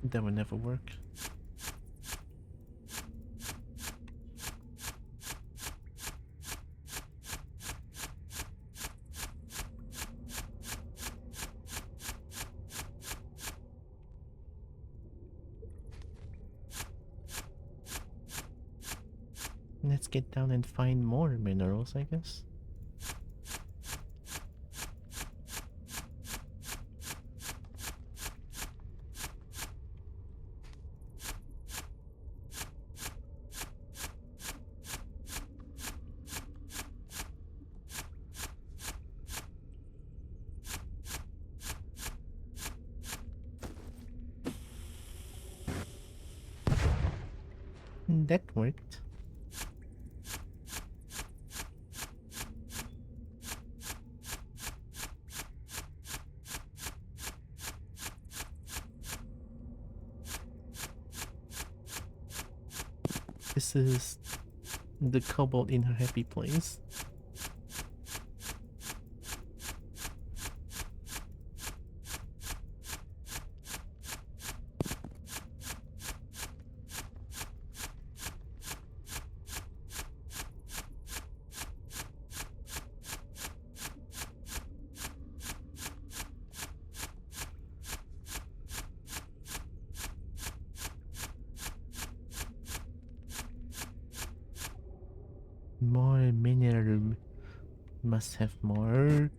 That would never work. Let's get down and find more minerals, I guess. That worked. This is the kobold in her happy place. More mineral. Must have more.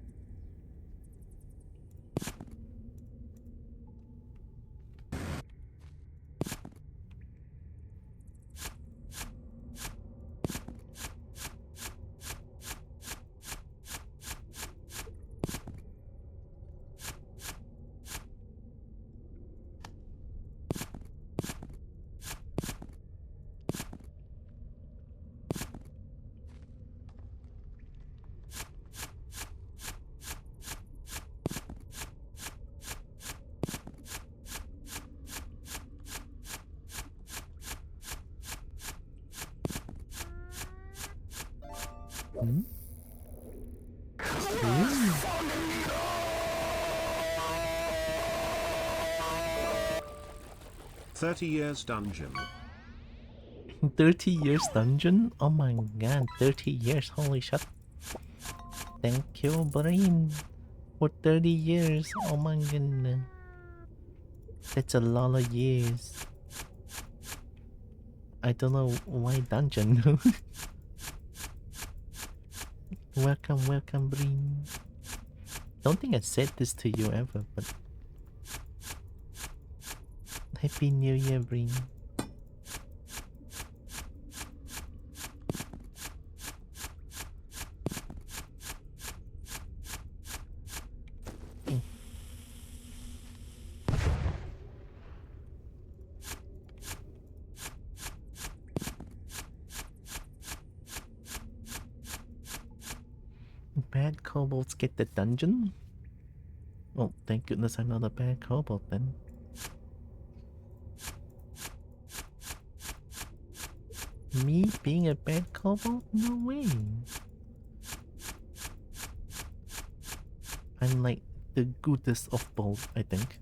Hmm? Ooh. 30 years dungeon. 30 years dungeon? Oh my god, 30 years, holy shit. Thank you, Brain, for 30 years. Oh my goodness. That's a lot of years. I don't know why dungeon. Welcome, welcome, Brain. Don't think I said this to you ever, but Happy New Year, Brain. Bad kobolds get the dungeon? Oh, thank goodness I'm not a bad kobold then. Me being a bad kobold? No way. I'm like the goodest of both, I think.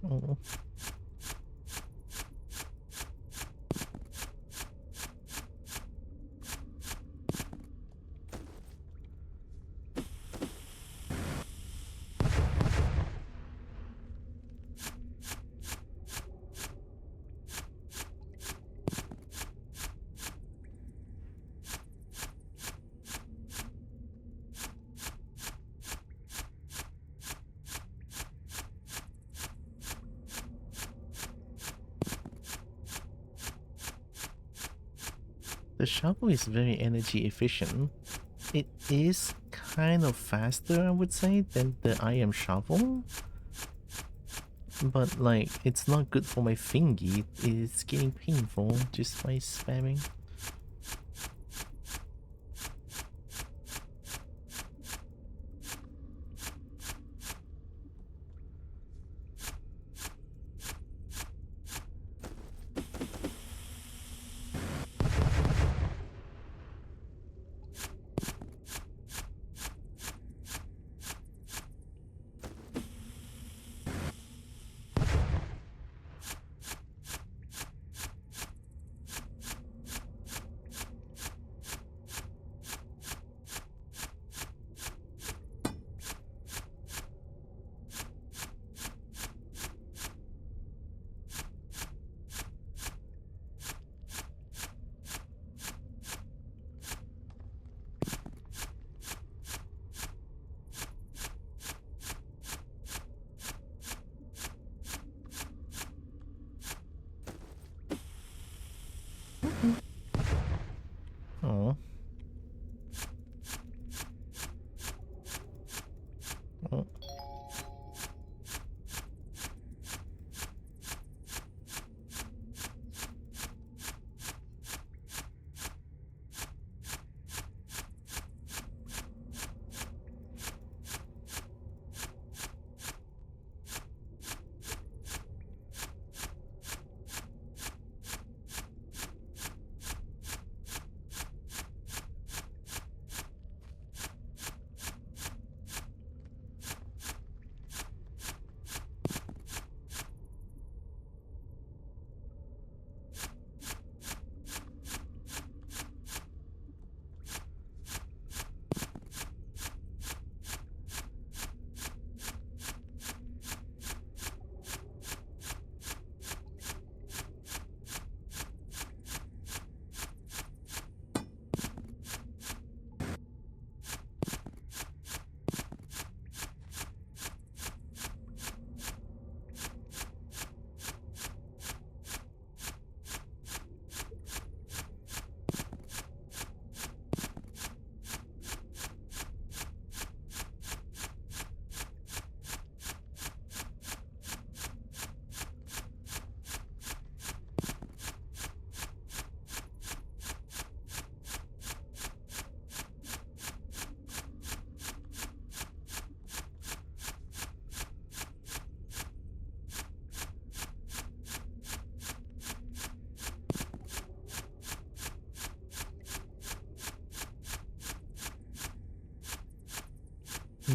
Oh. The shovel is very energy efficient. It is kind of faster, I would say, than the iron shovel. But like, it's not good for my thingy. It's getting painful just by spamming.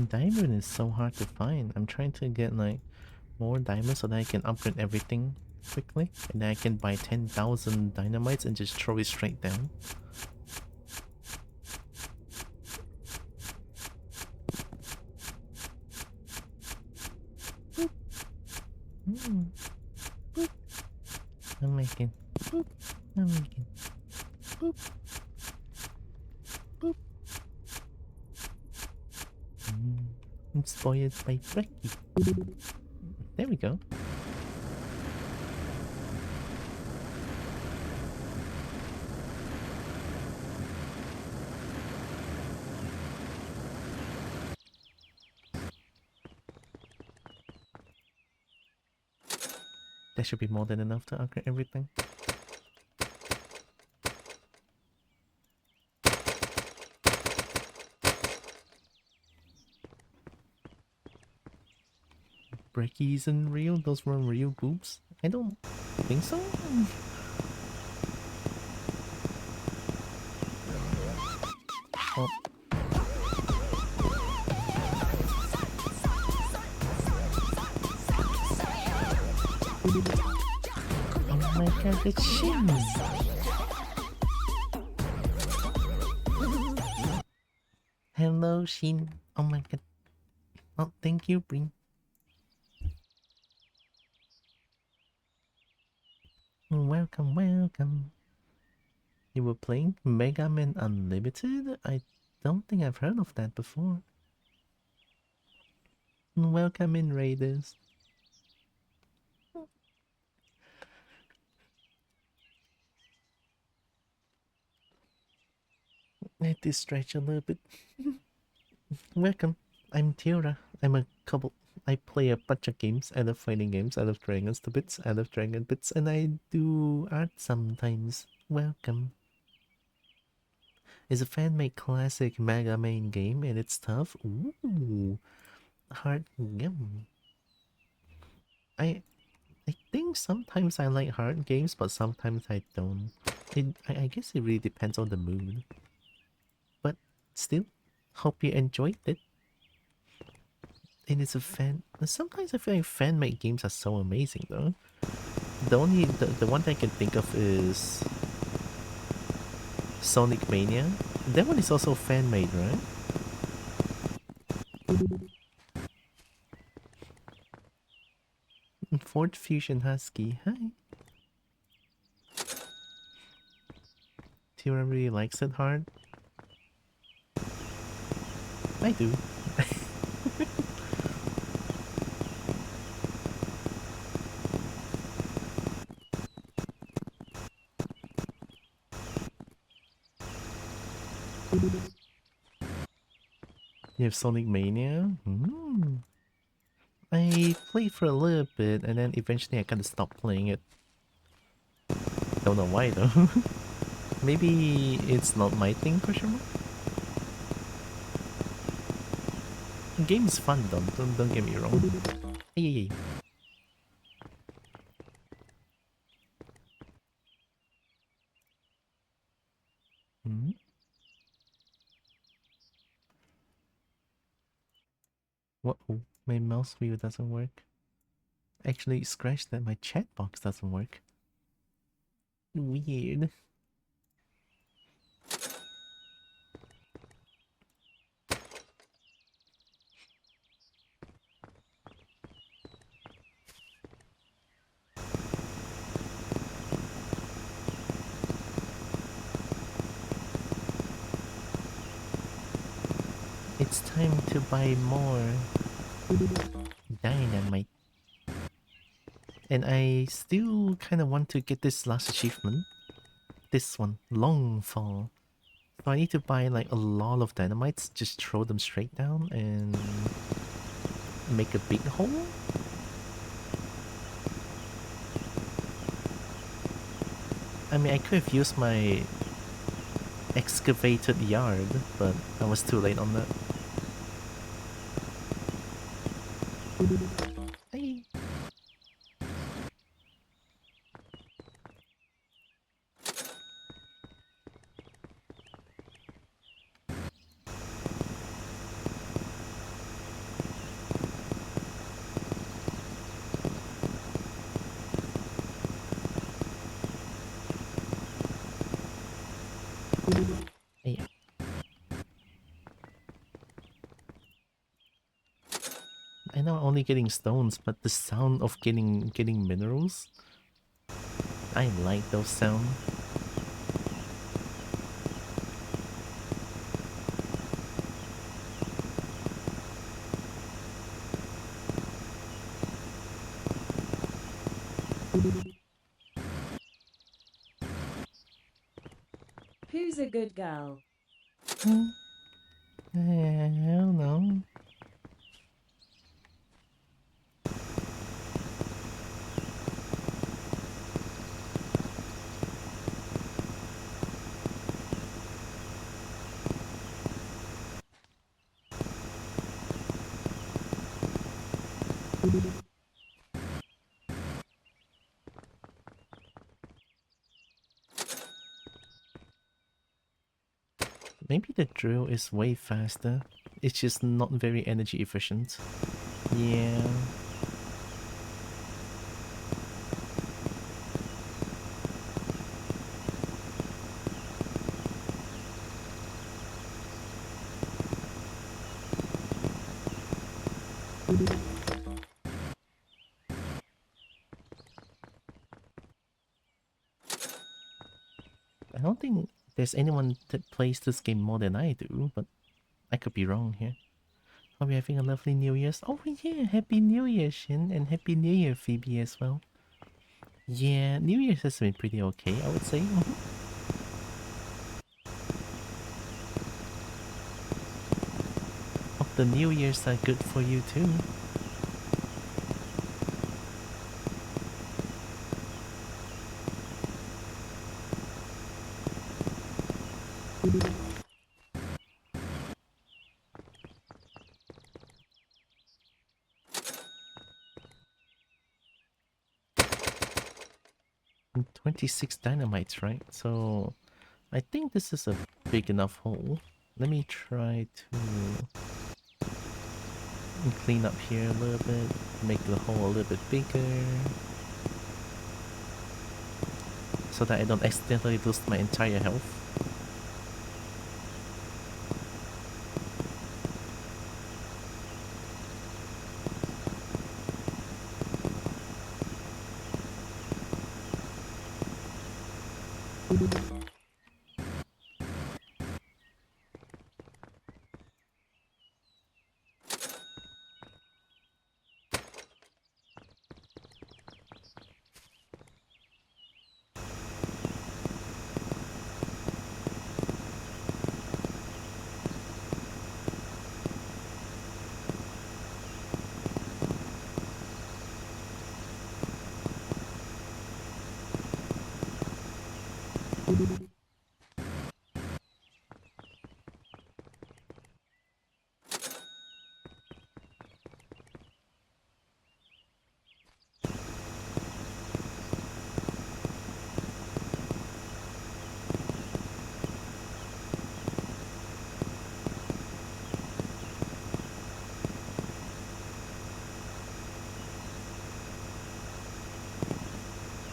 Diamond is so hard to find. I'm trying to get like more diamonds so that I can upgrade everything quickly, and then I can buy 10,000 dynamites and just throw it straight down. Boop. Boop. I'm making. Boop. I'm making. Boop. Boop. Inspired by Becky. There we go. That should be more than enough to upgrade everything. Brecky isn't real? Those were real boobs? I don't think so. Oh. Oh my god, it's Shin! Hello, Shin. Oh my god. Oh, thank you, Brin. Welcome, welcome. You were playing Mega Man Unlimited? I don't think I've heard of that before. Welcome in, Raiders. Let this stretch a little bit. Welcome. I'm Tiora. I'm a Kobo. I play a bunch of games. I love fighting games. I love dragons to bits. I love dragon bits. And I do art sometimes. Welcome. It's a fan-made classic Mega Man game and it's tough. Ooh. Hard. Yum. I think sometimes I like hard games, but sometimes I don't. I guess it really depends on the mood. But still, hope you enjoyed it. And it's a fan. Sometimes I feel like fan-made games are so amazing, though. The one that I can think of is Sonic Mania. That one is also fan-made, right? Ford Fusion Husky. Hi. Tira really likes it hard. I do. You have Sonic Mania? I played for a little bit and then eventually I kind of stopped playing it. Don't know why though. Maybe it's not my thing, question mark? The game is fun though, don't get me wrong. Hey. What? Oh, my mouse wheel doesn't work. Actually, scratch that, my chat box doesn't work. Weird. It's time to buy more dynamite. And I still kind of want to get this last achievement. This one, Long Fall. So I need to buy like a lot of dynamites, just throw them straight down and make a big hole? I mean, I could have used my excavated yard, but I was too late on that. Hey. Hey, I know I'm only getting stones, but the sound of getting minerals, I like those sound. Who's a good girl? Hmm, I don't know. Maybe the drill is way faster. It's just not very energy efficient. Yeah. I don't think there's anyone that plays this game more than I do, but I could be wrong here. Hope you're having a lovely New Year's. Oh yeah, Happy New Year, Shin, and Happy New Year, Phoebe, as well. Yeah, New Year's has been pretty okay, I would say. Hope the New Year's are good for you too. 26 dynamites, right? So I think this is a big enough hole. Let me try to clean up here a little bit, make the hole a little bit bigger, so that I don't accidentally lose my entire health.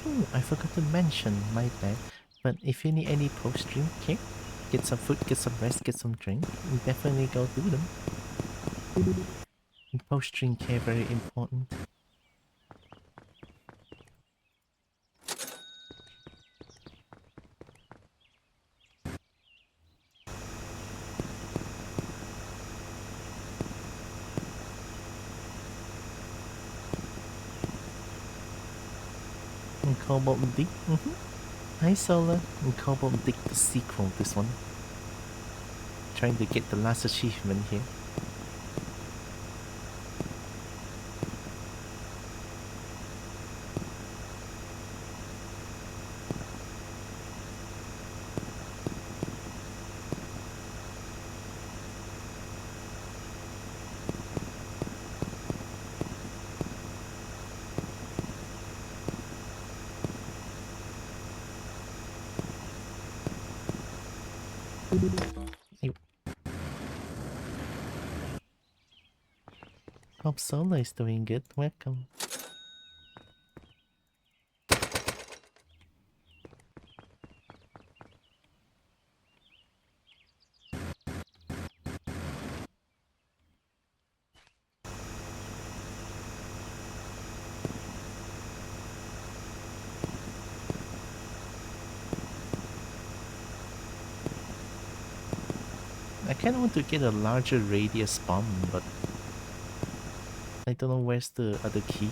Oh, I forgot to mention, my bad. But if you need any post-stream care, get some food, get some rest, get some drink, definitely go do them. Post-stream care very important. And Cobalt Dig. Hi Solar. And Cobalt Dig the sequel, this one. Trying to get the last achievement here. I hope Solar is doing good. Welcome. kinda want to get a larger radius bomb, but I don't know where's the other key.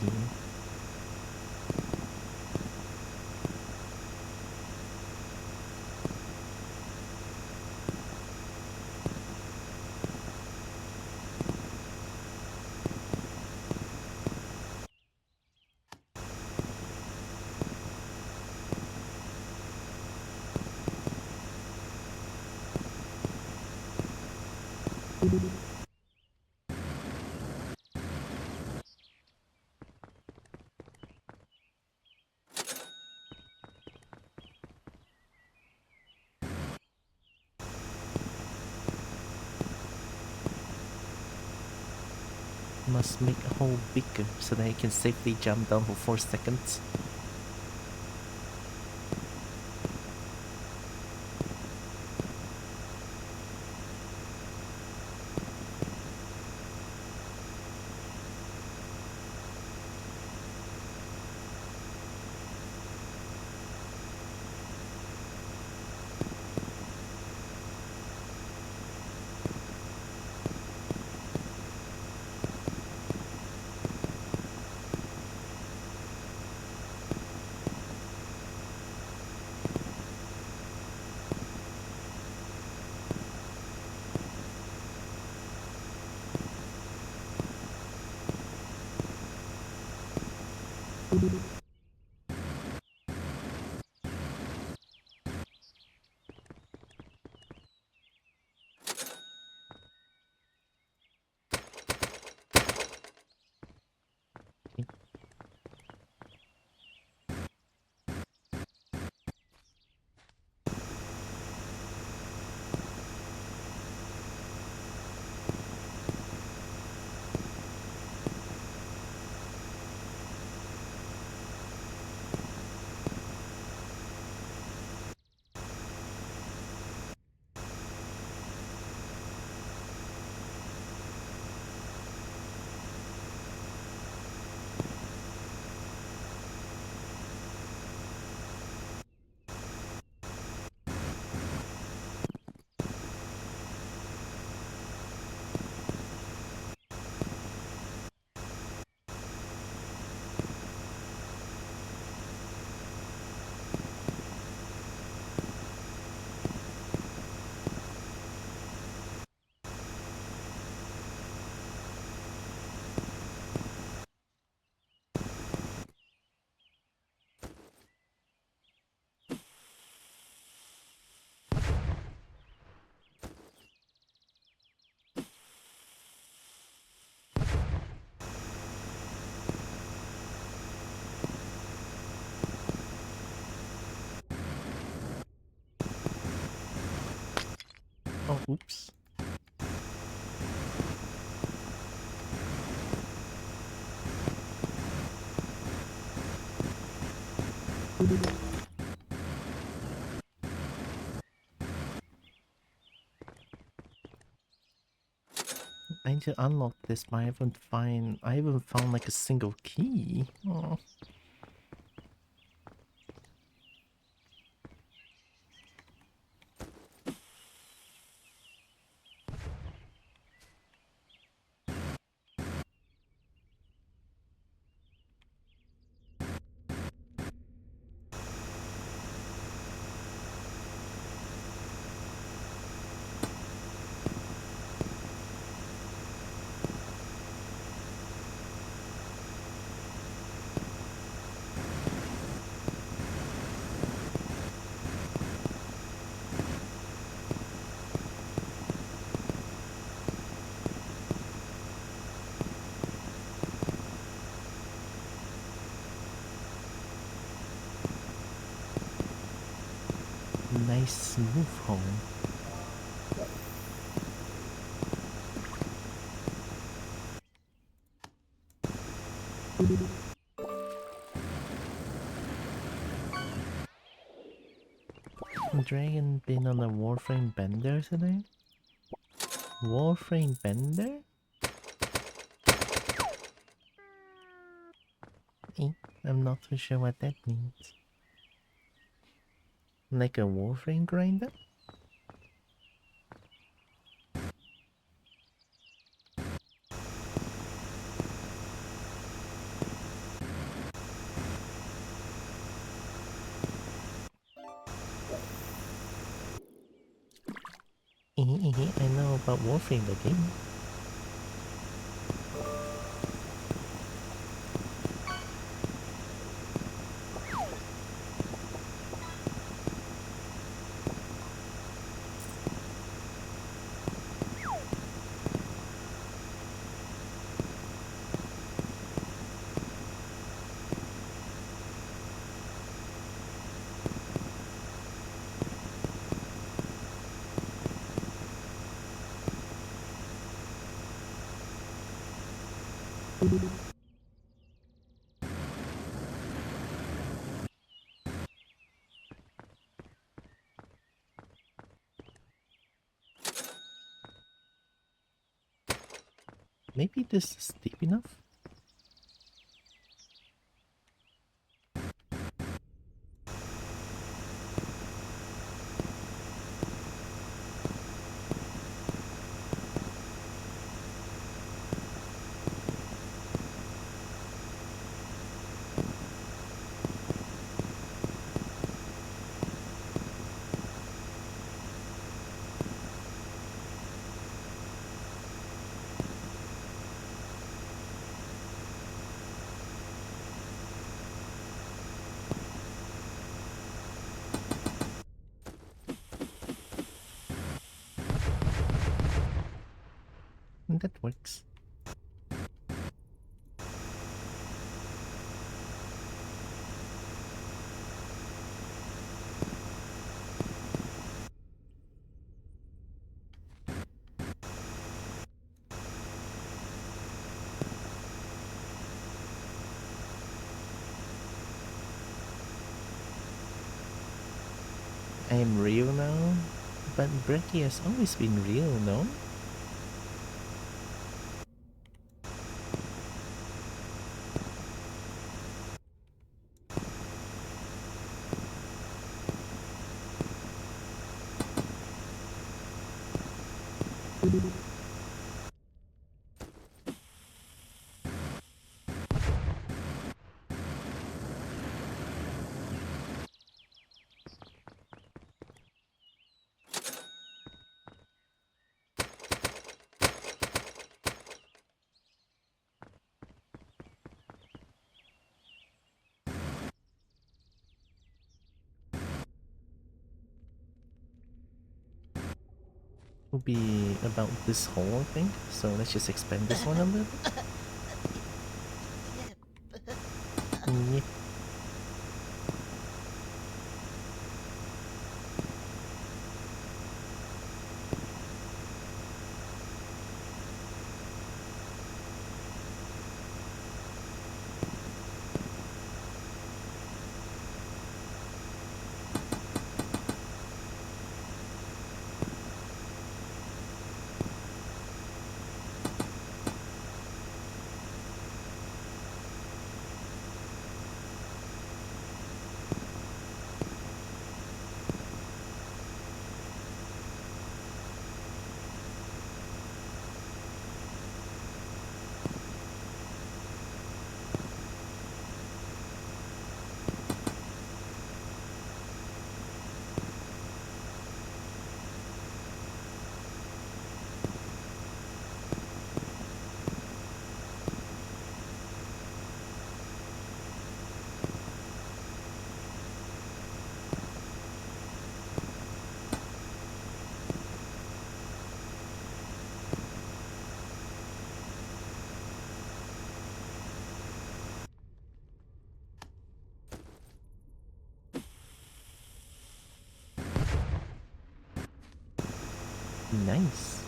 Must make a hole bigger so that I can safely jump down for 4 seconds. Oh, oops. I need to unlock this, but I haven't found like a single key. Oh. Nice smooth hole. Dragon been on a Warframe bender today? Warframe bender? Eh, I'm not too sure what that means. Like a Warframe grinder? I know about Warframe the game. Maybe this is deep enough? That works. I am real now? But Brekkie has always been real, no? Will be about this hole, I think. So let's just expand this one a little bit. Yeah. Nice.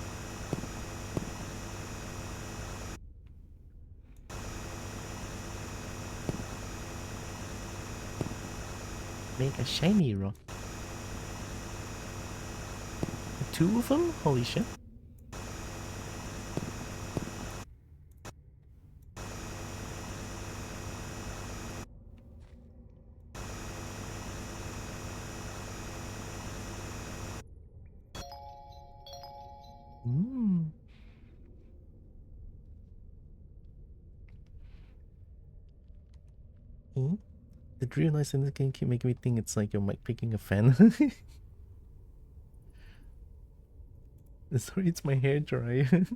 Make a shiny rock. Two of them? Holy shit. Mm. Mm. The real nice in this game keep making me think it's like you're picking a fan. Sorry, it's my hair dryer.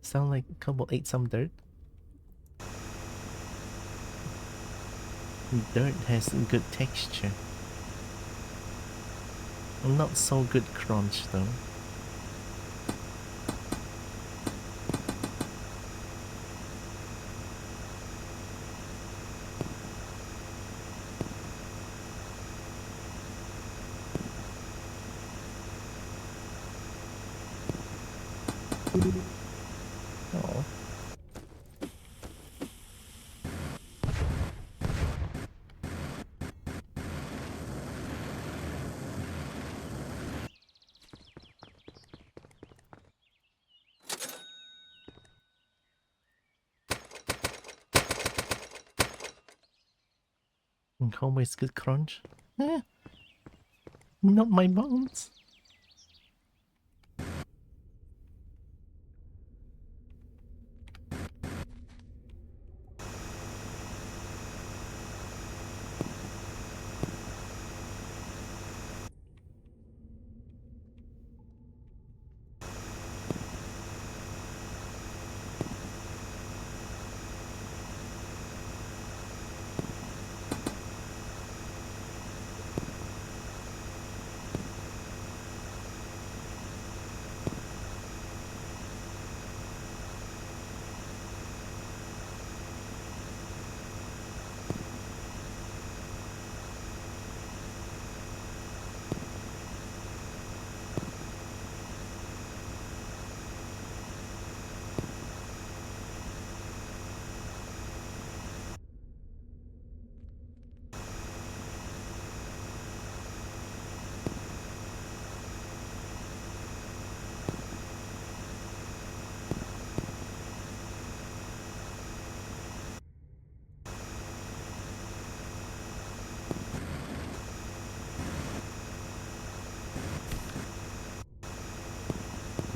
Sound like Kobo ate some dirt. Dirt has good texture. Not so good crunch though. Oh. And always good crunch. Eh, not my bones.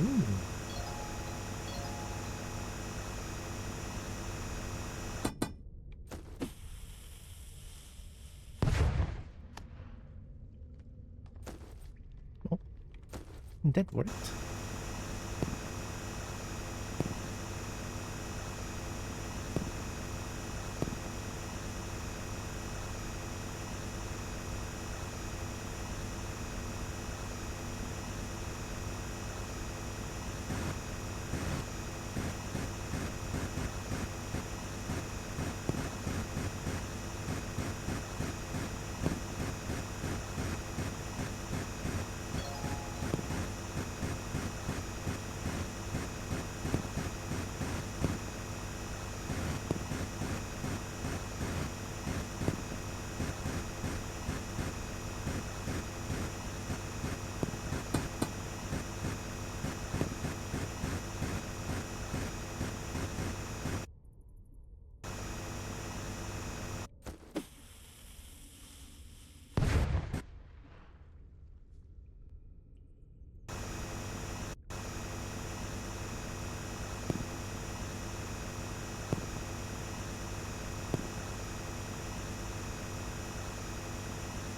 Ooh. Oh, that worked.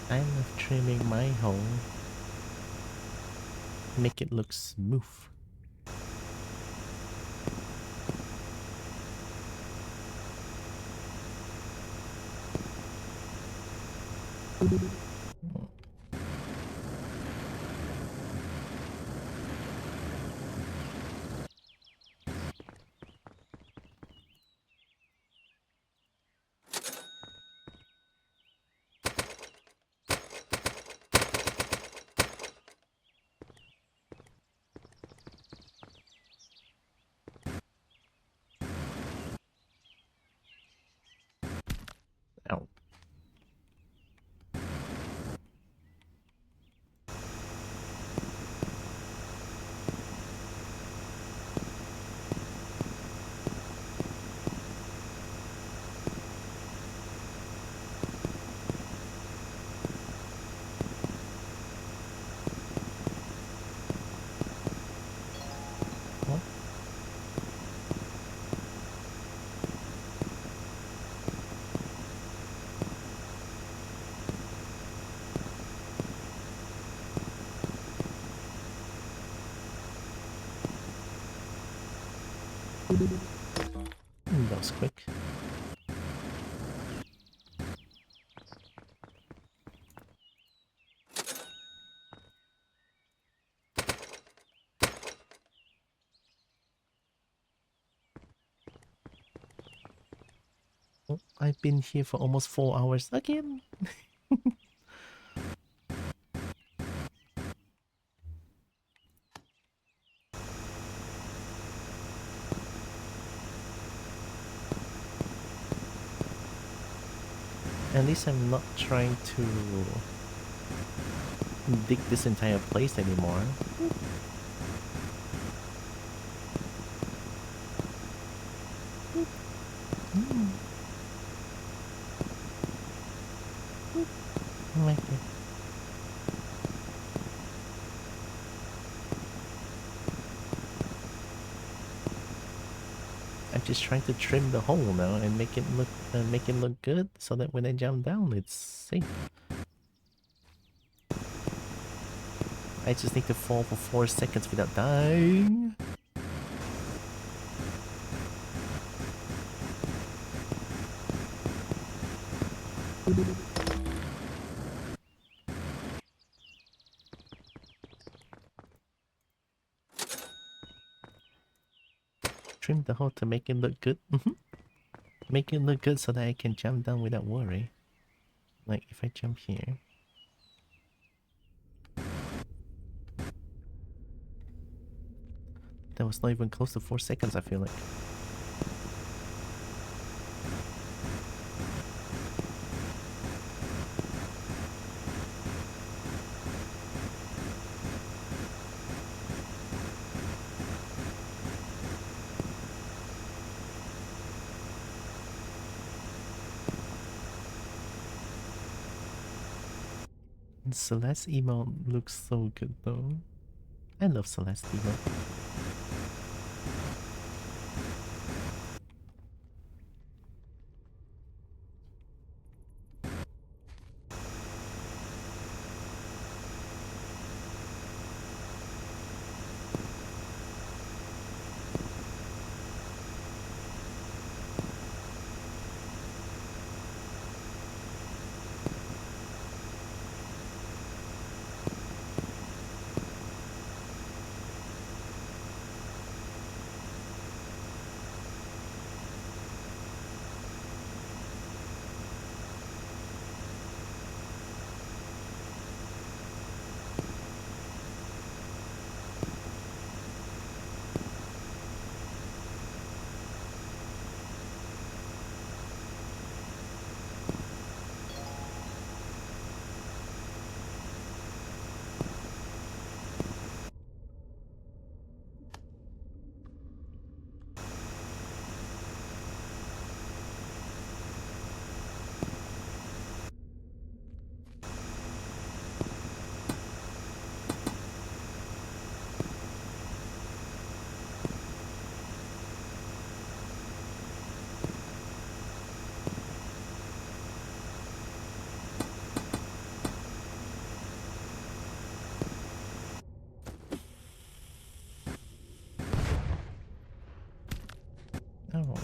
I love trimming my hole. Make it look smooth. Ow. That was quick. Oh, I've been here for almost 4 hours again. At least I'm not trying to dig this entire place anymore. Like it. I'm just trying to trim the hole now and make it look good so that when I jump down it's safe. I just need to fall for 4 seconds without dying. Trim the hole to make it look good. Make it look good so that I can jump down without worry. Like if I jump here. That was not even close to 4 seconds, I feel like. Celeste emote looks so good though. I love Celeste emote. Oh.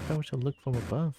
I wish I look from above.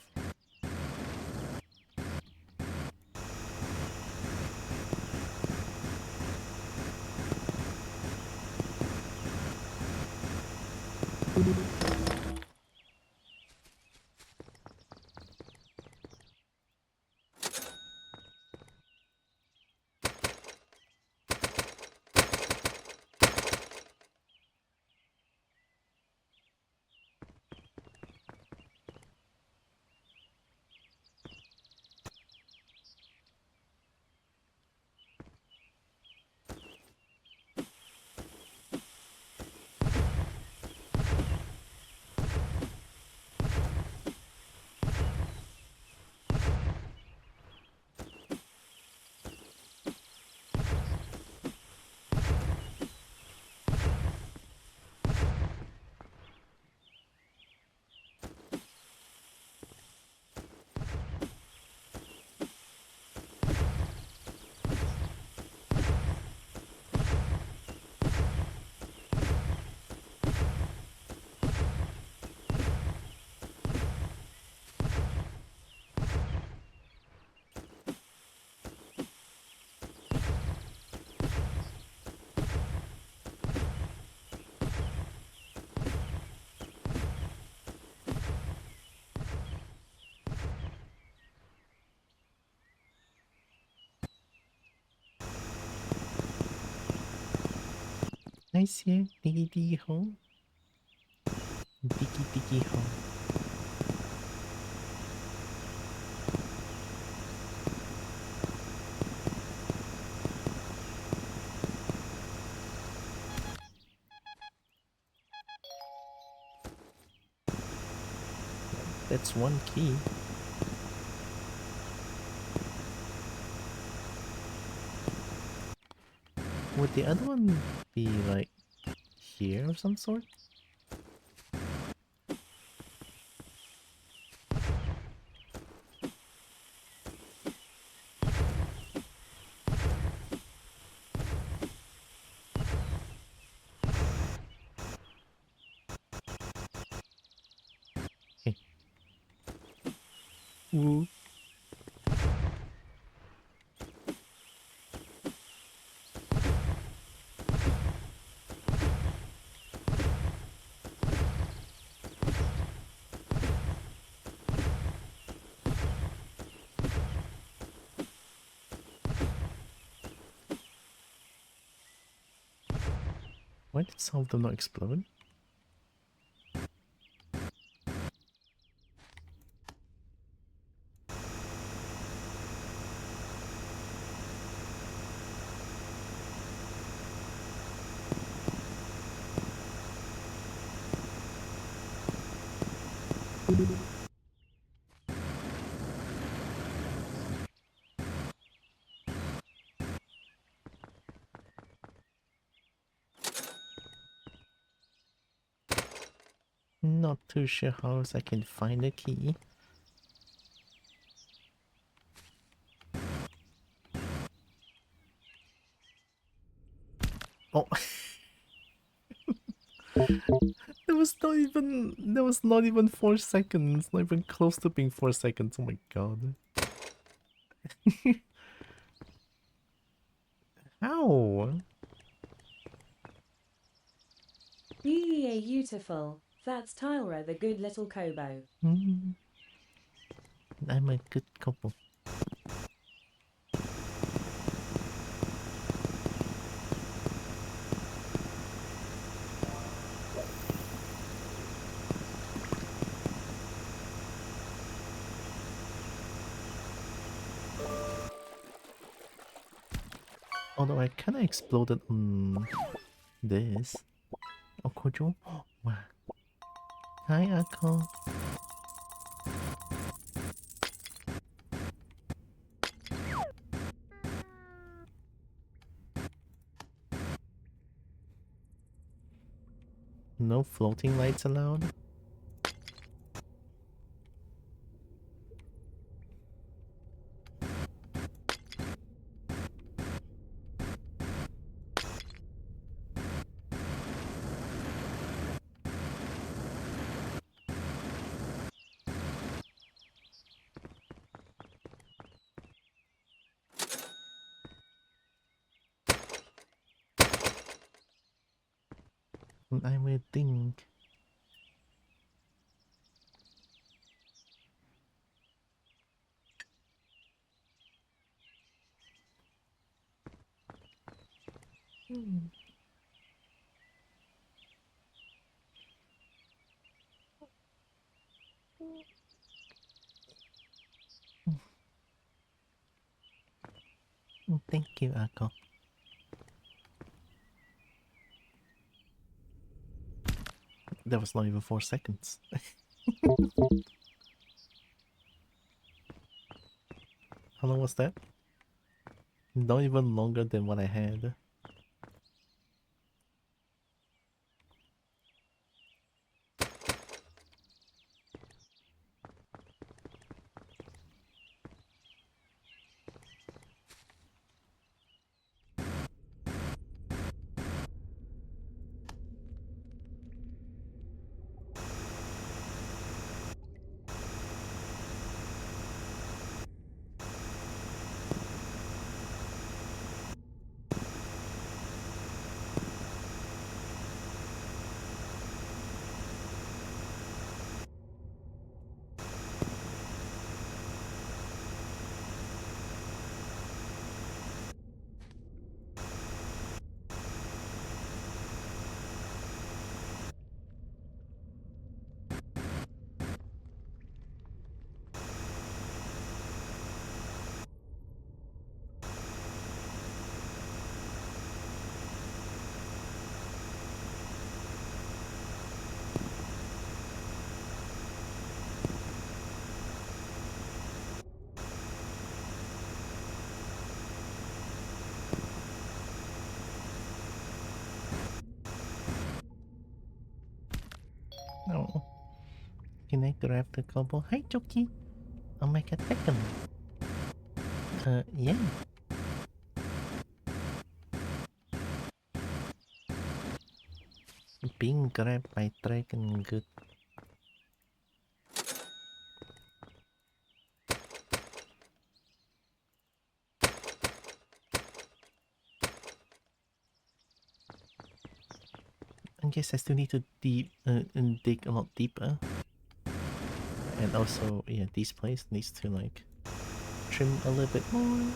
Nice here. Diggy diggy home. Diggy diggy home. That's one key. Would the other one be like here of some sort? Hey. Ooh. Why did some of them not explode? Not too sure how else I can find a key. Oh, there was not even 4 seconds, not even close to being 4 seconds. Oh my god. How? Beautiful. That's Tyra, the good little Kobo. Hmm, I'm a good couple. Although I kinda exploded on this. Oh, Kojo? Wow. Hi, Akko. No floating lights allowed? I will think. Hmm. Thank you, Akko. That was not even 4 seconds. How long was that? Not even longer than what I had. Oh, can I grab the Kobo? Hi, Chucky. Oh my god, take him. Yeah. Being grabbed by dragon good. I guess I still need to dig a lot deeper. And also, yeah, this place needs to like trim a little bit more.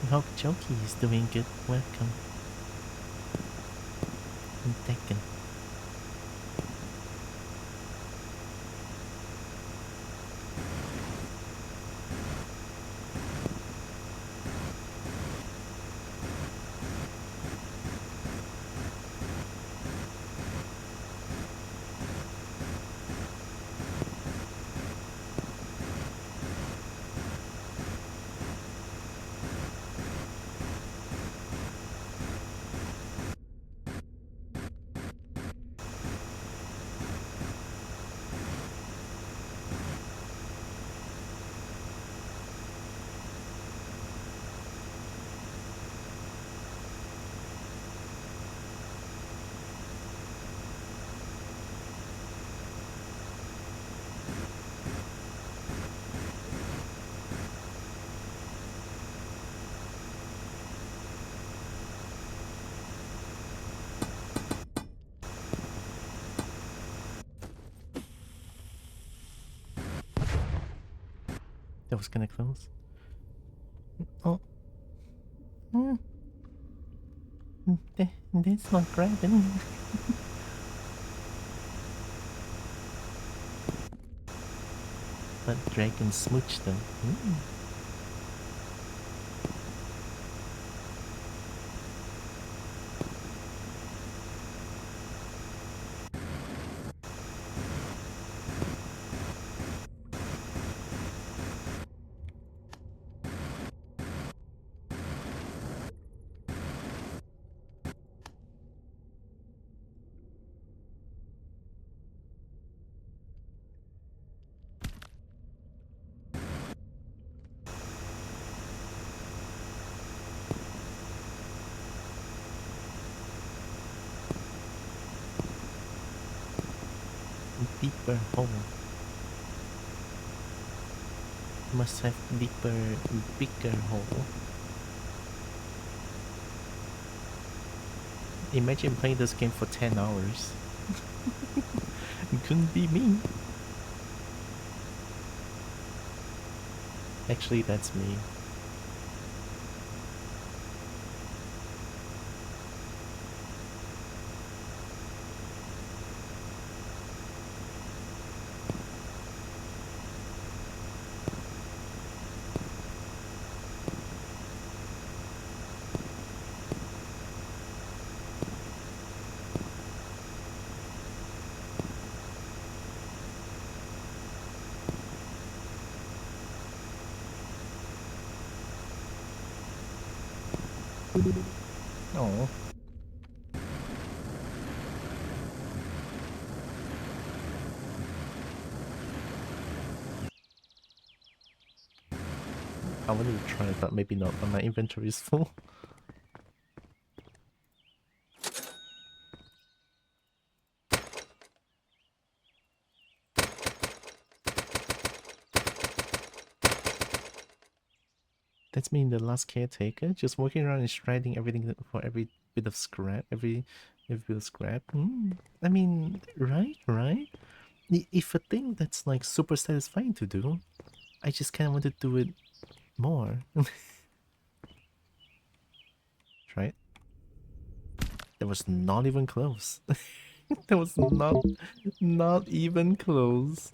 I hope Jokey is doing good. Welcome. And Tekken. That was kinda close. Oh. Mm. That's not grabbing. But dragon smooch though. Deeper hole. Must have deeper, bigger hole. Imagine playing this game for 10 hours. It couldn't be me. Actually, that's me. Oh. I wanted to try, but maybe not, but my inventory is full. That's me in the last caretaker, just walking around and shredding everything for every bit of scrap, every bit of scrap. I mean, right? If a thing that's like super satisfying to do, I just kind of want to do it more. Right? That was not even close. That was not even close.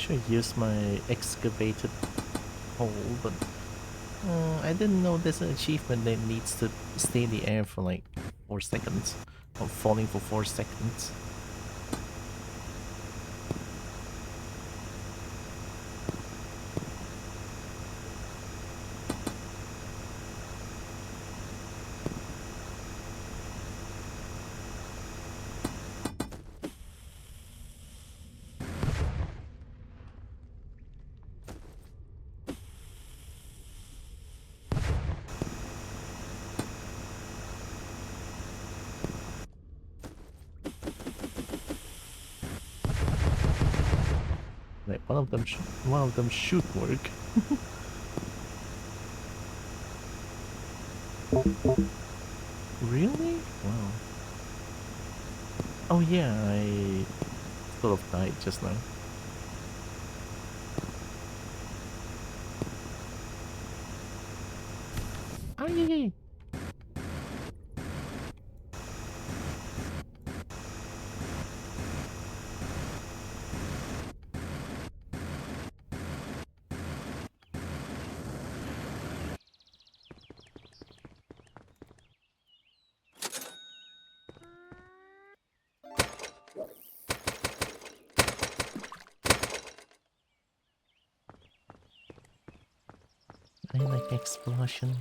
should use my excavated hole, but I didn't know there's an achievement that needs to stay in the air for like 4 seconds. Or falling for 4 seconds. Like one of them should work. Really? Wow. Oh yeah, I sort of died just now. Ay! I like explosion.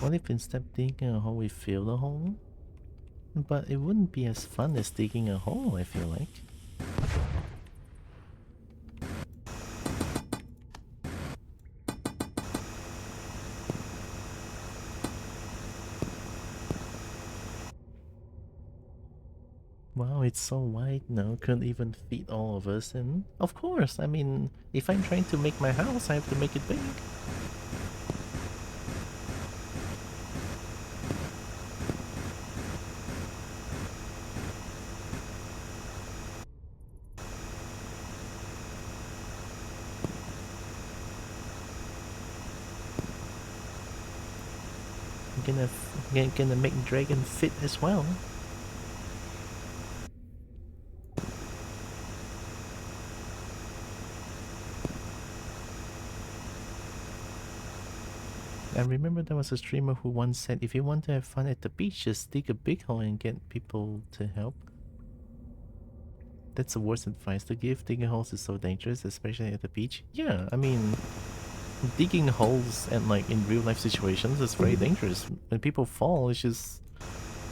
What if instead of digging a hole we fill the hole? But it wouldn't be as fun as digging a hole, I feel like. Wow, it's so wide now, couldn't even fit all of us in. Of course, I mean, if I'm trying to make my house, I have to make it big. I'm gonna make dragon fit as well. I remember there was a streamer who once said, if you want to have fun at the beach, just dig a big hole and get people to help. That's the worst advice to give. Digging holes is so dangerous, especially at the beach. Yeah, I mean, digging holes and like in real life situations is very dangerous. When people fall, it's just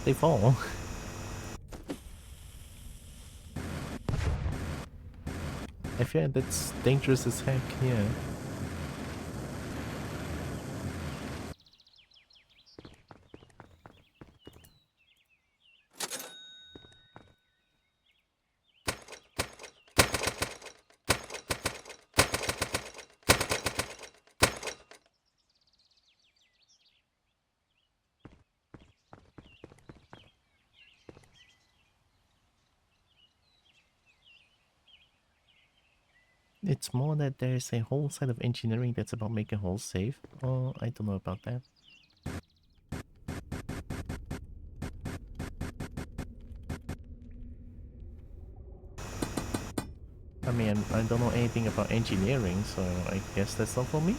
they fall. I feel like that's dangerous as heck. Yeah. It's more that there's a whole side of engineering that's about making holes safe. Oh, I don't know about that. I mean, I don't know anything about engineering, so I guess that's not for me.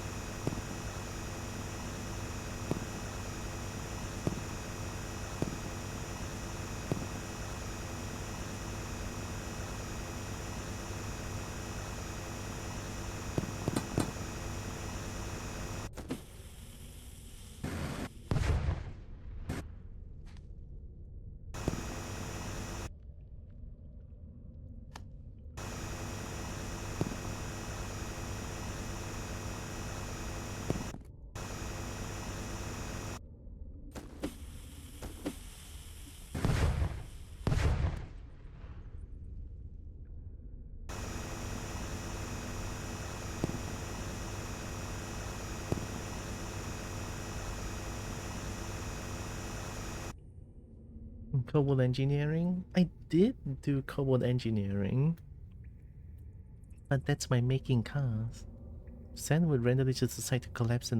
Cobalt engineering? I did do cobalt engineering, but that's my making cars. Sand would randomly just decide to collapse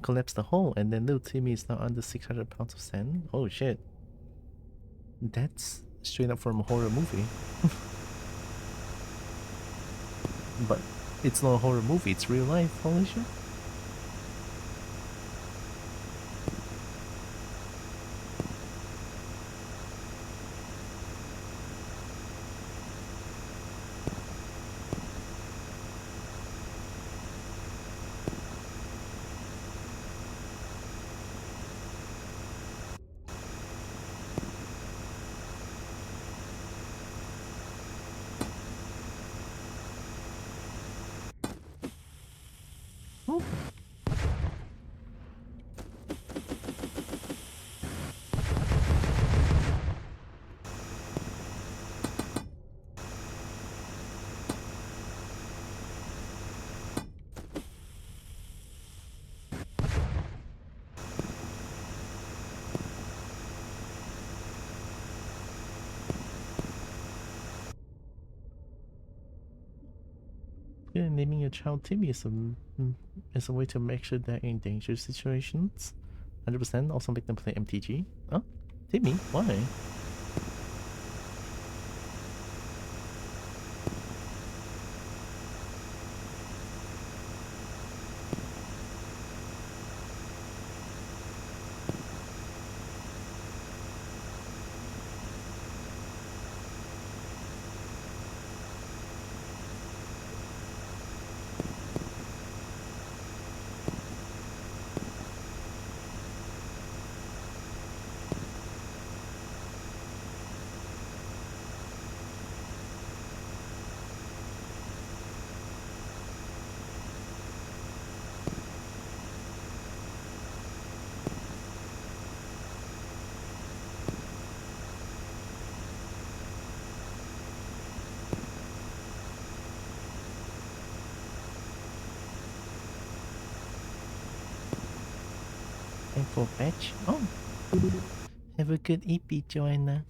collapse the hole, and then little Timmy is now under 600 pounds of sand. Oh shit. That's straight up from a horror movie. But it's not a horror movie, it's real life, holy shit. Oh. Yeah, naming your child Timmy is a way to make sure they're in dangerous situations. 100% also make them play MTG. Oh, Timmy? Why? Thankful patch. Oh, have a good EP, Joanna.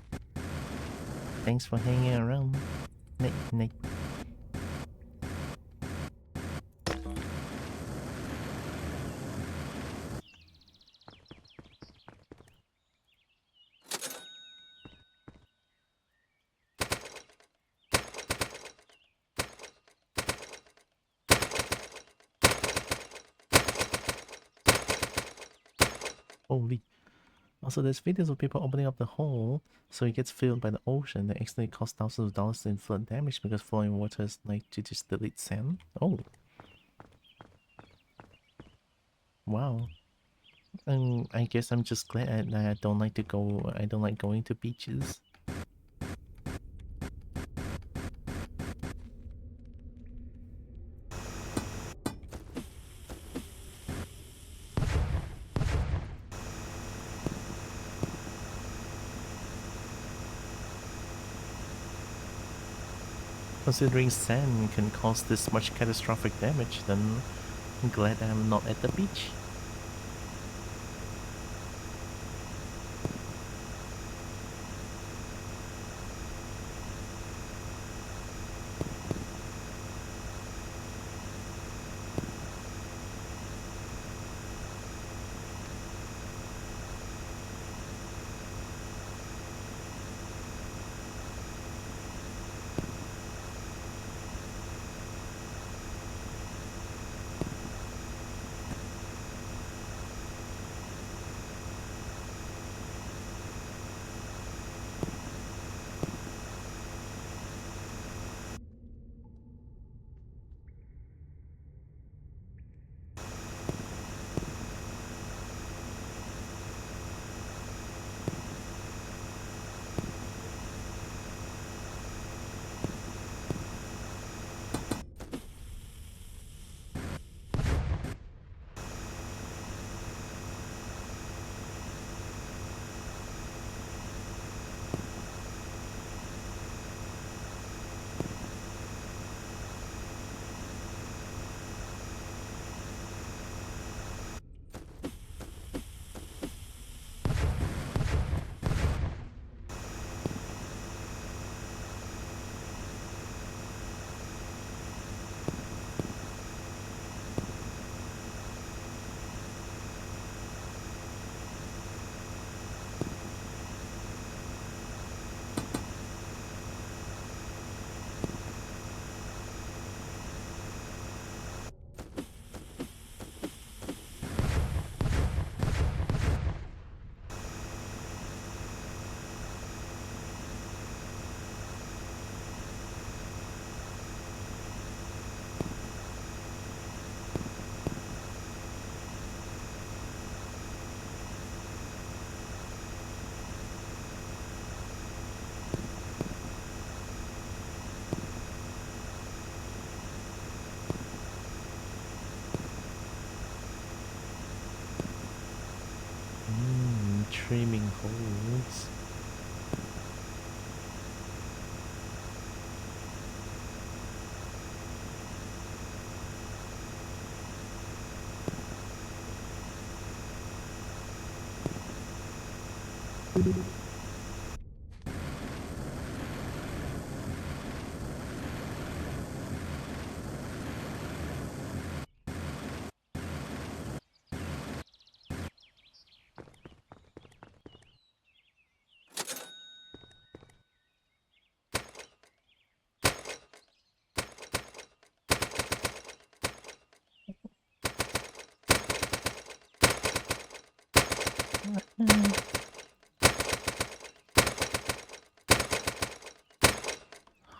Thanks for hanging around. Night, night. Holy. Also, there's videos of people opening up the hole so it gets filled by the ocean that accidentally costs thousands of dollars in flood damage because flowing water is like to just delete sand. Oh. Wow. I guess I'm just glad that I don't like to go. I don't like going to beaches. Considering sand can cause this much catastrophic damage, then I'm glad I'm not at the beach. screaming holes.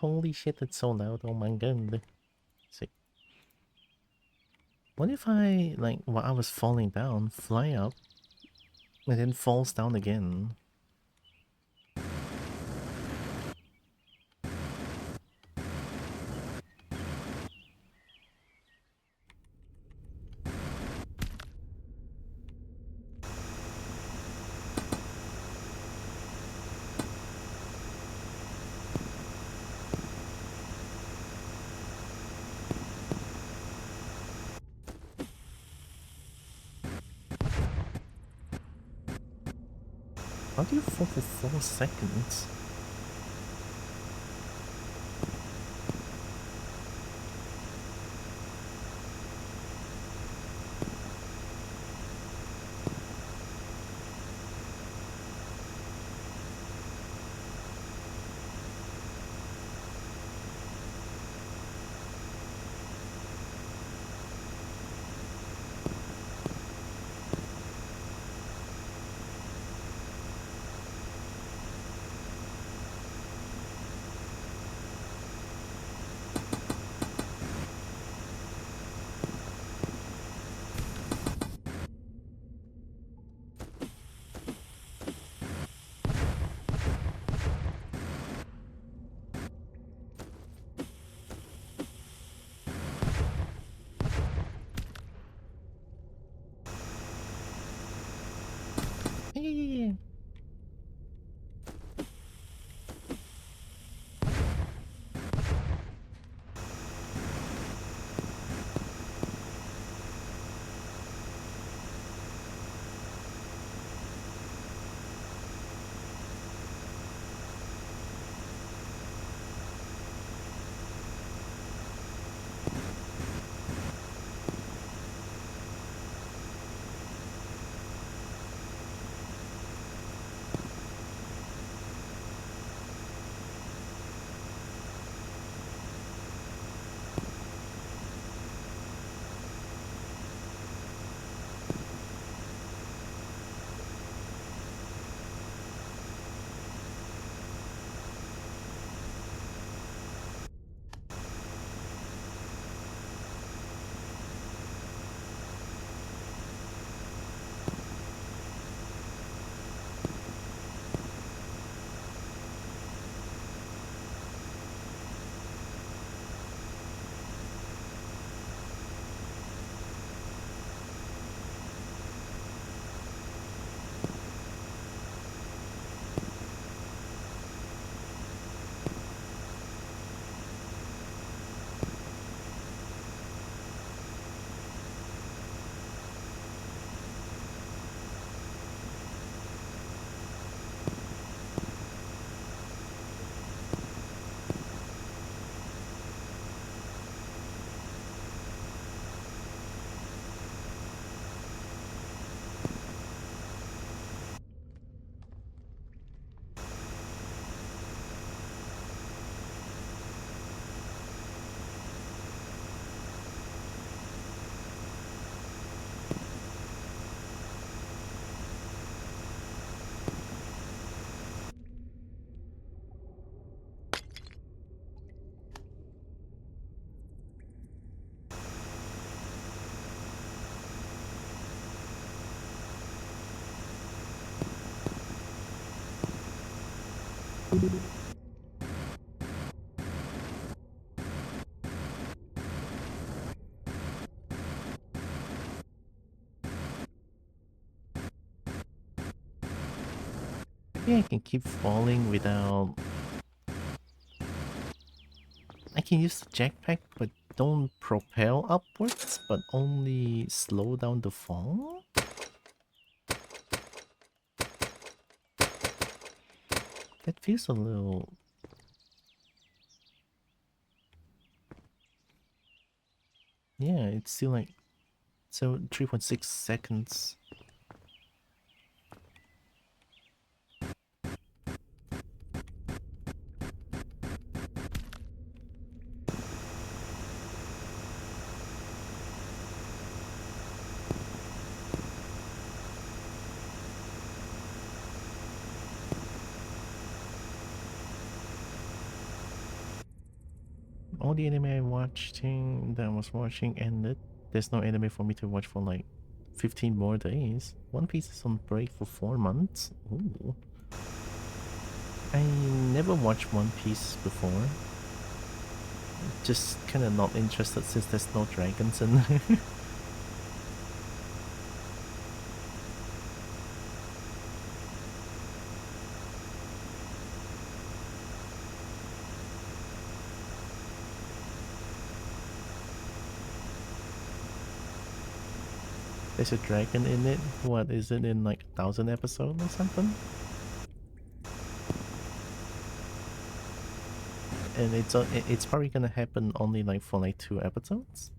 Holy shit, it's so loud. Oh my god. See. What if I, like, while I was falling down, fly up, and then falls down again? How do you fall for 4 seconds? Yeah. Maybe I can keep falling without... I can use the jetpack, but don't propel upwards, but only slow down the fall? That feels a little... Yeah, it's still like... So 3.6 seconds. All the anime I was watching ended. There's no anime for me to watch for like 15 more days. One Piece is on break for 4 months. Ooh. I never watched One Piece before. Just kind of not interested since there's no dragons in there. There's a dragon in it. What is it in like 1,000 episodes or something? And it's probably gonna happen only like for like 2 episodes.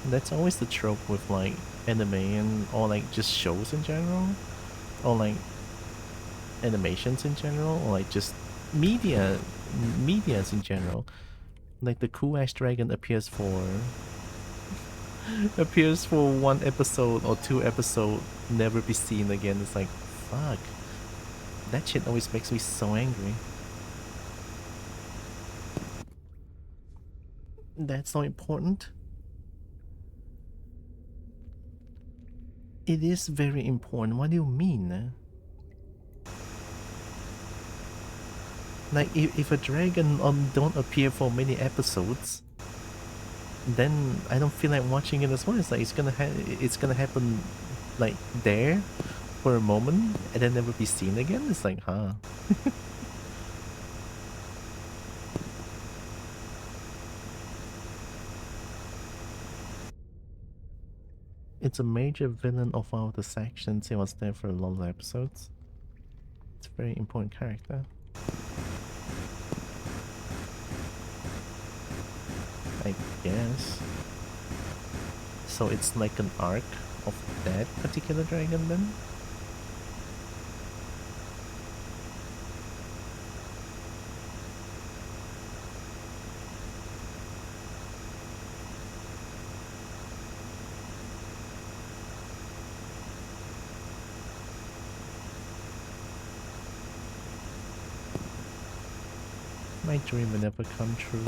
That's always the trope with like anime and or like just shows in general, or like animations in general, or like just medias in general. Like the cool ass dragon appears for 1 episode or 2 episode, never be seen again. It's like, fuck. That shit always makes me so angry. That's not important. It is very important. What do you mean? Like, if a dragon don't appear for many episodes, then I don't feel like watching it as well. It's like it's gonna happen like there for a moment and then never be seen again. It's like, huh. It's a major villain of one of the sections. He was there for a lot of episodes. It's a very important character, I guess. So it's like an arc of that particular dragon then? My dream will never come true.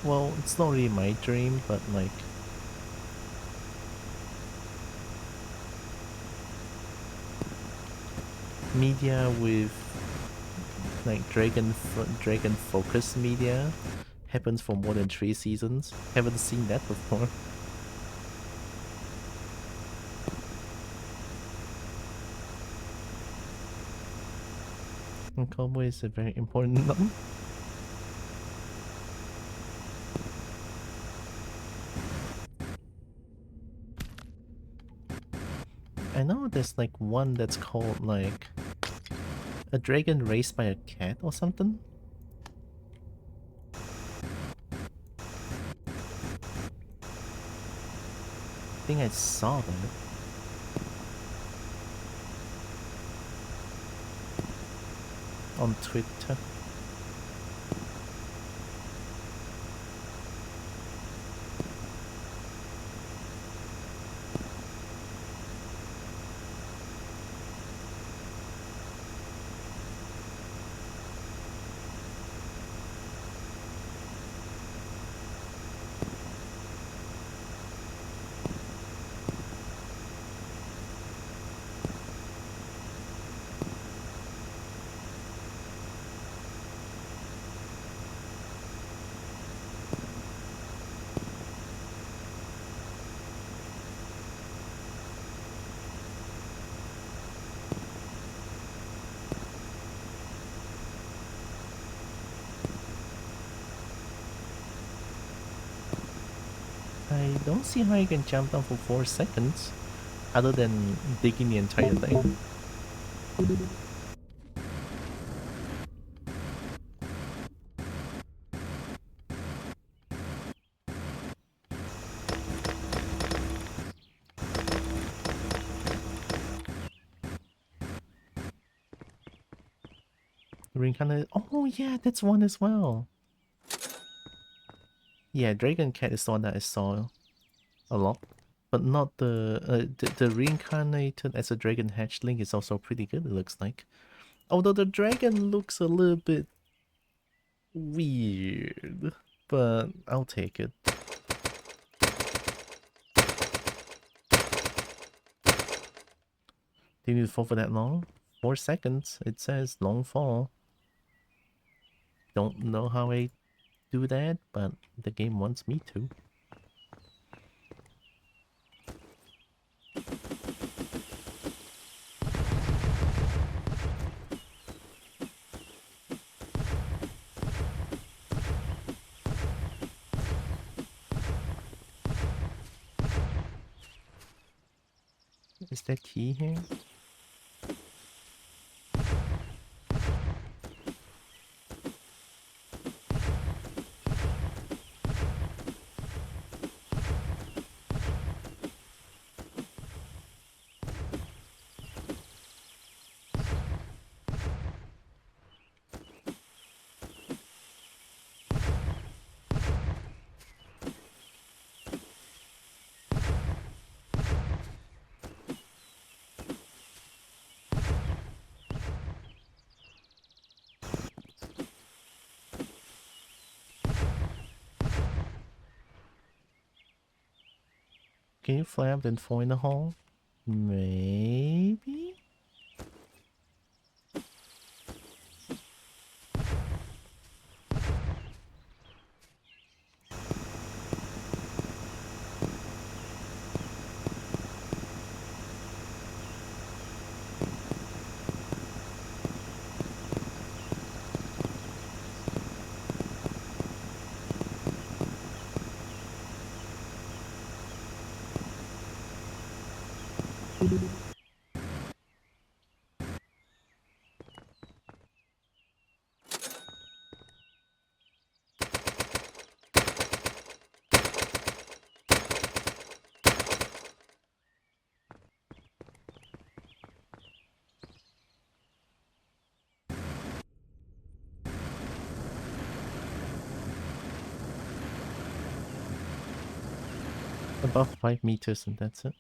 Well, it's not really my dream, but like... media with like dragon focused media happens for more than 3 seasons. Haven't seen that before. And Kobo is a very important one. I know there's like one that's called like a dragon raised by a cat or something. I think I saw that. On Twitter. I don't see how you can jump down for 4 seconds, other than digging the entire thing. Reincarnated. Oh yeah, that's one as well. Yeah, Dragon Cat is the one that I saw a lot, but not the reincarnated as a dragon hatchling is also pretty good. It looks like, although the dragon looks a little bit weird, but I'll take it. Do you need to fall for that long? 4 seconds. It says long fall. Don't know how I do that, but the game wants me to. Is there key here? Can you fly up and fall in the hole? Maybe? Above 5 meters and that's it.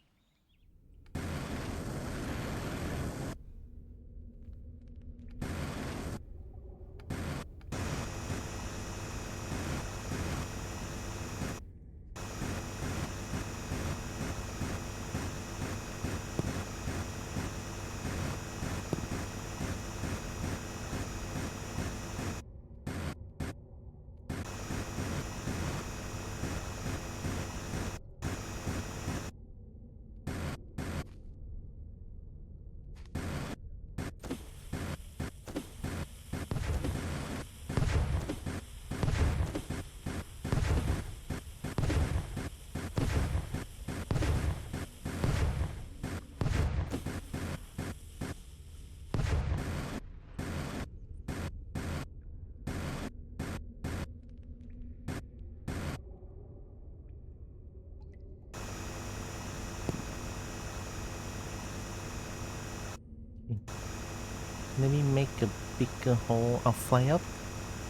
Let me make a bigger hole. I'll fly up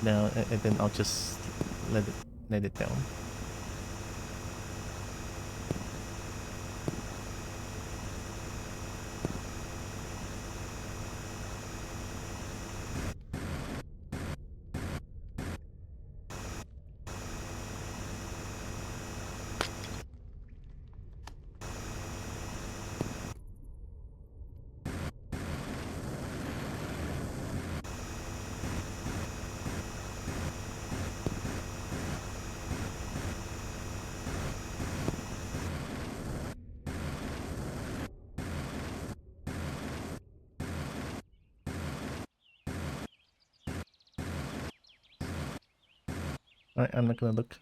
now and then I'll just let it down. I'm not gonna look.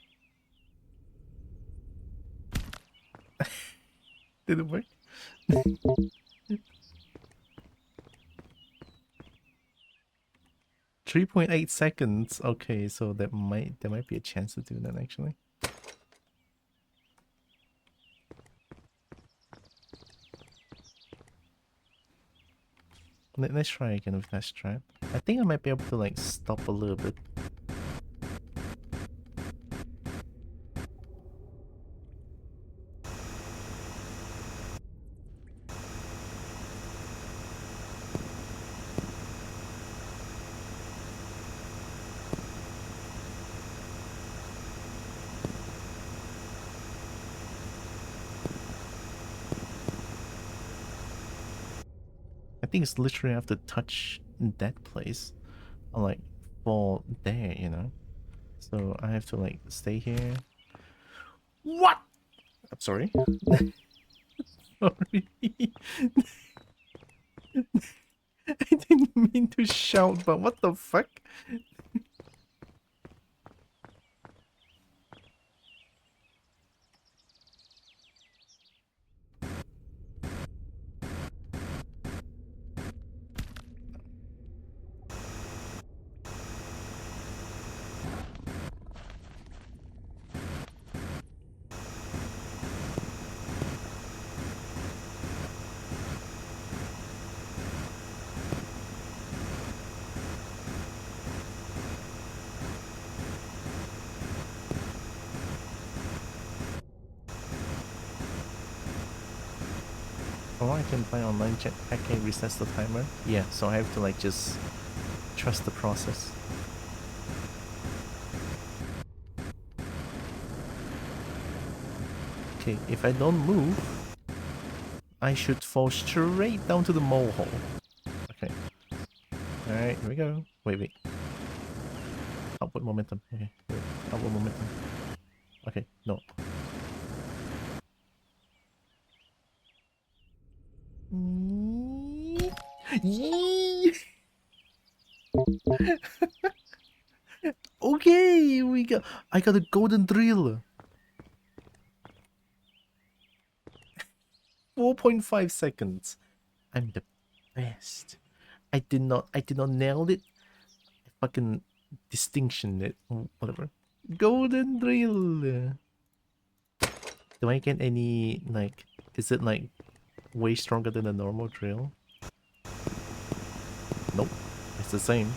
Did it work? 3.8 seconds. Okay, so there might be a chance to do that actually. Let's try again with that strap. I think I might be able to like stop a little bit. I think it's literally have to touch that place or like fall there, you know? So I have to like stay here. What? I'm sorry. Sorry. I didn't mean to shout, but what the fuck? Or I can buy online jetpack and resets the timer. Yeah, so I have to like just trust the process. Okay, if I don't move, I should fall straight down to the mole hole. Okay. Alright, here we go. Wait. Upward momentum. Okay, wait. Upward momentum. Okay, no. Yee! Okay, I got a golden drill. 4.5 seconds. I'm the best. I did not nail it. I fucking distinction it. Whatever. Golden drill. Do I get any like is it like way stronger than a normal drill? Nope. It's the same.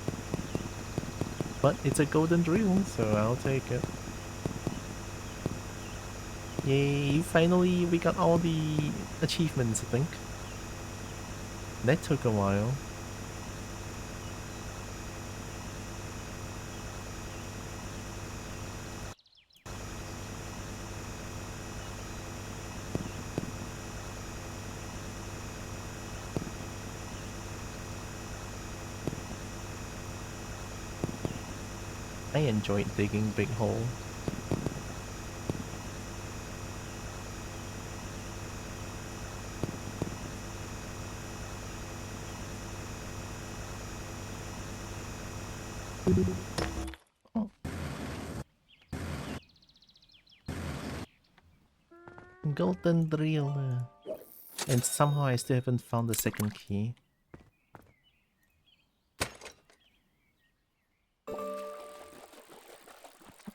But it's a golden drill, so I'll take it. Yay, finally we got all the achievements, I think. That took a while. I enjoyed digging big hole. Oh. Golden drill. And somehow I still haven't found the second key.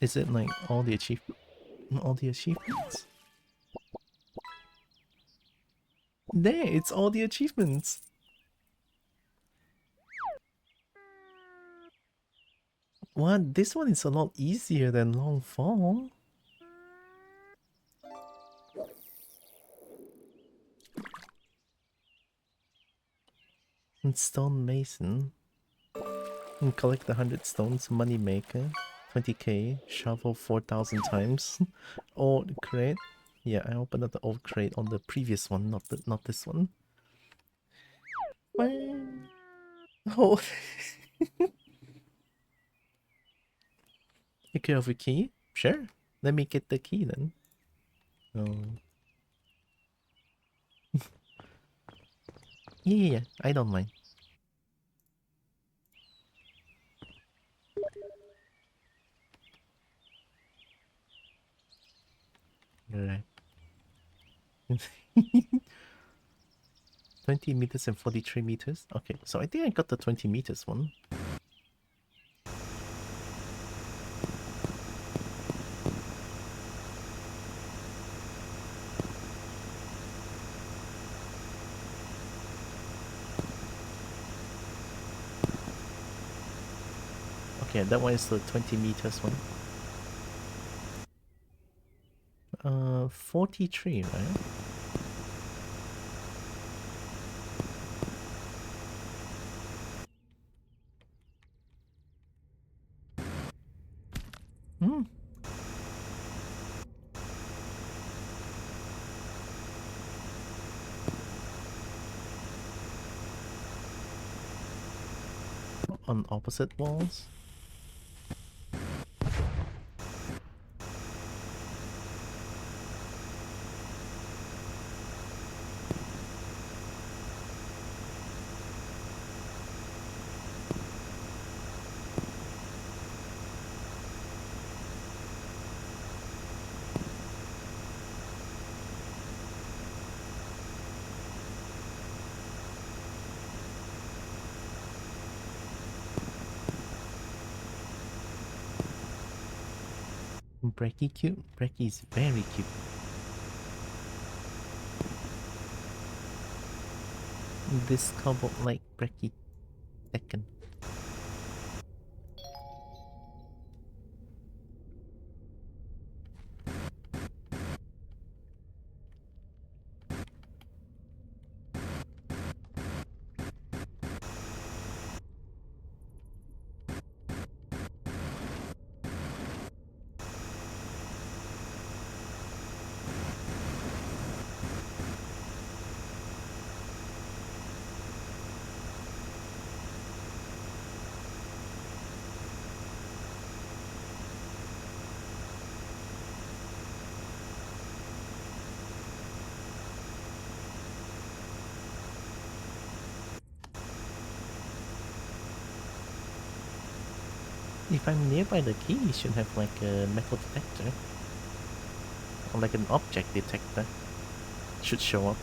Is it like all the achievements? There, it's all the achievements. What? This one is a lot easier than Long Fall. And Stone Mason. And collect 100 stones, money maker. 20k, shovel 4,000 times. Old crate. Yeah, I opened up the old crate on the previous one, not this one. Oh. You care of a key? Sure. Let me get the key then. Oh. Yeah, I don't mind. Alright. 20 meters and 43 meters. Okay, so I think I got the 20 meters one. Okay, that one is the 20 meters one. 43, right? Hmm. On opposite walls. Brecky cute. Brecky is very cute. This Kobo like Brecky Tekken. If I'm nearby the key, it should have like a metal detector. Or like an object detector. Should show up.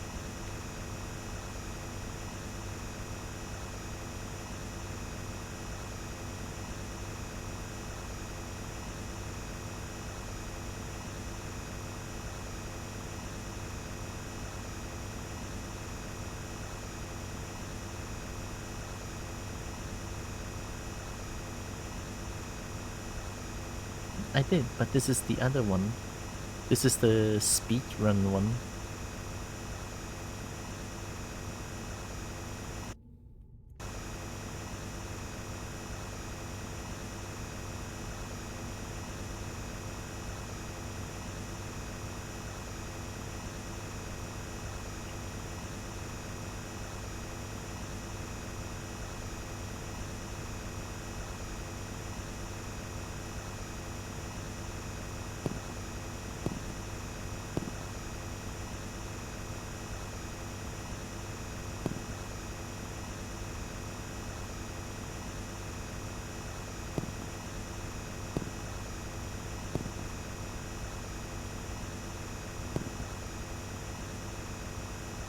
I did, but this is the other one. This is the speed run one.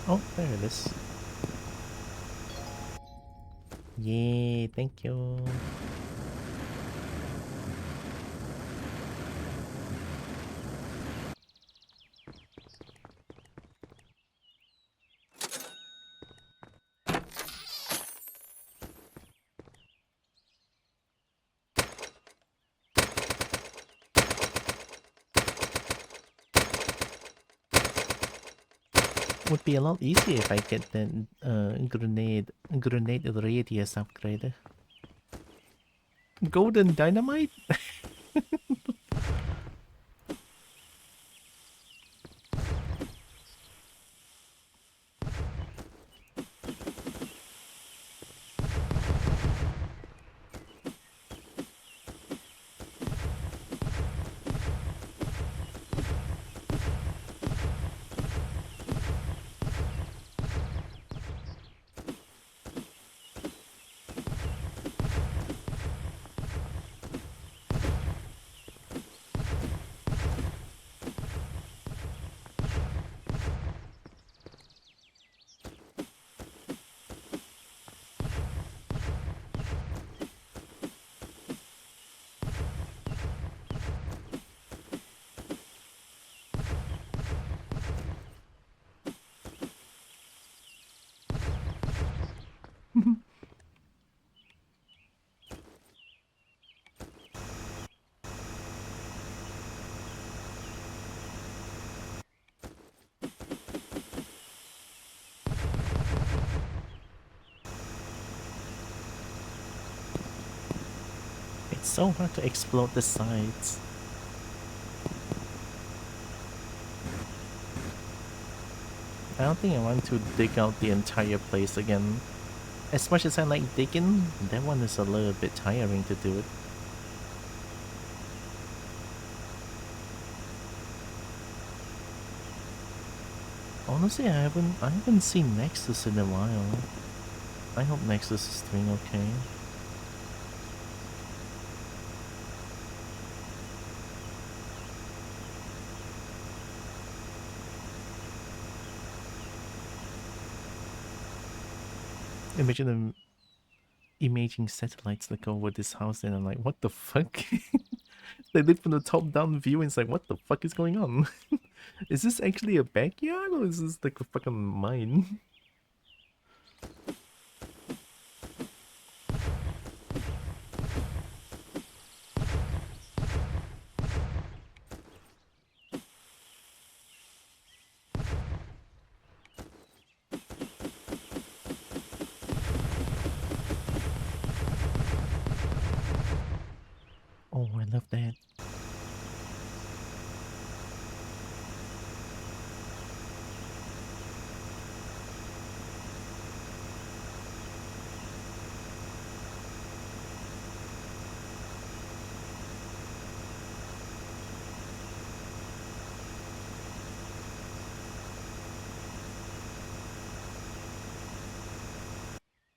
Oh, there it is. Yay, thank you. Would be a lot easier if I get the grenade radius upgrade. Golden dynamite? It's so hard to explode the sides. I don't think I want to dig out the entire place again. As much as I like digging, that one is a little bit tiring to do it. Honestly, I haven't seen Nexus in a while. I hope Nexus is doing okay. Imagine them imaging satellites that go over this house and I'm like, what the fuck? They live from the top down view and it's like, what the fuck is going on? Is this actually a backyard or is this like a fucking mine? Oh, I love that.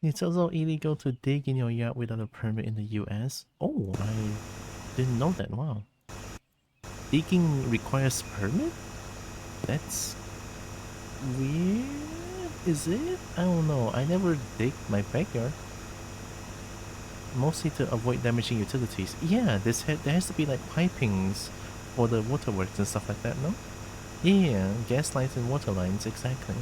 It's also illegal to dig in your yard without a permit in the US. Oh, I didn't know that. Wow. Digging requires permit? That's weird. Is it? I don't know. I never dig my backyard. Mostly to avoid damaging utilities. Yeah, there has to be like pipings for the waterworks and stuff like that, no? Yeah, gas lines and water lines, exactly.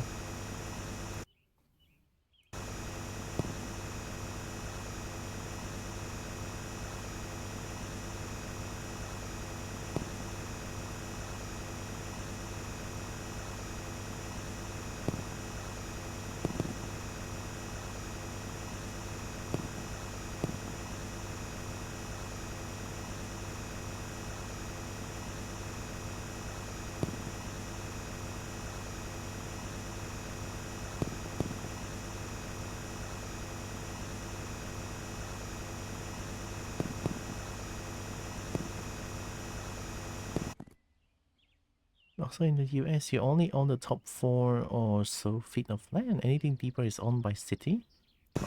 Also in the US, you only own the top 4 or so feet of land. Anything deeper is owned by city.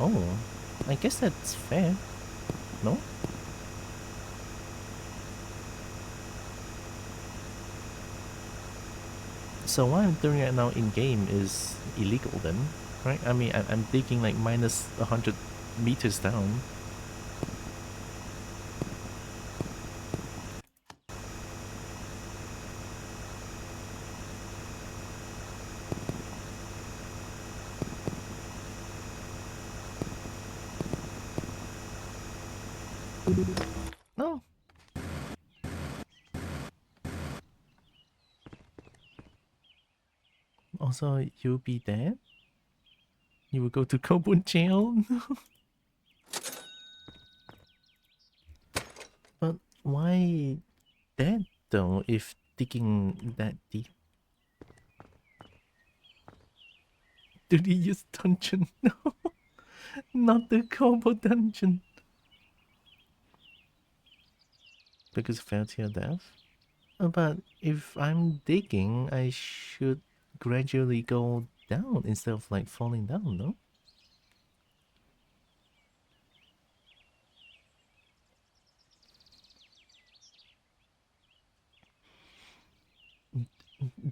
Oh, I guess that's fair. No? So what I'm doing right now in game is illegal then, right? I mean, I'm digging like minus 100 meters down. No. Also, you'll be dead. You will go to Kobo jail. But why dead though? If digging that deep, do they use dungeon? No, not the Kobo dungeon. Because fell to your death. But if I'm digging, I should gradually go down instead of like falling down, no?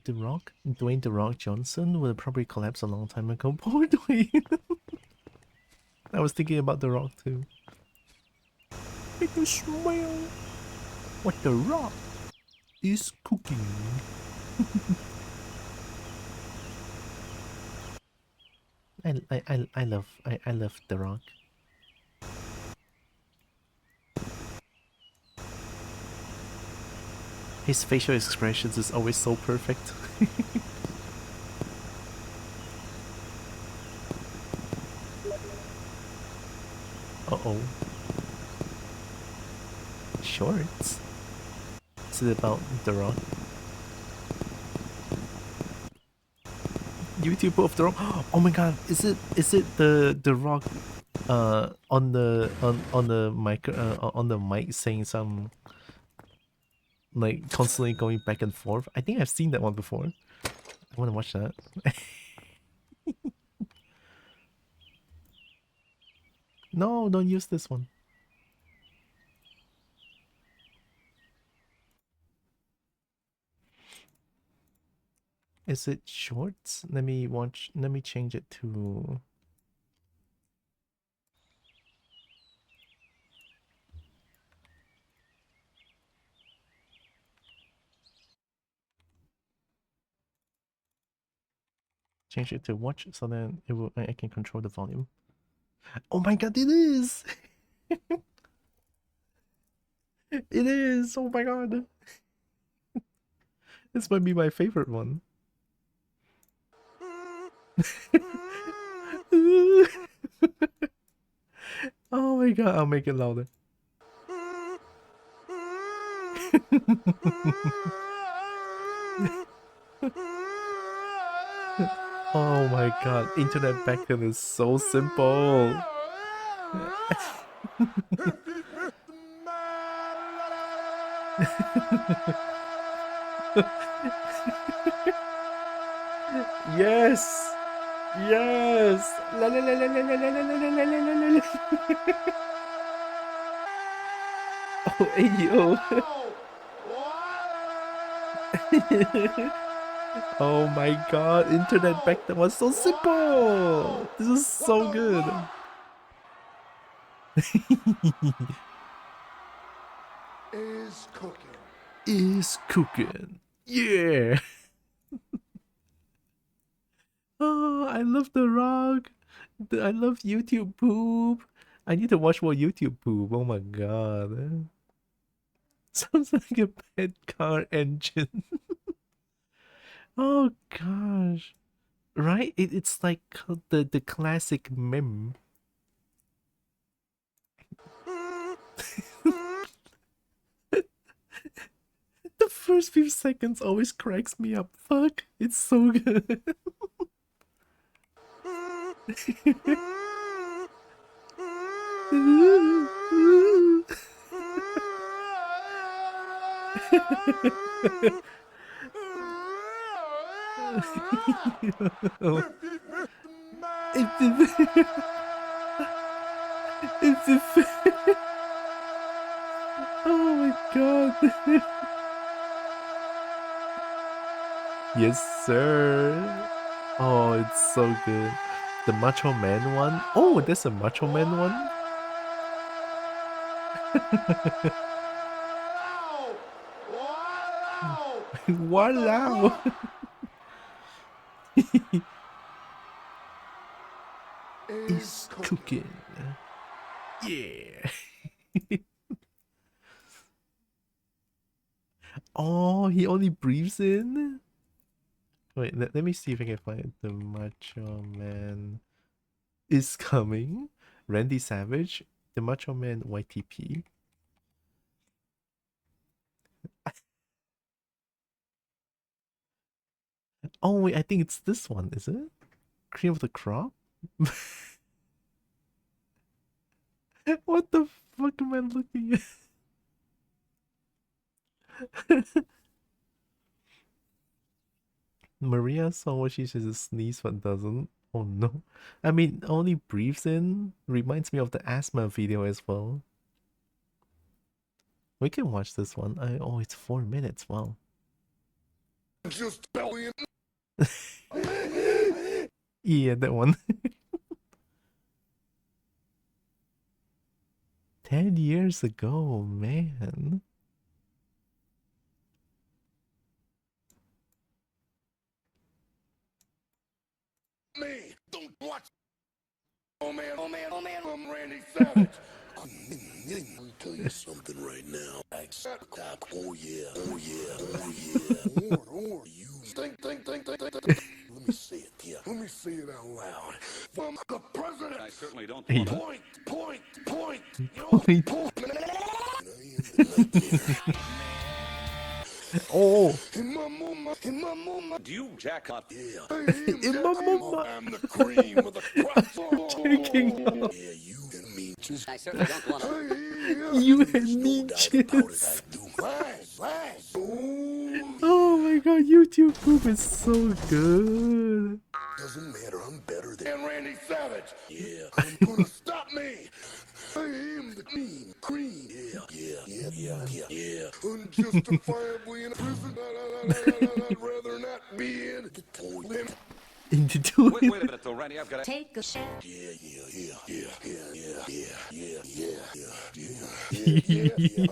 The Rock, Dwayne The Rock Johnson would probably collapse a long time ago. Poor Dwayne. I was thinking about The Rock too. I can smell what The Rock is cooking. I love The Rock. His facial expressions is always so perfect. Uh-oh. Shorts? Is it about The Rock? YouTube of The Rock? Oh my god, is it the Rock on the mic on the mic saying some like constantly going back and forth? I think I've seen that one before. I want to watch that. No, don't use this one. Is it shorts? Let me watch. Let me change it to. Change it to watch, so then it will. I can control the volume. Oh my god, it is! It is! Oh my god! This might be my favorite one. Oh my god, I'll make it louder. Oh my god, internet back then is so simple. Yes! Yes! La la la la la la la la la la la la la. Oh, hey yo. Oh my god, internet back then was so simple. This is so good. Is cooking. Is cooking. Yeah. Oh, I love The Rock. I love YouTube poop. I need to watch more YouTube poop. Oh my god. Sounds like a pet car engine. Oh gosh. Right? It's like the classic meme. The first few seconds always cracks me up. Fuck. It's so good. Oh my god. Yes, sir. Oh, it's so good. The Macho Man one. Oh, there's a Macho Man one. Wow. Is cooking. Yeah. Oh, he only breathes in? Wait, let me see if I can find the Macho Man is coming. Randy Savage, the Macho Man YTP. Oh wait, I think it's this one, is it? Cream of the Crop? What the fuck am I looking at? Maria saw what she says, sneeze but doesn't. Oh no. I mean, only breathes in. Reminds me of the asthma video as well. We can watch this one. Oh, it's 4 minutes. Wow. Just bellying. Yeah, that one. 10 years ago, man. Me, don't watch. Oh man, oh man, oh man, I'm Randy Savage. Let me tell you something right now. Oh yeah, oh yeah, oh yeah. Or you think. Let me say it, yeah. Let me say it out loud. From the president. I certainly don't. Hey. Point. Point. Point. I am Oh, In my mama, do you jack up? Yeah. in my mama. I'm the cream of the crop. Checking out. Yeah, you and me just. I certainly don't want to. You There's and no me doubt about it. I just. do. Lies. Ooh. Oh my god, YouTube poop is so good. Doesn't matter, I'm better than Randy Savage. Yeah, I'm gonna stop me. I am the cream. Yeah. Unjustifiably in prison. I'd rather not be in the toilet. Into doing Wait a minute, though, Randy. I've got to Take a shit. Yeah.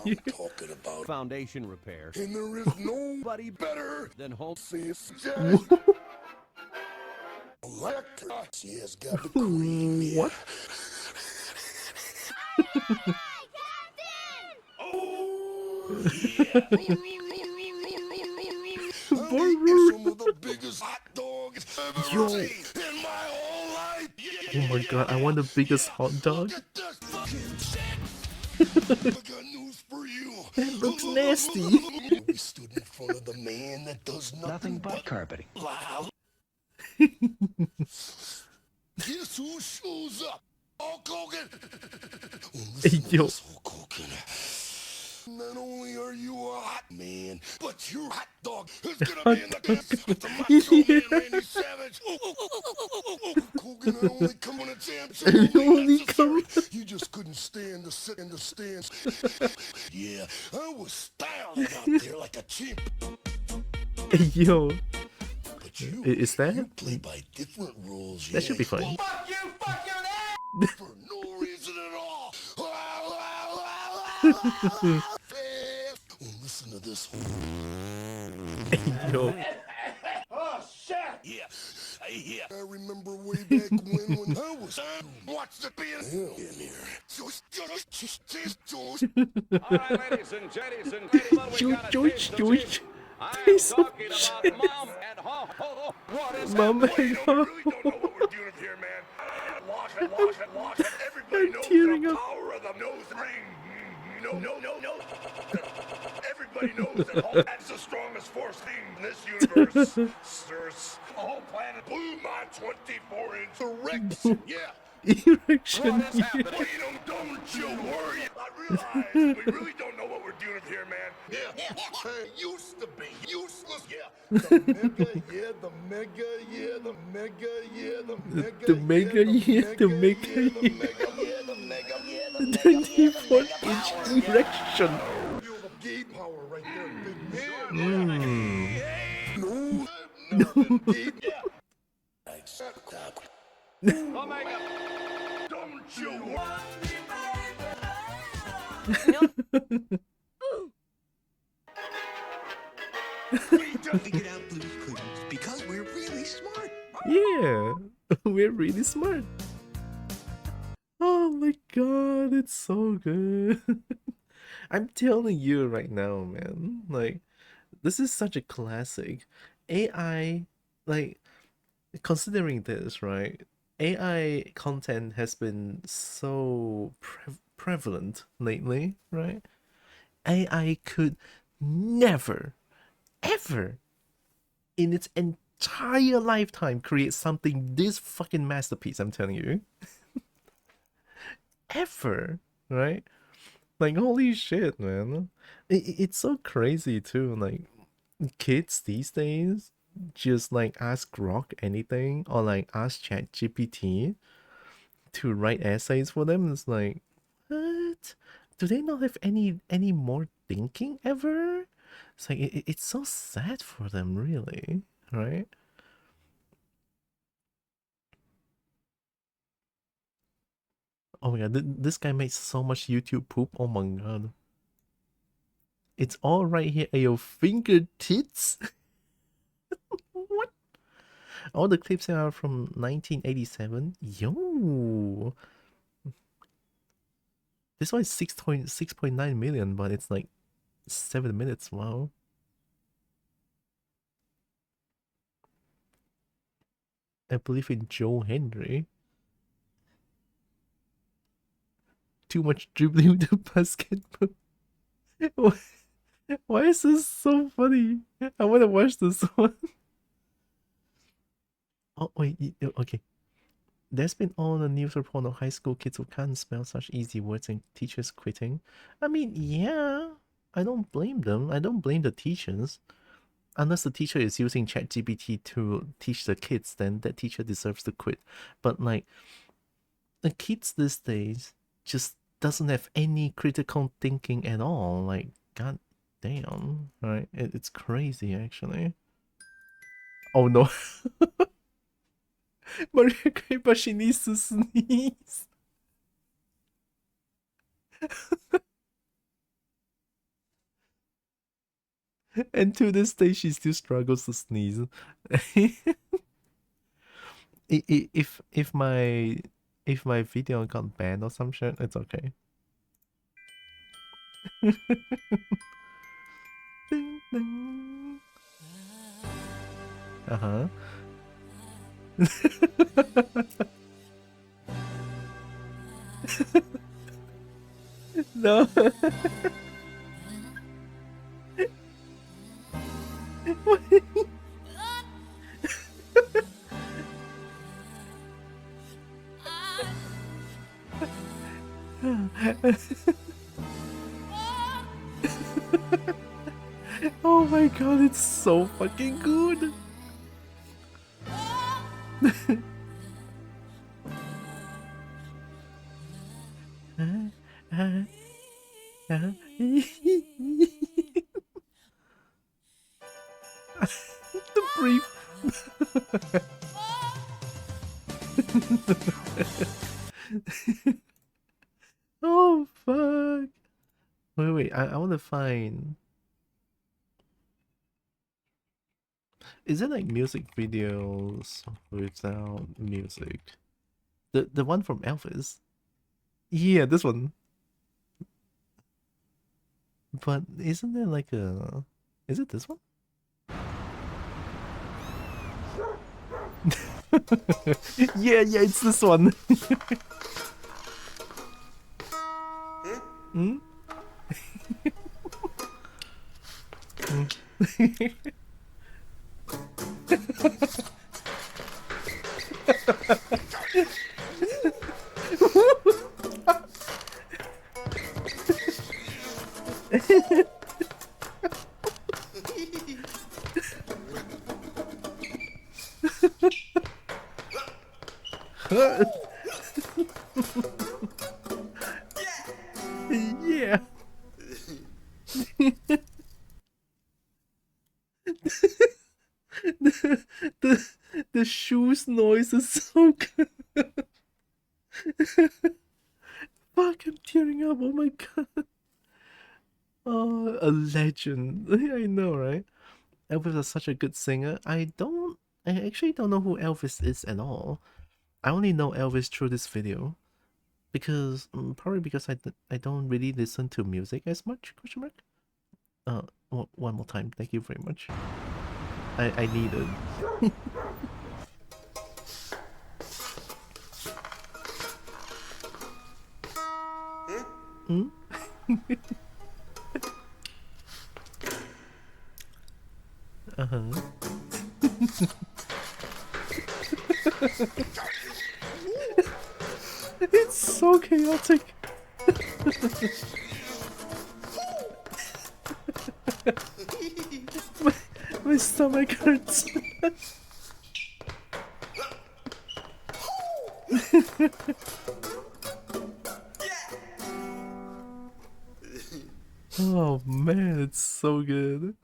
I'm talking about. foundation repair. And there is nobody better Then home. since Jack. She has got the cream. Yeah. What? I'm eating some of the biggest hot dogs I've Yo. ever seen in my whole life. Oh my god, I want the biggest hot dog. Look at this fucking shit. I got news for you. That looks nasty. We stood in front of the man that does nothing but carpeting. loud. Guess who shows up? Hulk Hogan. Well, listen to Yo. this, Hulk Hogan. Not only are you a hot man, but your hot dog is gonna be in the dance with the Macho Man Randy Savage. Hulk Hogan, I only come when it's absolutely only necessary. come- You just couldn't stand to sit in the stands. Yeah, I was styling out there like a chimp. Yo, But you, is that? you play by different rules. That should be fun. Fuck you, fuck your ass! For no reason at all. Well, listen to this. Yo. Oh, shit! Yeah. I remember way back when I was watch the being in here. All right, ladies and gentlemen, we got a taste of George. cheese. I am Taste of talking about cheese. Mom and Ho. What is Mom happening? and We really don't know what we're doing here, man. Wash it. Everybody I'm knows tearing the up. power of the nose ring. No. Everybody knows that Hulk is the strongest force thing in this universe. Sirs, the whole planet blew my 24-inch erection. Yeah. Erection. What is happening? Well, don't you worry. I realize we really don't know what we're doing here, man. Yeah. It used to be useless. Yeah. The mega, yeah, the mega, yeah, the mega, yeah, the mega, The mega, yeah, the mega, the mega, yeah, the mega, yeah, the mega, 24-inch erection. feel the gay power right there, big man. No, I've never been gay. Yeah. Stop. Omega. Don't you worry. Figured out Blue's Clues because we're really smart. Yeah, we're really smart. Oh my god, it's so good. I'm telling you right now, man. Like, this is such a classic. AI, like, considering this, right? AI content has been so prevalent lately, right? AI could never, ever, in its entire lifetime, create something this fucking masterpiece, I'm telling you. Ever, right? Like, holy shit, man. It's so crazy, too. Like, kids these days just like ask Grok anything or like ask ChatGPT to write essays for them. It's like, what? Do they not have any more thinking ever? It's like it's so sad for them, really, right? Oh my god, this guy makes so much YouTube poop. Oh my god. It's all right here at your fingertips. What? All the clips are from 1987. Yo. This one is 6.9 million, but it's like 7 minutes. Wow. I believe in Joe Henry. Too much dribbling with the basketball. Why why is this so funny? I want to watch this one. Oh wait, okay. There's been all the news report of high school kids who can't spell such easy words and teachers quitting. I mean, yeah, I don't blame them. I don't blame the teachers. Unless the teacher is using ChatGPT to teach the kids, then that teacher deserves to quit. But like the kids these days just doesn't have any critical thinking at all. Like, god damn, right? It's crazy actually. Oh no, Maria Gray, but she needs to sneeze. And to this day, she still struggles to sneeze. If my video got banned or some shit, it's okay. Ding, ding. Uh-huh. No. Oh my god, it's so fucking good. The brief. Oh fuck. Wait, I want to find. Is it like music videos without music? The one from Elvis? Yeah, this one. But isn't there like a? Is it this one? Yeah, it's this one. Hmm? Yeah. the, the shoes noise is so good. Fuck, I'm tearing up. Oh my god. Oh, a legend. I know, right? Elvis is such a good singer. I actually don't know who Elvis is at all. I only know Elvis through this video because probably because I don't really listen to music as much. Question mark. Uh, one more time. Thank you very much. I need it. Hmm? Uh-huh. It's so chaotic. my, my stomach hurts. Oh man, it's so good.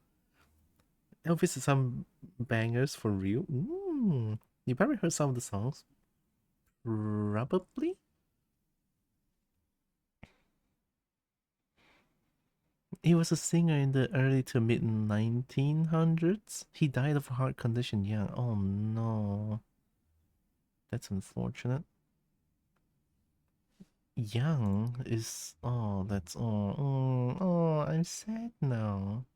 Elvis is some bangers for real. You probably heard some of the songs. Probably. He was a singer in the early to mid 1900s. He died of a heart condition young. Oh no. That's unfortunate. Young is. Oh, that's. Oh, I'm sad now.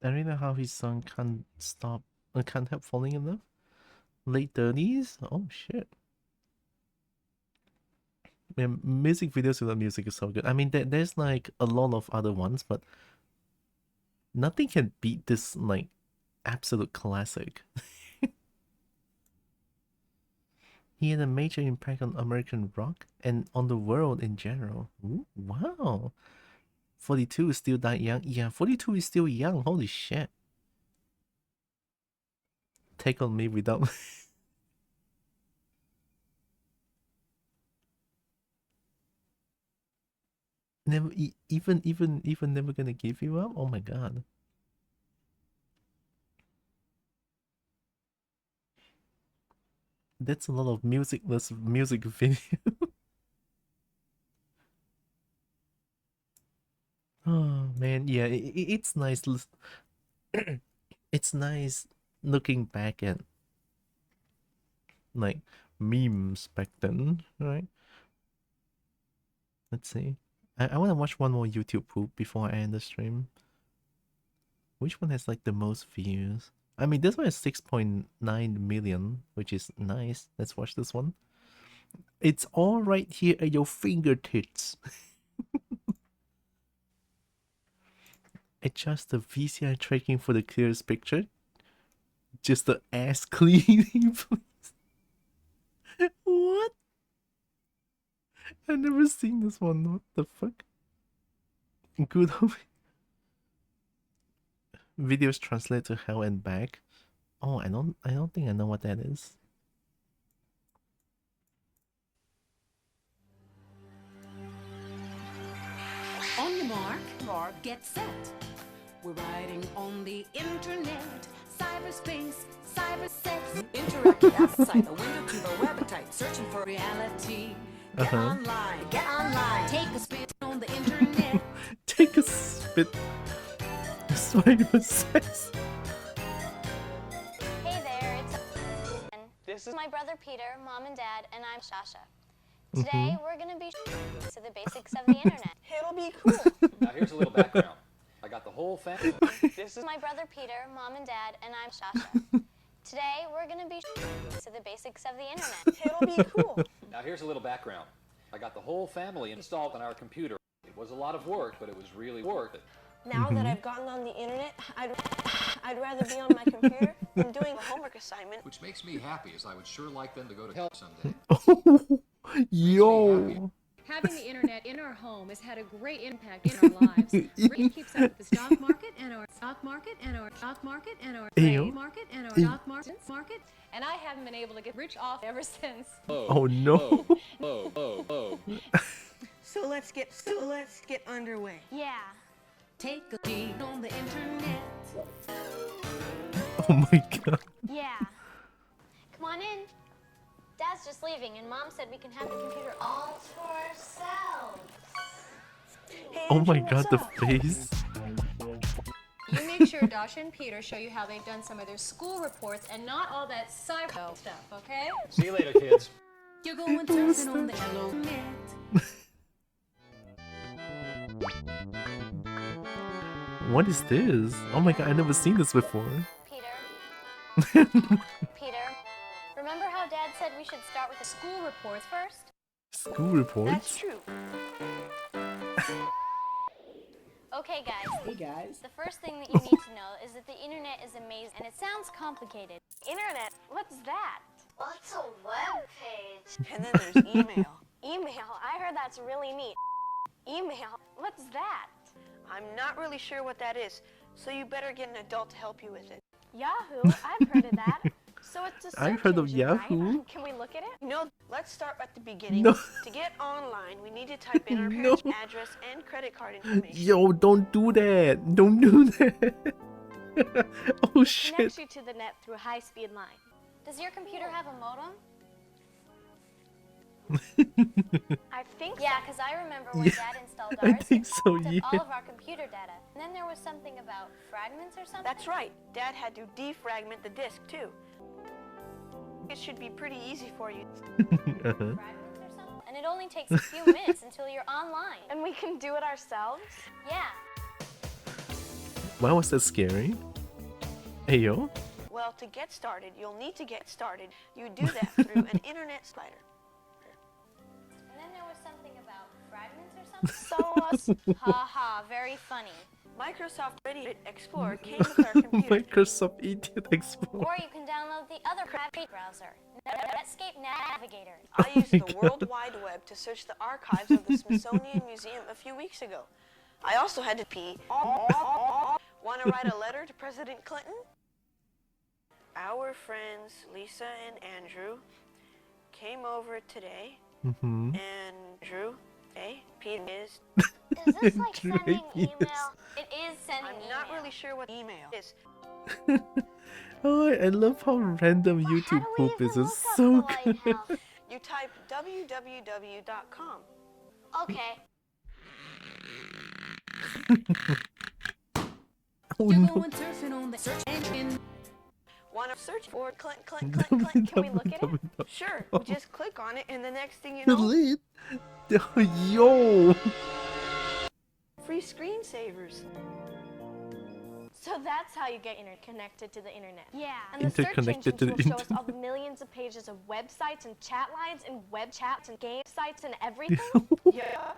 I really know how his son can't help falling in love. Late 30s? Oh shit. Man, music videos without music is so good. I mean, there's like a lot of other ones, but nothing can beat this like absolute classic. He had a major impact on American rock and on the world in general. Ooh, wow. 42 is still that young. Yeah, 42 is still young. Holy shit. Take on me without. Never, even never gonna give you up. Oh my god. That's a lot of musicless music video. Oh man, yeah, it's nice. It's nice looking back at like memes back then, right? Let's see. I want to watch one more YouTube poop before I end the stream. Which one has like the most views? I mean, this one has 6.9 million, which is nice. Let's watch this one. It's all right here at your fingertips. Adjust the VCI tracking for the clearest picture. Just the ass cleaning, please. What? I've never seen this one. What the fuck? Good. Videos translate to hell and back. Oh, I don't think I know what that is. On your mark, get set. We're riding on the internet, cyberspace, cybersex. Interactive outside the window to the web type, searching for reality. Get online, take a spin on the internet. Take a spit. Cybersex. Hey there, this is my brother Peter, mom and dad, and I'm Shasha. Today we're gonna be to the basics of the internet. It'll be cool. Now here's a little background. I got the whole family. This is my brother Peter, mom and dad, and I'm Shasha. Today we're gonna be to the basics of the internet. It'll be cool. Now here's a little background. I got the whole family installed on our computer. It was a lot of work, but it was really worth it. Now that I've gotten on the internet, I'd rather be on my computer than doing a homework assignment. Which makes me happy, as I would sure like them to go to hell someday. Yo. Having the internet in our home has had a great impact in our lives. Rick keeps up with the stock market and our stock market and our stock market and our trade market and our stock market, and I haven't been able to get rich off ever since. Oh no. So let's get underway. Yeah. Take a peek on the internet. Oh my god. Yeah. Come on in. Dad's just leaving, and Mom said we can have the computer all to ourselves. Hey, Oh Andrew, my god, what's the up? face. You make sure Dasha and Peter show you how they've done some of their school reports and not all that cyber stuff, okay? See you later, kids. You're going surfing on the internet. What is this? Oh my god, I've never seen this before. Peter. Peter. Remember how Dad said we should start with the school reports first? School reports? That's true. Okay, guys. Hey guys. The first thing that you need to know is that the internet is amazing, and it sounds complicated. Internet? What's that? What's a web page? And then there's email. Email? I heard that's really neat. Email? What's that? I'm not really sure what that is, so you better get an adult to help you with it. Yahoo? I've heard of that. So it's a search I've heard of engine, right? Yahoo. Can we look at it? No, let's start at the beginning. No. To get online, we need to type in our No. parents' address and credit card information. Yo, don't do that. Don't do that. Oh shit. Connects you to the net through a high-speed line. Does your computer have a modem? I think so. Yeah, because I remember when Dad installed I ours, think so, it took yeah. all of our computer data. And then there was something about fragments or something? That's right. Dad had to defragment the disk, too. It should be pretty easy for you. Uh-huh. Fragments or something? And it only takes a few minutes until you're online. And we can do it ourselves? Yeah. Why was that scary? Hey yo. Well, to get started, you'll need to get started. You do that through an internet slider. And then there was boss. Ha ha, very funny. Microsoft Internet Explorer came with our computer. Microsoft Idiot Explorer. Or you can download the other crappy browser, Netscape Navigator. I used my the God. World Wide Web to search the archives of the Smithsonian Museum a few weeks ago. I also had to pee. Want to write a letter to President Clinton? Our friends Lisa and Andrew came over today, Mm-hmm. and Drew, Pete is. Is this like True, sending yes. email? It is sending I'm email. not really sure what email is. Oh, I love how random How YouTube do we poop even is. look It's up so the good. lighthouse? You type www.com. Okay. Oh You're no. going surfing on the search engine. Want to search for Clint, Clint, Clint, Clint? Can we look at it? Sure. Just click on it, and the next thing you know, Delete. Yo. free screensavers. So that's how you get connected to the internet. Yeah. And the search Interconnected to engines the will show us all the millions of pages of websites and chat lines and web chats and game sites and everything. Yeah.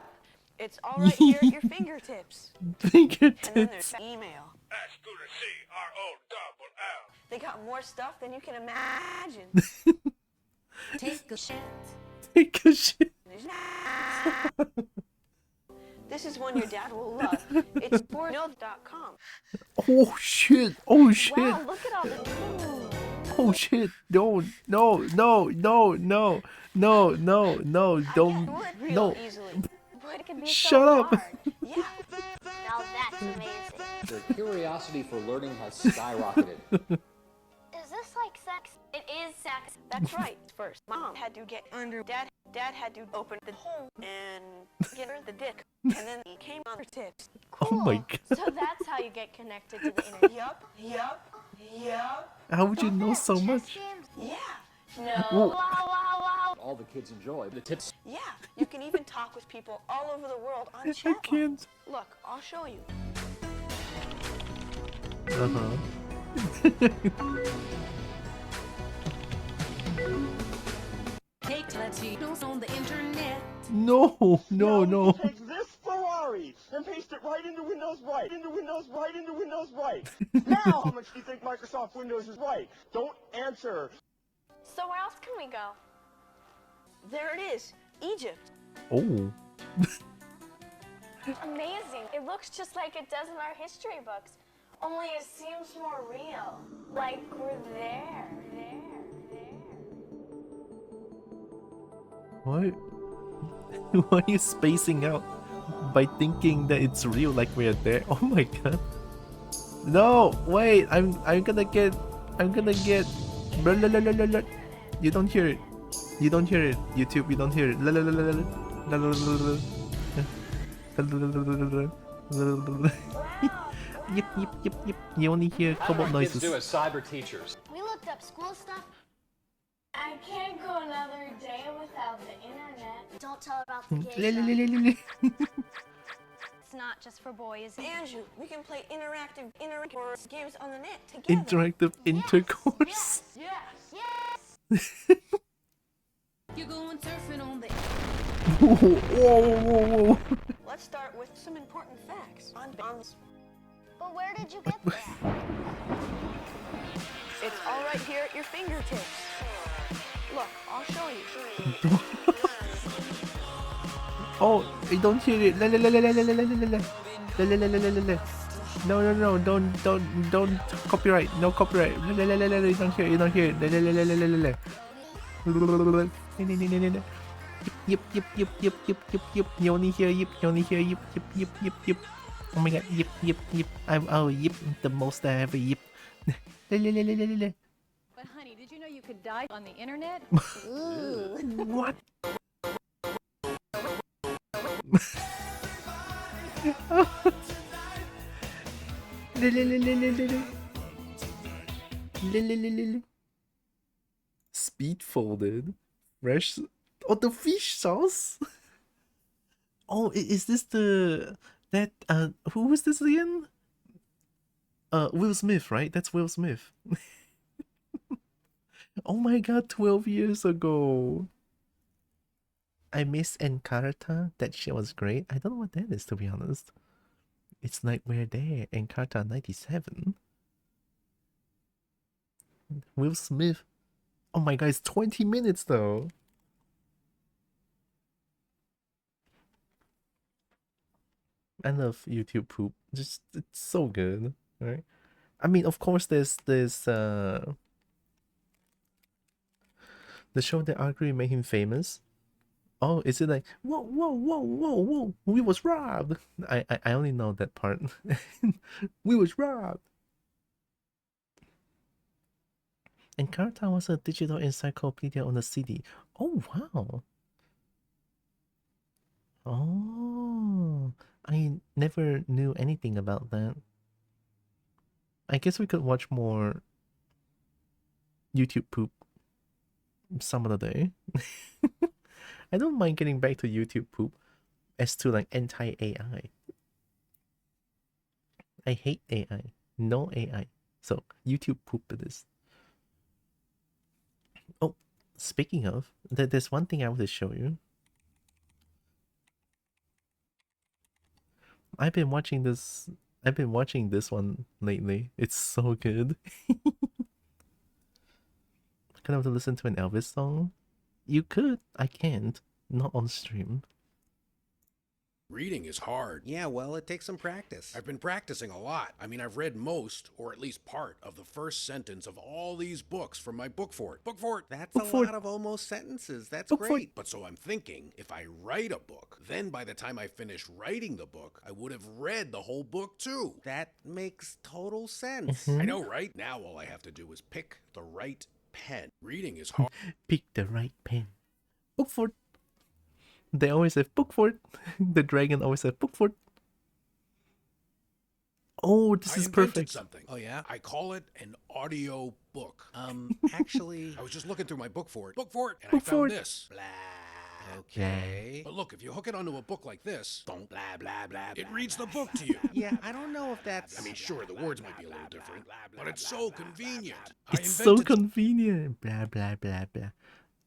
It's all right here at your fingertips. And then Fingertips. there's email. S-C-R-O-L-L. They got more stuff than you can imagine. Take a shit. Take a shit. This is one your dad will love. It's boardnote.com. Oh shit. Oh shit. Wow, look at all the. Oh shit. No, no, no, no, no, no, no, no, don't. Would real No. easily. But it can be Shut so up. hard. Yeah. Now that's amazing. The curiosity for learning has skyrocketed. Is this like sex? It is sex. That's right. First, Mom had to get under. Dad had to open the hole and get her the dick. And then he came on her tips. Oh my god. So that's how you get connected to the internet. Yup. How would you know so much? Yeah. No. Wow. All the kids enjoy the tips. Yeah. You can even talk with people all over the world on I chat can't. lines. Look, I'll show you. Uh-huh. Take Latinos on the internet. No, no, no. Take this Ferrari and paste it right into Windows Right. Into Windows Right. Now, how much do you think Microsoft Windows is right? Don't answer. So where else can we go? There it is. Egypt. Oh. Amazing. It looks just like it does in our history books. Only it seems more real. Like we're there. Why? Why are you spacing out by thinking that it's real like we're there? Oh my god. No, wait, I'm gonna get blah, blah, blah, blah, blah, blah. You don't hear it. You don't hear it. YouTube, you don't hear it. La, la, la, la, la, la. La, la, la, la, la. La, la, la, la, la, la, la. Yip, yip, yip, yip. You only hear How do Kobo our kids noises. do as cyber teachers? We looked up school stuff. I can't go another day without the internet. Don't tell about the La, la, la, la, la, la. It's not just for boys. Andrew, we can play interactive games on the net together. Interactive intercourse. Yes. You're going surfing on the. Whoa, whoa, whoa, whoa. Let's start with some important facts on But where did you get that? It's all right here at your fingertips. Look, I'll show you. Oh, I don't hear it. La la la la la la la la la la la la la la la la. No, no, no, don't copyright. No copyright. La la la la la. You don't hear it. You don't hear it. La la la la la la la. Yip yip yip yip yip yip yip. You only hear yip. You only hear yip yip yip yip yip. Oh my god, yip yip yip. Oh yip, the most I ever yip. La la la la la la. But honey, did you know you could die on the internet? What? Speed folded. Fresh. Oh, the fish sauce? Oh, is this the... That, who was this again? Will Smith, right? That's Will Smith. Oh my god, 12 years ago. I miss Encarta. That shit was great. I don't know what that is, to be honest. It's like we're there. Encarta 97. Will Smith. Oh my god, it's 20 minutes though. I love YouTube poop. Just it's so good, right? I mean, of course, there's the show that arguably made him famous. Oh, is it like whoa whoa whoa whoa whoa? We was robbed. I only know that part. We was robbed. And Encarta was a digital encyclopedia on the CD. Oh wow. Oh, I never knew anything about that. I guess we could watch more YouTube poop some other day. I don't mind getting back to YouTube poop as to like anti-AI. I hate AI. No AI. So YouTube poop it is. Oh, speaking of, there's one thing I want to show you. I've been watching this one lately. It's so good. Kind of to listen to an Elvis song. You could. I can't. Not on stream. Reading is hard. Yeah, well, it takes some practice. I've been practicing a lot. I mean, I've read most, or at least part, of the first sentence of all these books from my book fort. Book fort! That's a lot of almost sentences. That's great. But so I'm thinking, if I write a book, then by the time I finish writing the book, I would have read the whole book too. That makes total sense. I know, right? Now all I have to do is pick the right pen. Reading is hard. Pick the right pen. Book fort. They always have book fort. The dragon always have book fort. Oh, this is perfect. Something. Oh yeah? I call it an audio book. Actually, I was just looking through my book fort, and Book I found fort. this. Blah. Okay. But look, if you hook it onto a book like this, don't blah blah blah. It reads the book to you. Yeah, I don't know if that's. I mean, sure, the words might be a little different, but it's so convenient. It's so convenient. Blah blah blah blah.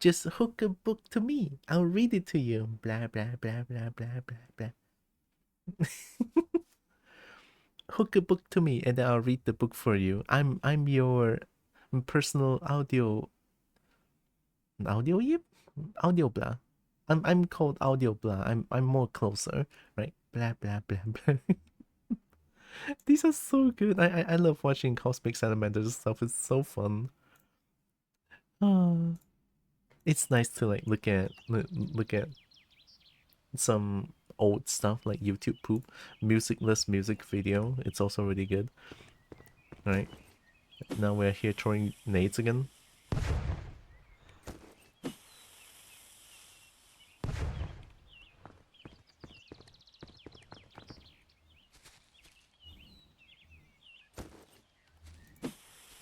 Just hook a book to me. I'll read it to you. Blah blah blah blah blah blah blah. Hook a book to me and then I'll read the book for you. I'm your personal audio yip? Audio blah. I'm called audio blah. I'm more closer, right? Blah blah blah blah. These are so good. I love watching Cosmic Salamanders stuff. It's so fun. It's nice to like look at some old stuff like YouTube poop, musicless music video. It's also really good. Alright. Now we're here throwing nades again.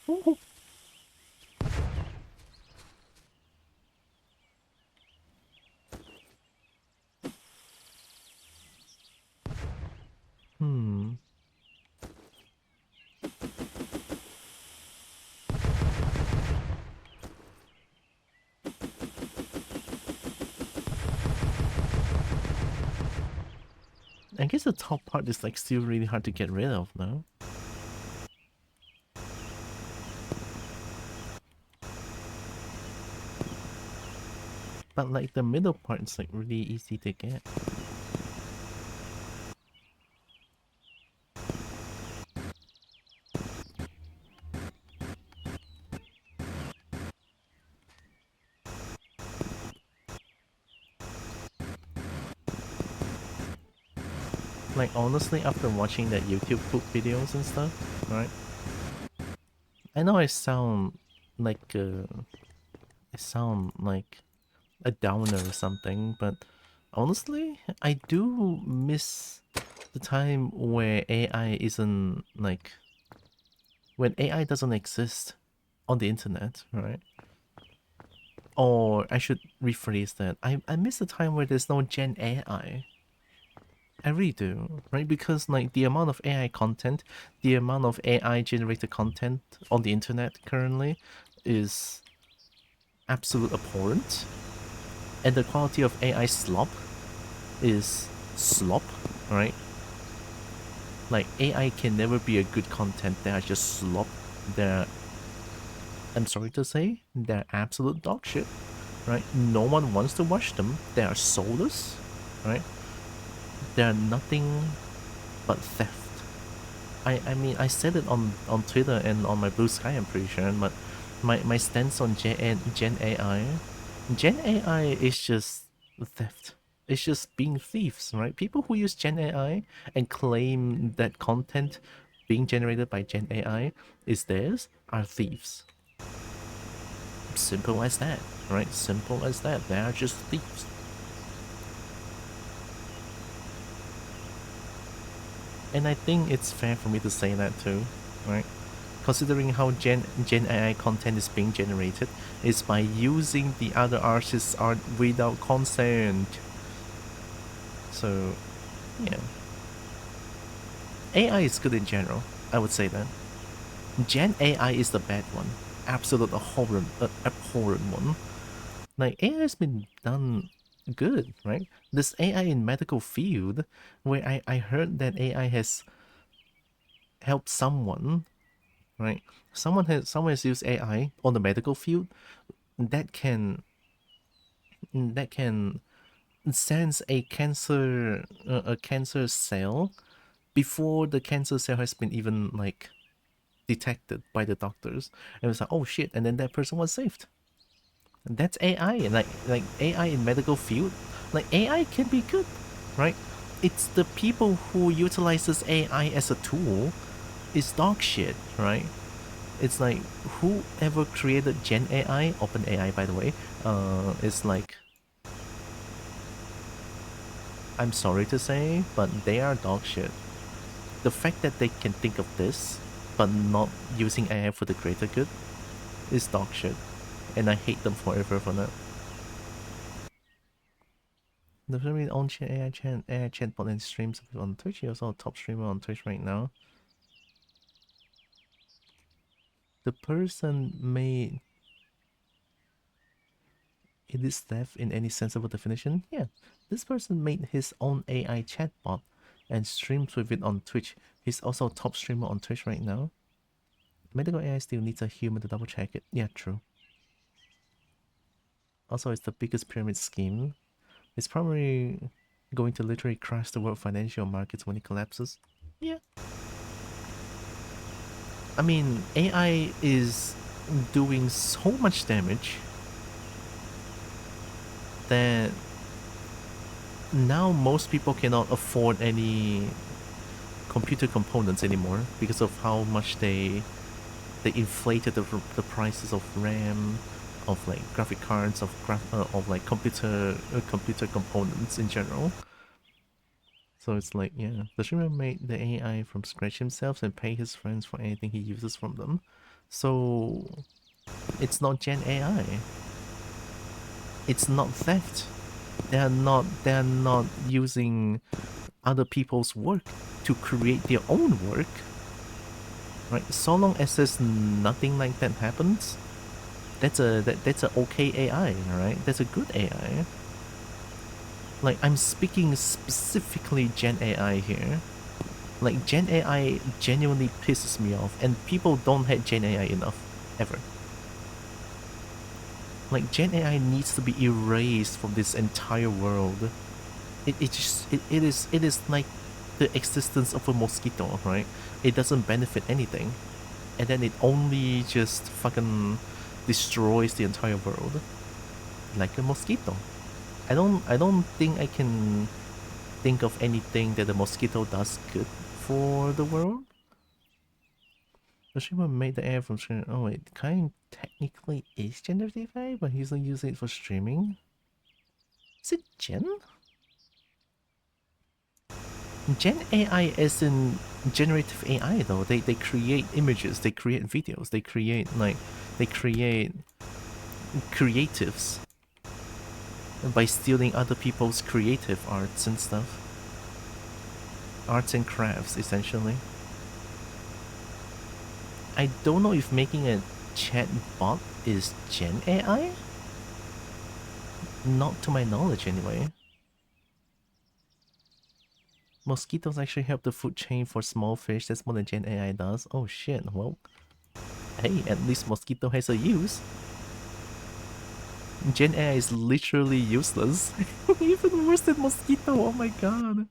Ooh. I guess the top part is like still really hard to get rid of now. But like the middle part is like really easy to get. Like honestly, after watching that YouTube poop videos and stuff, right? I know I sound like a downer or something, but honestly, I do miss the time where AI isn't like when AI doesn't exist on the internet, right? Or I should rephrase that. I miss the time where there's no Gen AI. I really do, right? Because like the amount of AI content, the amount of AI generated content on the internet currently is absolute abhorrent. and the quality of AI slop is slop, right? Like, AI can never be a good content. They are just slop. They're, I'm sorry to say, they're absolute dog shit, right? No one wants to watch them. They are soulless, right? They're nothing but theft. I mean, I said it on Twitter and on my Blue Sky, I'm pretty sure, but my stance on Gen AI, Gen AI is just theft. It's just being thieves, right? People who use Gen AI and claim that content being generated by Gen AI is theirs are thieves. Simple as that, right? Simple as that. They are just thieves. And I think it's fair for me to say that too, right? Considering how Gen AI content is being generated is by using the other artists' art without consent. So, yeah. AI is good in general, I would say that. Gen AI is the bad one. Absolute abhorrent one. Like, AI has been done good, right? This AI in medical field, where I heard that AI has helped someone, right? Someone has used AI on the medical field that can sense a cancer cell before the cancer cell has been even like detected by the doctors, and it's like, oh shit, and then that person was saved. And that's AI, and like AI in medical field, like AI can be good, right? It's the people who utilizes AI as a tool is dog shit, right? It's like, whoever created Gen AI, Open AI by the way, is like, I'm sorry to say, but they are dog shit. The fact that they can think of this, but not using AI for the greater good, is dog shit. And I hate them forever for that. The very own AI chatbot and streams on Twitch. He's also a top streamer on Twitch right now. The person made it is theft in any sensible definition? Yeah. This person made his own AI chatbot and streams with it on Twitch. He's also a top streamer on Twitch right now. Medical AI still needs a human to double check it. Yeah, true. Also, it's the biggest pyramid scheme. It's probably going to literally crash the world financial markets when it collapses. Yeah. I mean, AI is doing so much damage that now most people cannot afford any computer components anymore because of how much they inflated the prices of RAM, of like graphic cards, of like computer components in general. So it's like, yeah, the streamer made the AI from scratch himself and pay his friends for anything he uses from them. So it's not Gen AI. It's not theft. They're not using other people's work to create their own work. Right? So long as there's nothing like that happens, that's a okay AI, right? That's a good AI. Like, I'm speaking specifically Gen AI here. Like, Gen AI genuinely pisses me off, and people don't hate Gen AI enough, ever. Like, Gen AI needs to be erased from this entire world. It is like the existence of a mosquito, right? It doesn't benefit anything, and then it only just fucking destroys the entire world, like a mosquito. I don't think I can think of anything that the mosquito does good for the world. The streamer made the air from screen. Oh, it kind of technically is generative AI, but he's not using it for streaming. Is it Gen? Gen AI is in generative AI though. They create images, they create videos, they create creatives by stealing other people's creative arts and stuff. Arts and crafts, essentially. I don't know if making a chat bot is Gen AI. Not to my knowledge, anyway. Mosquitoes actually help the food chain for small fish. That's more than Gen AI does. Oh shit, well... Hey, at least mosquito has a use. Gen AI is literally useless. Even worse than mosquito, oh my god.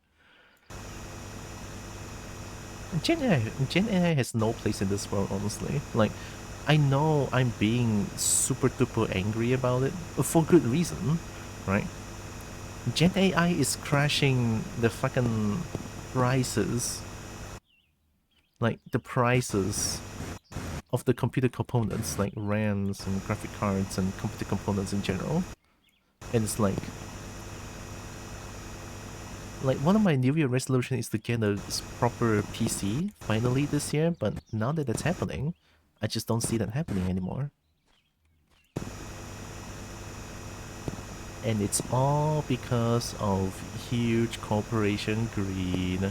Gen AI has no place in this world, honestly. Like, I know I'm being super duper angry about it, for good reason, right? Gen AI is crashing the fucking prices. Like, the prices of the computer components, like RAMs and graphic cards and computer components in general. And it's like one of my New Year resolution is to get a proper PC finally this year, but now that it's happening, I just don't see that happening anymore. And it's all because of huge corporation greed.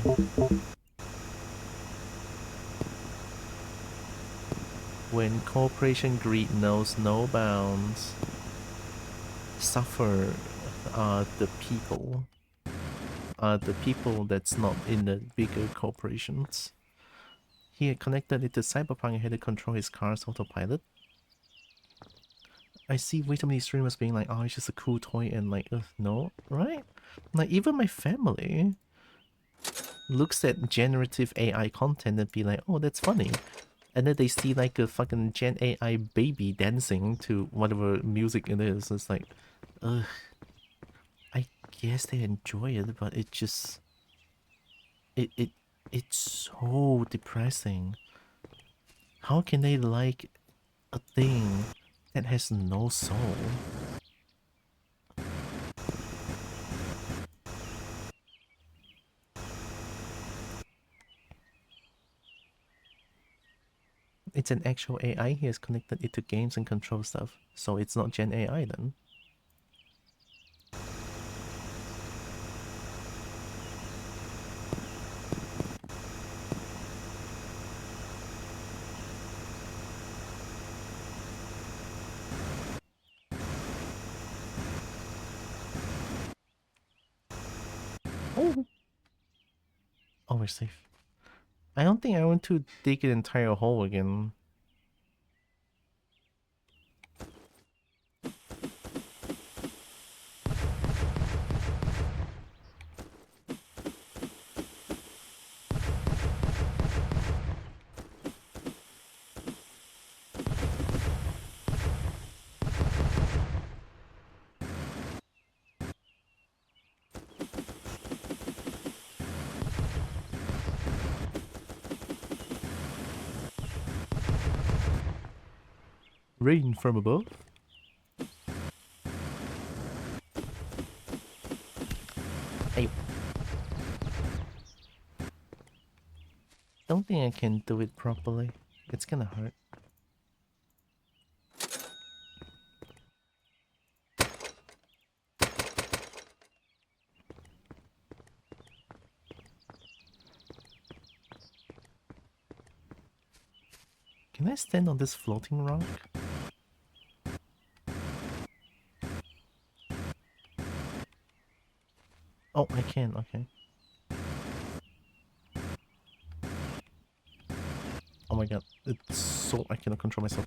When corporation greed knows no bounds, suffer the people. The people that's not in the bigger corporations. He had connected it to Cyberpunk and had to control his car's autopilot. I see way too many streamers being like, oh, it's just a cool toy, and like, no, right? Like, even my family looks at generative AI content and be like, oh, that's funny. And then they see like a fucking Gen AI baby dancing to whatever music it is. It's like, ugh. I guess they enjoy it, but it just... It's so depressing. How can they like a thing that has no soul? It's an actual AI. He has connected it to games and control stuff. So it's not Gen AI then. Oh! Oh, we're safe. I don't think I want to dig an entire hole again. Rain from above? I don't think I can do it properly. It's gonna hurt. Can I stand on this floating rock? Oh, I can, okay. Oh my god, it's so... I cannot control myself.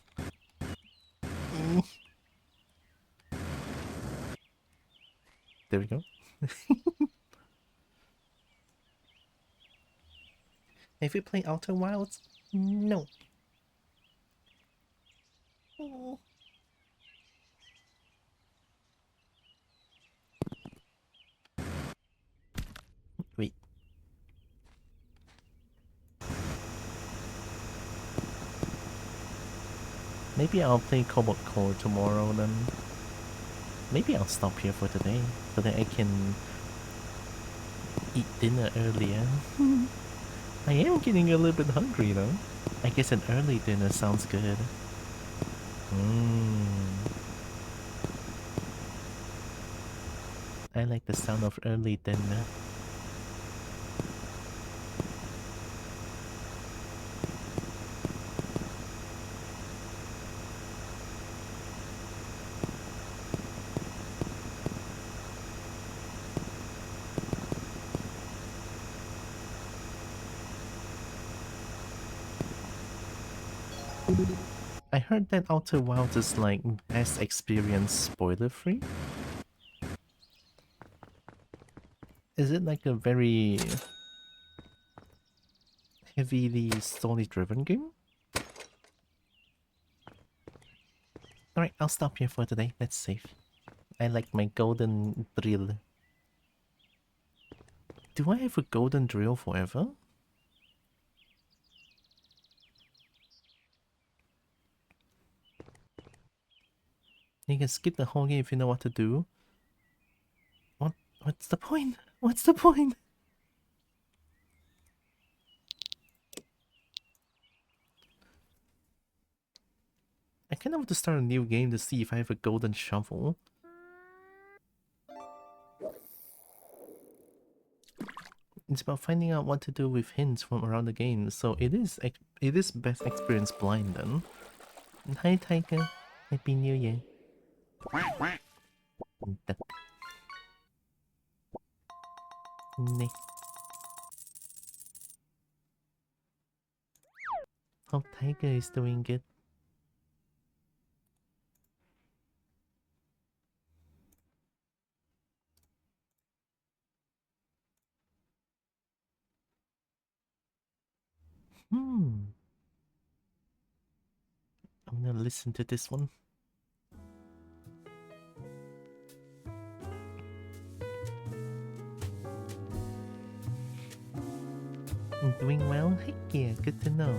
There we go. Have you played Outer Wilds? No. Oh. Wait. Maybe I'll play Kobo Core tomorrow then. Maybe I'll stop here for today so that I can eat dinner earlier. I am getting a little bit hungry though. I guess an early dinner sounds good. I like the sound of early dinner. I heard that Outer Wilds is like best experience spoiler free. Is it like a very heavily story driven game? Alright, I'll stop here for today. Let's save. I like my golden drill. Do I have a golden drill forever? You can skip the whole game if you know what to do. What's the point? What's the point? I kind of want to start a new game to see if I have a golden shovel. It's about finding out what to do with hints from around the game, so it is best experience blind then. Hi Tiger, Happy New Year. Ne. Hope Tiger is doing good. I'm gonna listen to this one. I'm doing well? Heck yeah, good to know.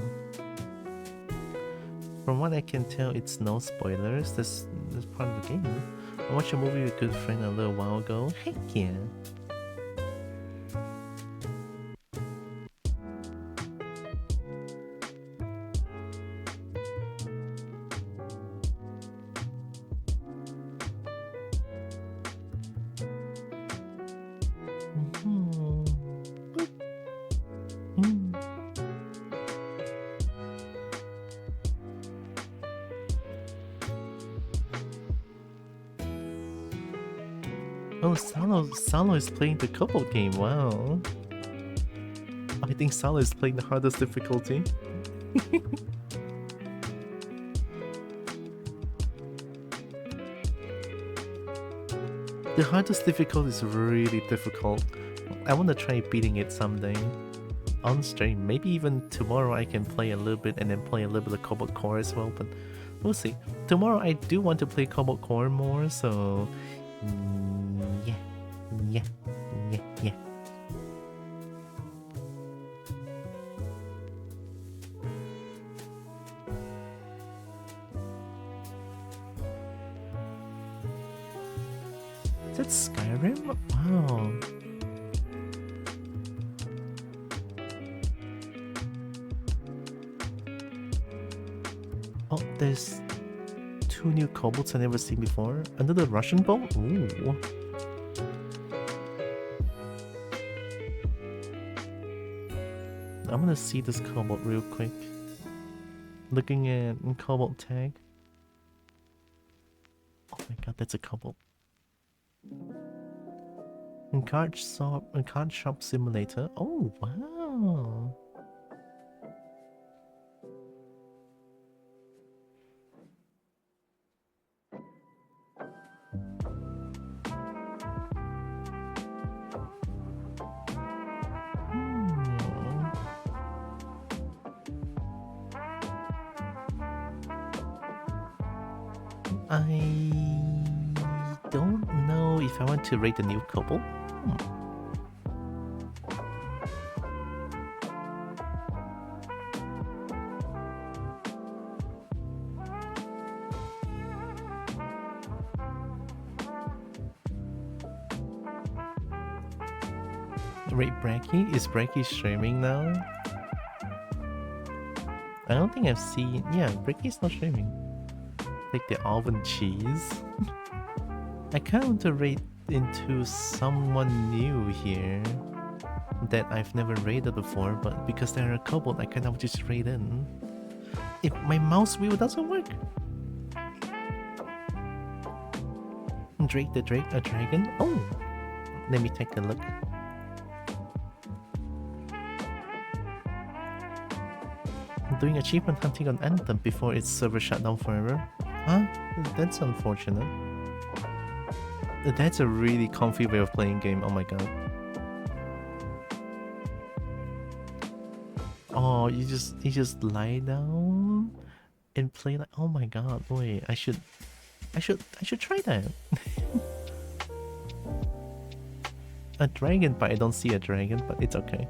From what I can tell, it's no spoilers. That's part of the game. I watched a movie with a good friend a little while ago. Heck yeah. Oh, Salo is playing the Kobo game, wow. I think Salo is playing the hardest difficulty. The hardest difficulty is really difficult. I want to try beating it someday. On stream, maybe even tomorrow I can play a little bit and then play a little bit of Kobo Core as well, but we'll see. Tomorrow I do want to play Kobo Core more, so... Yeah. Is that Skyrim? Wow. Oh, there's 2 new kobolds I've never seen before. Another Russian boat? Ooh. I'm gonna see this kobold real quick. Looking at kobold tag. Oh my god, that's a kobold. And card shop simulator. Oh wow. I don't know if I want to rate the new couple. Rate Bracky? Is Bracky streaming now? I don't think I've seen... Yeah, Bracky's not streaming. Like the almond cheese. I kind of want to rate into someone new here that I've never rated before, but because they're a kobold, I kind of just rate in. If my mouse wheel doesn't work. Drake the Drake, a dragon? Oh! Let me take a look. doing achievement hunting on Anthem before its server shut down forever. Huh? That's unfortunate. That's a really comfy way of playing game, oh my god. Oh, you just lie down and play like, oh my god, wait, I should try that. A dragon, but I don't see a dragon, but it's okay.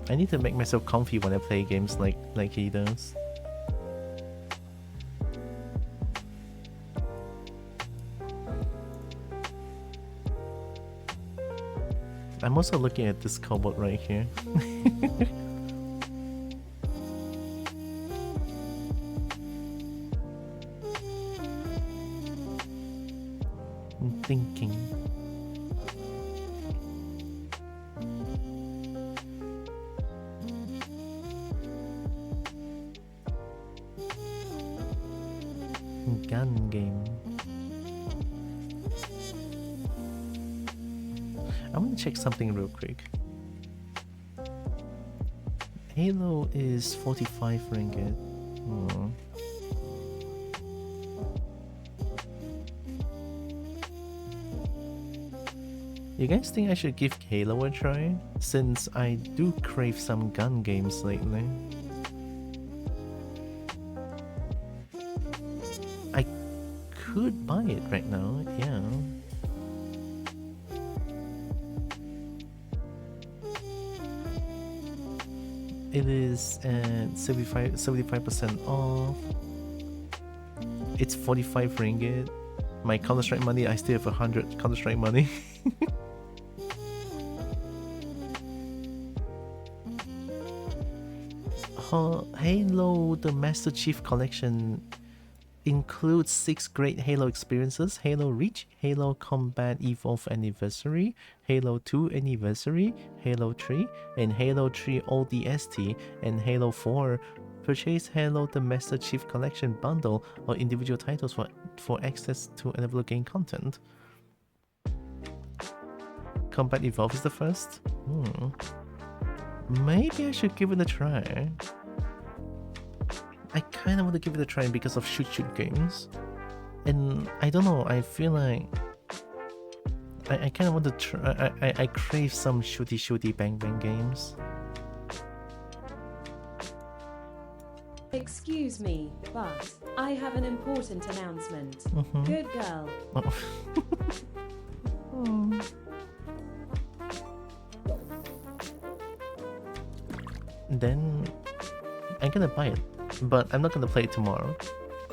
I need to make myself comfy when I play games like he does. I'm also looking at this Kobo right here. I'm thinking. Gun game. I want to check something real quick. Halo is 45 ringgit. Oh. You guys think I should give Halo a try? Since I do crave some gun games lately. I could buy it right now, yeah. It is at 75% off. It's 45 ringgit. My Counter-Strike money, I still have 100 Counter-Strike money. Halo, the Master Chief Collection includes 6 great Halo experiences: Halo Reach, Halo Combat Evolve Anniversary, Halo 2 Anniversary, Halo 3, and Halo 3 ODST, and Halo 4. Purchase Halo the Master Chief Collection bundle or individual titles for access to available game content. Combat Evolve is the first? Maybe I should give it a try. I kind of want to give it a try because of shoot games. And I don't know, I feel like I kind of want to try. I crave some shooty bang games. Excuse me, but I have an important announcement. Good girl. Then I'm gonna buy it, but I'm not gonna play it tomorrow.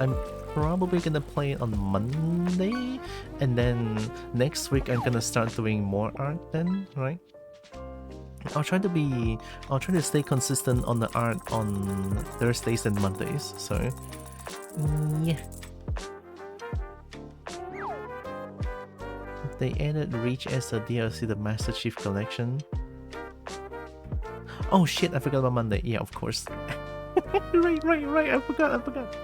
I'm probably gonna play it on Monday, and then next week I'm gonna start doing more art then, right? I'll try to stay consistent on the art on Thursdays and Mondays, so yeah. They added Reach as a DLC, the Master Chief Collection. Oh shit, I forgot about Monday. Yeah, of course. right, I forgot.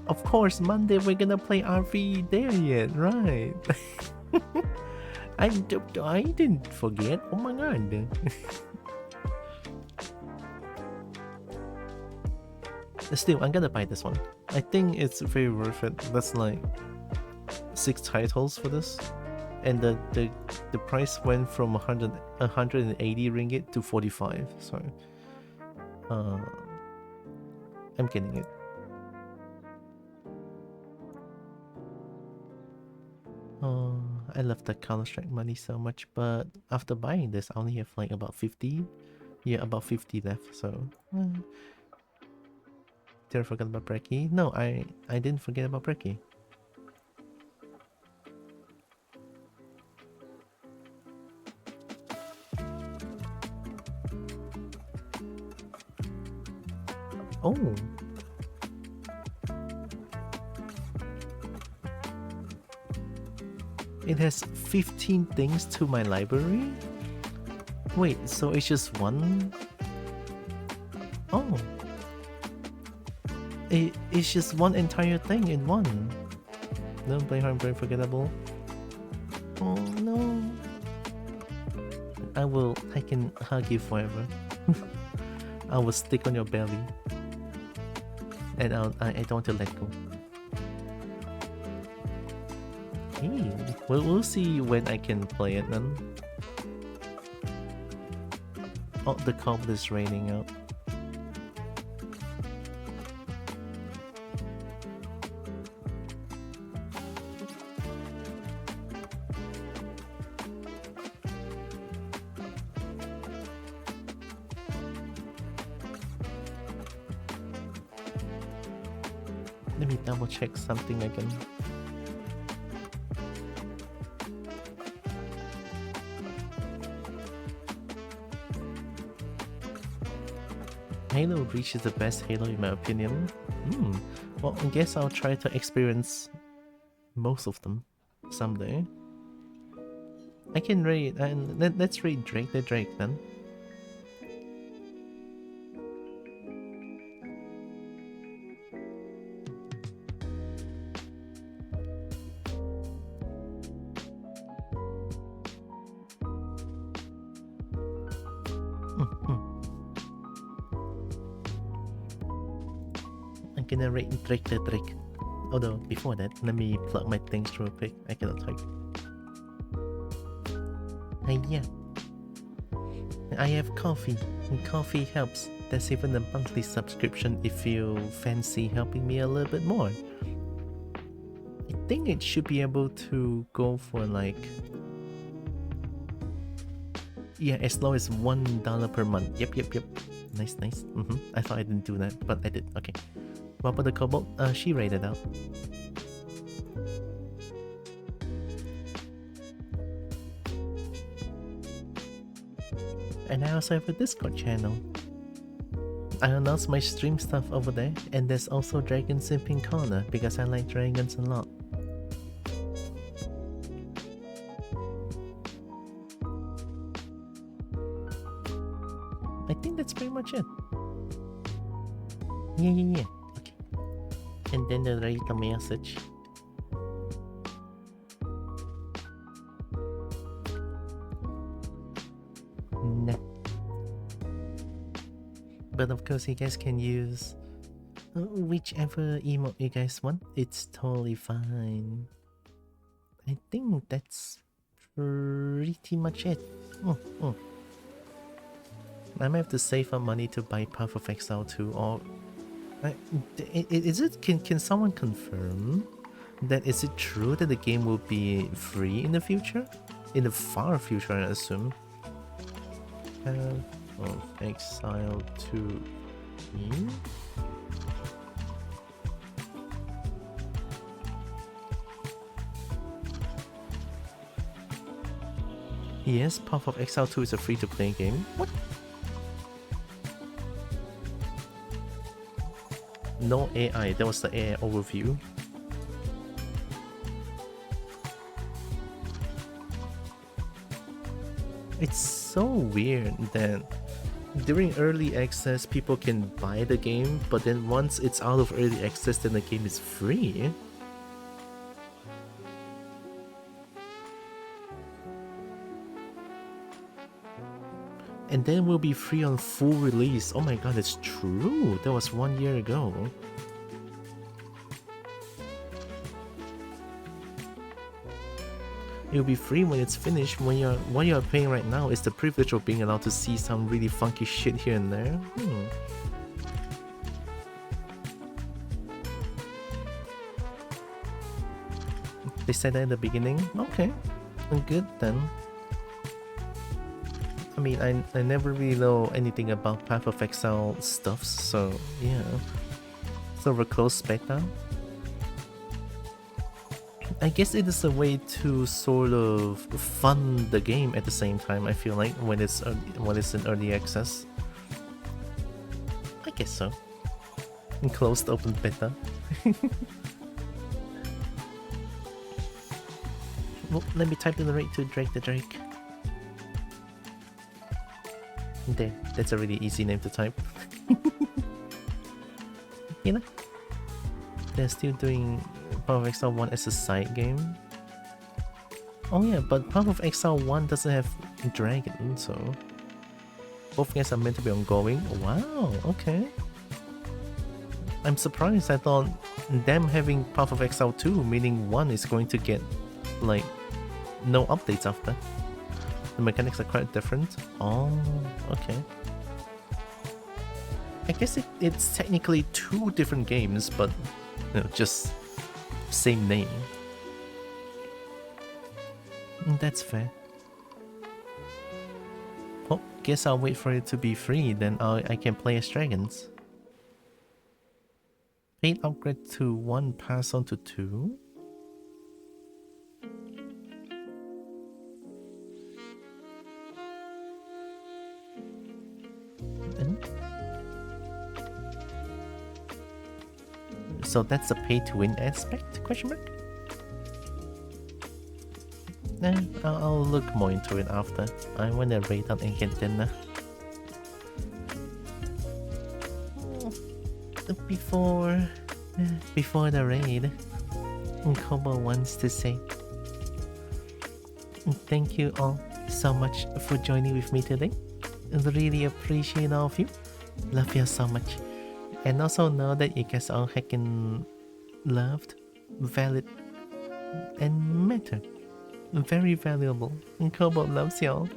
Of course, Monday we're gonna play RV there yet, right? I didn't forget. Oh my god. Still, I'm gonna buy this one. I think it's very worth it. That's like 6 titles for this, and the price went from 180 ringgit to 45. So, I'm getting it. I love the Counter-Strike money so much, but after buying this, I only have like about 50. Yeah, about 50 left, so... Did I forget about Brekkie? No, I didn't forget about Brekkie. Oh! It has 15 things to my library? Wait, so it's just one? Oh. It's just one entire thing in one. Don't play hard, very forgettable. Oh no. I can hug you forever. I will stick on your belly. And I don't want to let go. Hey, we'll see when I can play it then. Oh, the Kobo is raining out. Let me double check something again. Halo Reach is the best Halo in my opinion. Well, I guess I'll try to experience most of them someday. I can raid, and let's raid Drake the Drake then. I'm gonna raid Drake the Drake. Although, before that, let me plug my things real quick. I cannot type. Yeah. I have coffee, and coffee helps. There's even a monthly subscription if you fancy helping me a little bit more. I think it should be able to go for like... Yeah, as low as $1 per month. Yep. Nice. I thought I didn't do that, but I did. Okay. What about the Kobo? She rated out. And I also have a Discord channel. I announce my stream stuff over there, and there's also Dragon Simping Corner because I like dragons a lot. I think that's pretty much it. Yeah. Okay. And then the write a message. Nah. But of course you guys can use whichever emote you guys want. It's totally fine. I think that's pretty much it. I might have to save up money to buy Path of Exile 2, or... Can someone confirm that is it true that the game will be free in the future? In the far future, I assume. Path of Exile 2... Yes, Path of Exile 2 is a free-to-play game. What? No AI, that was the AI overview. It's so weird that during early access people can buy the game, but then once it's out of early access then the game is free. And then will be free on full release. Oh my god, it's true. That was 1 year ago. It'll be free when it's finished. What you're paying right now is the privilege of being allowed to see some really funky shit here and there. They said that in the beginning? Okay. Good then. I mean, I never really know anything about Path of Exile stuff, so yeah. Sort of a closed beta. I guess it is a way to sort of fund the game at the same time, I feel like, when it's in early access. I guess so. In closed open beta. Well, let me type in the rate to Drake the Drake. There, that's a really easy name to type. You know? They're still doing Path of Exile 1 as a side game. Oh yeah, but Path of Exile 1 doesn't have dragon, so both games are meant to be ongoing. Wow, okay. I'm surprised. I thought them having Path of Exile 2, meaning 1 is going to get like no updates after. The mechanics are quite different. Oh, okay. I guess it's technically 2 different games, but you know, just same name. That's fair. Oh, guess I'll wait for it to be free, then I can play as dragons. Paid upgrade to 1, pass on to 2. So that's the pay to win aspect? Question mark? Nah, I'll look more into it after. I wanna raid out and get dinner. Before the raid, Kobo wants to say thank you all so much for joining with me today. Really appreciate all of you. Love you so much. And also know that you guys are heckin' loved, valid, and matter. Very valuable. Kobo loves y'all.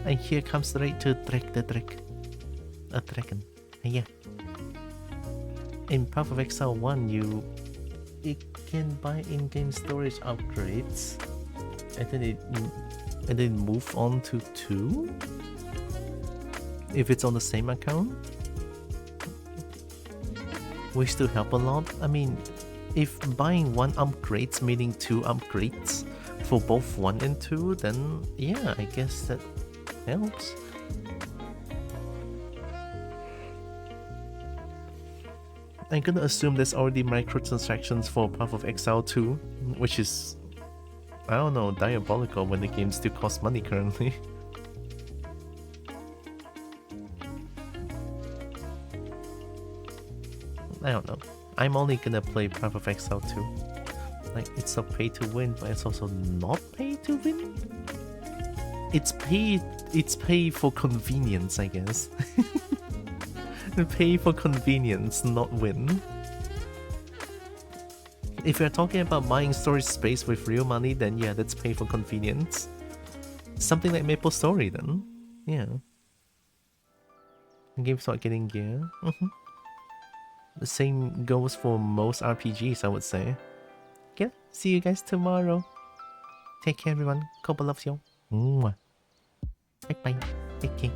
And here comes right to Drake the Drake. A dragon. Yeah. In Path of Exile 1, you can buy in-game storage upgrades, and then move on to 2? If it's on the same account? Which still help a lot. I mean, if buying 1 upgrades meaning 2 upgrades for both 1 and 2, then yeah, I guess that helps. I'm gonna assume there's already microtransactions for Path of Exile 2, which is, I don't know, diabolical when the game still costs money currently. I don't know. I'm only gonna play Path of Exile 2. Like, it's a pay to win, but it's also not pay to win? It's pay for convenience, I guess. Pay for convenience, not win. If you're talking about buying storage space with real money, then yeah, that's pay for convenience. Something like Maple Story then. Yeah. Games start getting gear. The same goes for most RPGs, I would say. Okay, see you guys tomorrow. Take care everyone. Kobo loves you. Mwah. Bye bye. Take care.